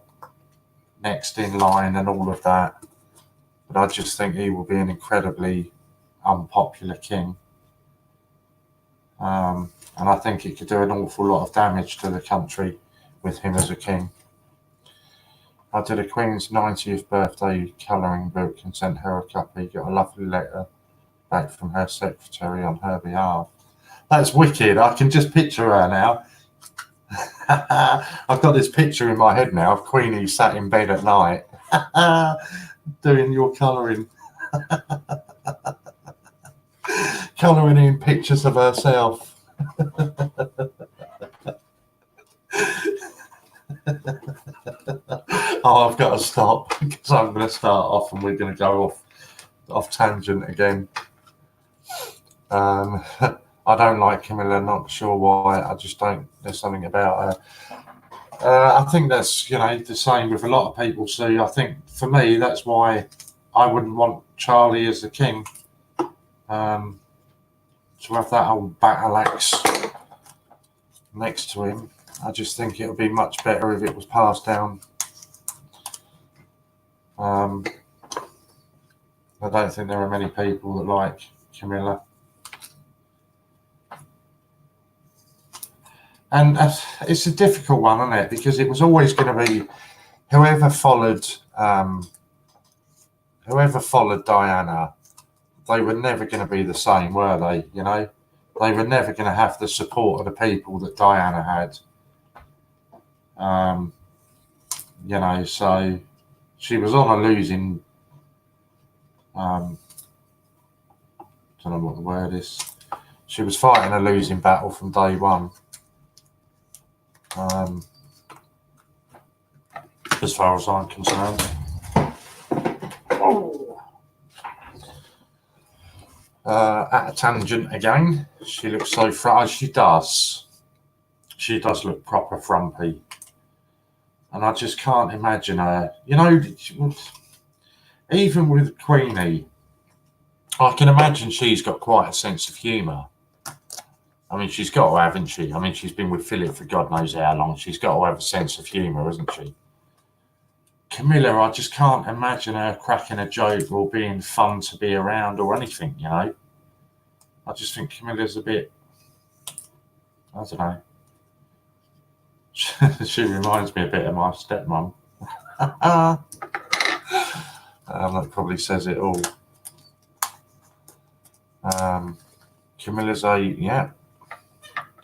next in line and all of that, but I just think he will be an incredibly unpopular king. And I think he could do an awful lot of damage to the country with him as a king. I did a Queen's 90th birthday colouring book and sent her a copy. Got a lovely letter back from her secretary on her behalf. That's wicked. I can just picture her now. I've got this picture in my head now of Queenie sat in bed at night doing your colouring. Colouring in pictures of herself. Oh, I've got to stop because I'm going to start off and we're going to go off tangent again. I don't like Camilla, not sure why. I just don't. There's something about her. I think that's, the same with a lot of people. So I think for me, that's why I wouldn't want Charlie as the king. To have that old battle axe next to him, I just think it would be much better if it was passed down. I don't think there are many people that like Camilla. And it's a difficult one, isn't it? Because it was always going to be whoever followed Diana, they were never going to be the same, were they? They were never going to have the support of the people that Diana had. So she was on a losing. Don't know what the word is. She was fighting a losing battle from day one. As far as I'm concerned. At a tangent again, she looks so she does look proper frumpy, and I just can't imagine her. Even with Queenie, I can imagine she's got quite a sense of humour. I mean, she's got to, haven't she? I mean, she's been with Philip for God knows how long. She's got to have a sense of humour, hasn't she? Camilla, I just can't imagine her cracking a joke or being fun to be around or anything, I just think Camilla's a bit, I don't know. She reminds me a bit of my stepmom. That probably says it all. Camilla's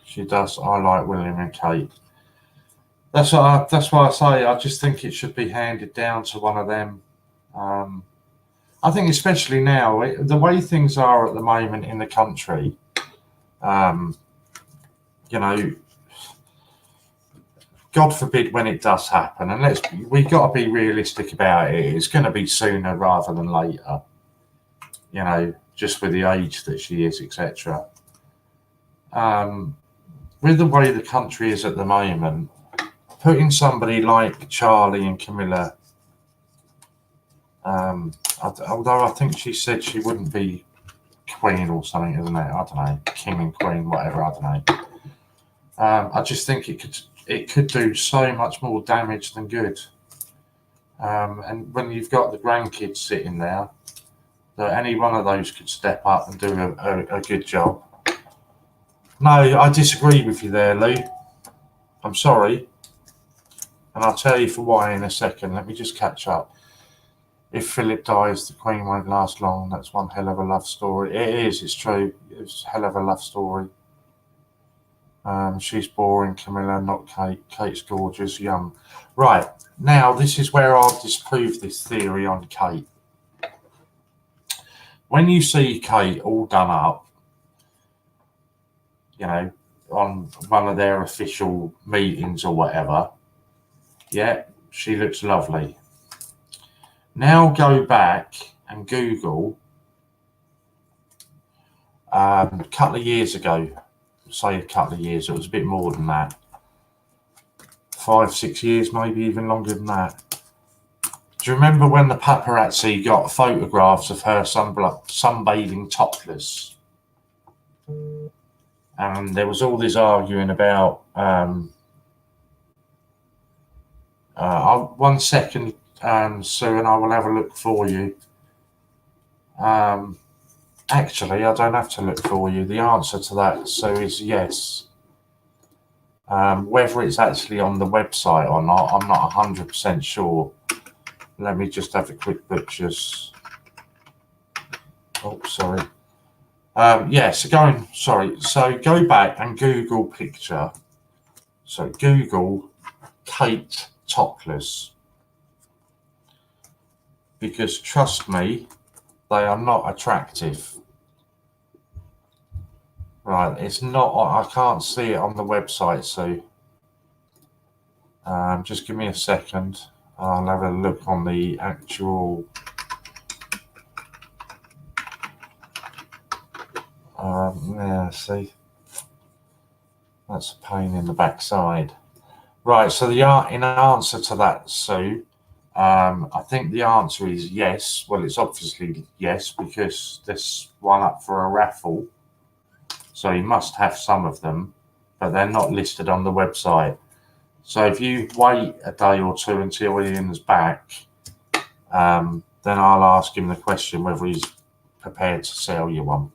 she does. I like William and Kate. That's why I say I just think it should be handed down to one of them. I think especially now, the way things are at the moment in the country, God forbid when it does happen, and we've got to be realistic about it. It's going to be sooner rather than later. Just with the age that she is, etc. With the way the country is at the moment, putting somebody like Charlie and Camilla, although I think she said she wouldn't be queen or something, isn't it? I don't know, king and queen, whatever. I don't know. I just think it could do so much more damage than good. And when you've got the grandkids sitting there, that any one of those could step up and do a good job. No, I disagree with you there, Lou. I'm sorry. And I'll tell you for why in a second. Let me just catch up. If Philip dies, the Queen won't last long. That's one hell of a love story. It is, it's true. It's a hell of a love story. She's boring, Camilla, not Kate. Kate's gorgeous, young. Right, now this is where I'll disprove this theory on Kate. When you see Kate all done up, on one of their official meetings or whatever, yeah, she looks lovely. Now go back and Google a couple of years ago, say a couple of years, it was a bit more than that, 5-6 years, maybe even longer than that. Do you remember when the paparazzi got photographs of her sunbathing topless? And there was all this arguing about, one second, Sue, and I will have a look for you. Actually, I don't have to look for you. The answer to that, Sue, is yes. Whether it's actually on the website or not, I'm not 100% sure. Let me just have a quick butcher's. Oh, sorry. So go back and Google picture. So Google Kate topless. Because trust me, they are not attractive. Right, it's not, I can't see it on the website, so just give me a second. I'll have a look on the actual see, that's a pain in the backside. Right, so in answer to that, Sue, I think the answer is yes. Well, it's obviously yes because this one up for a raffle. So you must have some of them, but they're not listed on the website. So if you wait a day or two until Ian's back, then I'll ask him the question whether he's prepared to sell you one.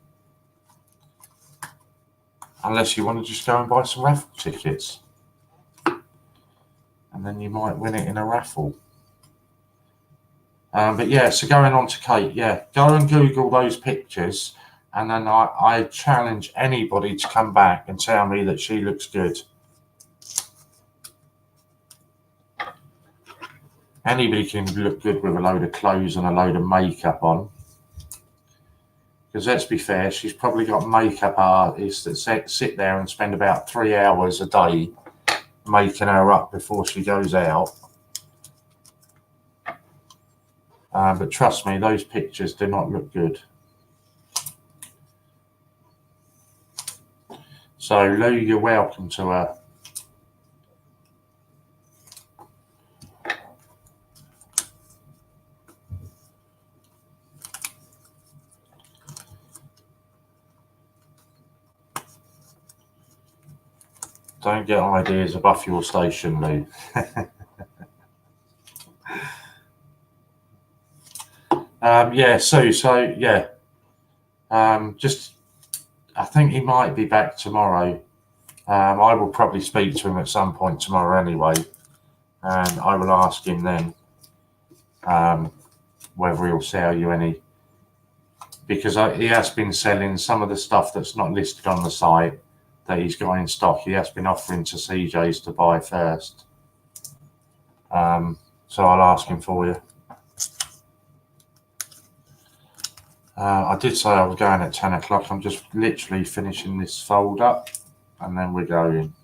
Unless you want to just go and buy some raffle tickets. And then you might win it in a raffle. But yeah, so going on to Kate, yeah, go and Google those pictures, and then I challenge anybody to come back and tell me that she looks good. Anybody can look good with a load of clothes and a load of makeup on. Because let's be fair, she's probably got makeup artists that sit there and spend about 3 hours a day making her up before she goes out. But trust me, those pictures do not look good. So, Lou, you're welcome to her. Don't get ideas above your station, Lou. Yeah, Sue, so yeah. I think he might be back tomorrow. I will probably speak to him at some point tomorrow anyway, and I will ask him then whether he'll sell you any, because he has been selling some of the stuff that's not listed on the site that he's got in stock. He has been offering to CJ's to buy first. So I'll ask him for you. I did say I was going at 10 o'clock. I'm just literally finishing this fold up and then we're going.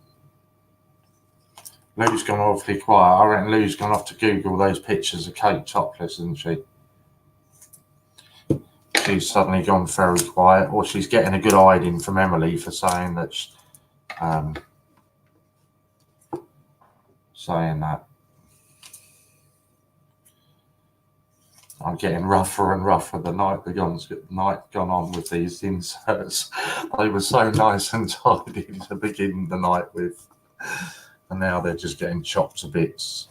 Lou's gone awfully quiet. I reckon Lou's gone off to Google those pictures of Kate topless, isn't she? She's suddenly gone very quiet, or she's getting a good hiding from Emily for saying that. I'm getting rougher and rougher the night gone on with these inserts. They were so nice and tidy to begin the night with, and now they're just getting chopped to bits.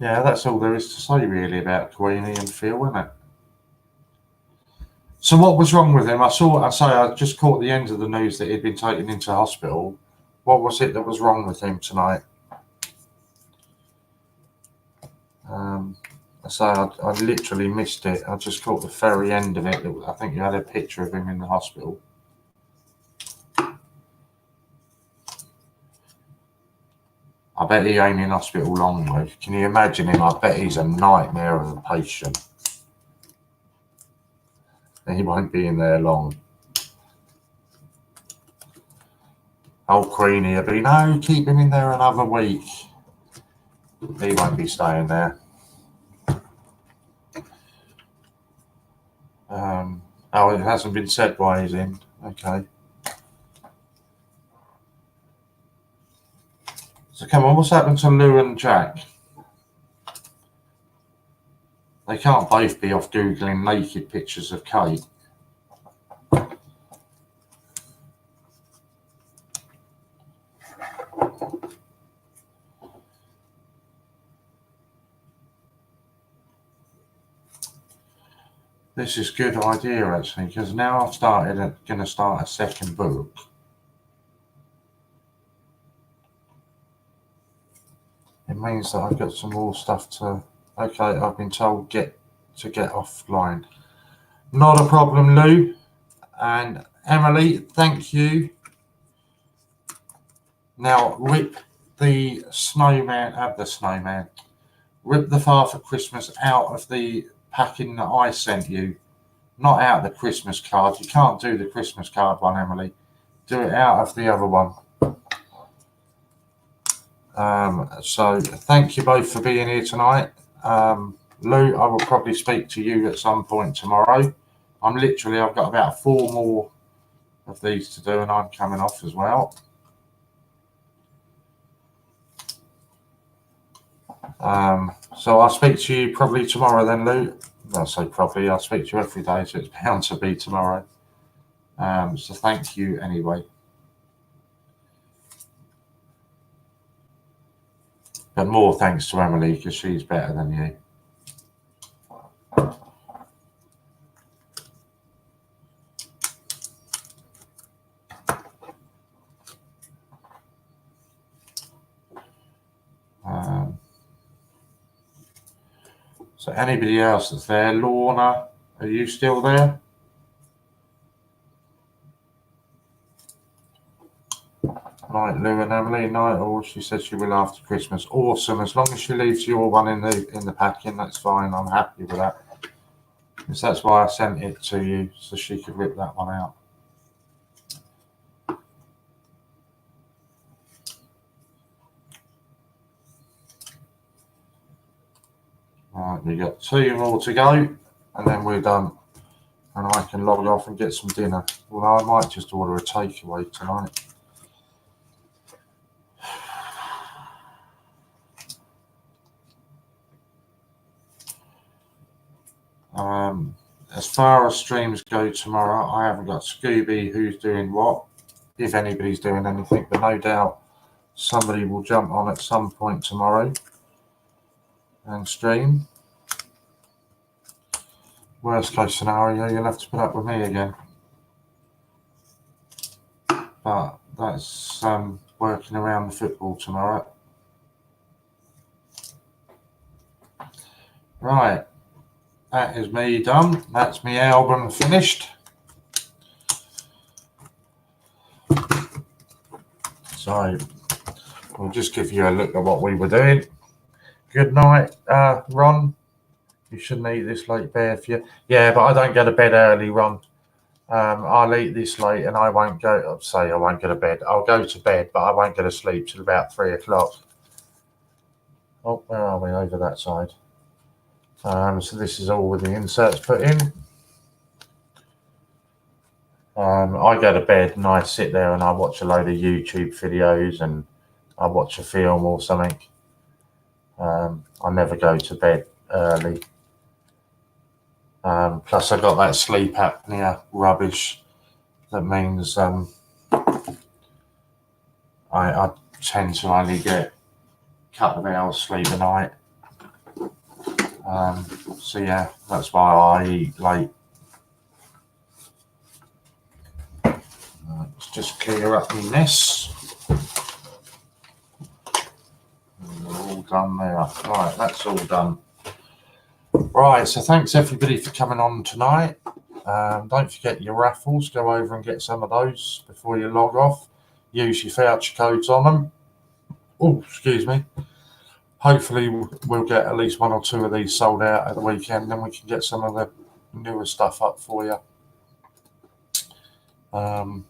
Yeah, that's all there is to say really about Queenie and Phil, isn't it? So what was wrong with him? I just caught the end of the news that he'd been taken into hospital. What was it that was wrong with him tonight? I literally missed it. I just caught the very end of it. I think you had a picture of him in the hospital. I bet he ain't in hospital long though. Can you imagine him? I bet he's a nightmare of a patient. He won't be in there long. Old Queenie will be, no, keep him in there another week. He won't be staying there. Oh, it hasn't been said why he's in. Okay. So come on, what's happened to Lou and Jack? They can't both be off Googling naked pictures of Kate. This is a good idea actually, because now I've going to start a second book. It means that I've got some more stuff to. Okay, I've been told to get offline. Not a problem, Lou. And Emily, thank you. Now rip the snowman. Rip the Father Christmas out of the packing that I sent you. Not out the Christmas card. You can't do the Christmas card one, Emily. Do it out of the other one. So thank you both for being here tonight. Lou, I will probably speak to you at some point tomorrow. I've got about 4 more of these to do, and I'm coming off as well. So I'll speak to you probably tomorrow then, Lou. I'll say probably. I'll speak to you every day, so it's bound to be tomorrow. So thank you anyway. But more thanks to Emily, because she's better than you. So anybody else that's there? Lorna, are you still there? Night, Lou and Emily. Night all. She said she will after Christmas. Awesome. As long as she leaves your one in the packing, that's fine. I'm happy with that. Because that's why I sent it to you, so she could rip that one out. Right, we got 2 more to go, and then we're done. And I can log off and get some dinner. Well, I might just order a takeaway tonight. As far as streams go tomorrow, I haven't got Scooby who's doing what, if anybody's doing anything, but no doubt somebody will jump on at some point tomorrow and stream. Worst case scenario, you'll have to put up with me again. But that's working around the football tomorrow. Right. That is me done. That's me album finished. So we'll just give you a look at what we were doing. Good night, Ron. You shouldn't eat this late, Bear. If you, yeah, but I don't go to bed early, Ron. I'll eat this late, and I won't go. Say I won't go to bed. I'll go to bed, but I won't go to sleep till about 3 o'clock. Oh, where are we? Over that side. So this is all with the inserts put in. I go to bed and I sit there and I watch a load of YouTube videos and I watch a film or something. I never go to bed early. Plus I got that sleep apnea rubbish. That means I tend to only get a couple of hours sleep a night. So yeah, that's why I eat late. Let's just clear up my mess. We're all done there. Right, that's all done. Right, so thanks everybody for coming on tonight. Don't forget your raffles. Go over and get some of those before you log off. Use your voucher codes on them. Oh, excuse me. Hopefully we'll get at least 1 or 2 of these sold out at the weekend. Then we can get some of the newer stuff up for you. Right,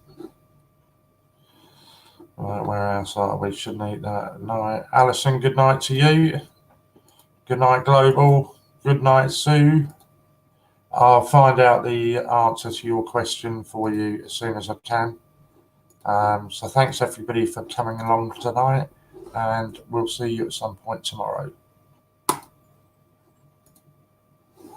where else are we? Shouldn't eat that. Night. Alison, good night to you. Good night, Global. Good night, Sue. I'll find out the answer to your question for you as soon as I can. So thanks everybody for coming along tonight, and we'll see you at some point tomorrow.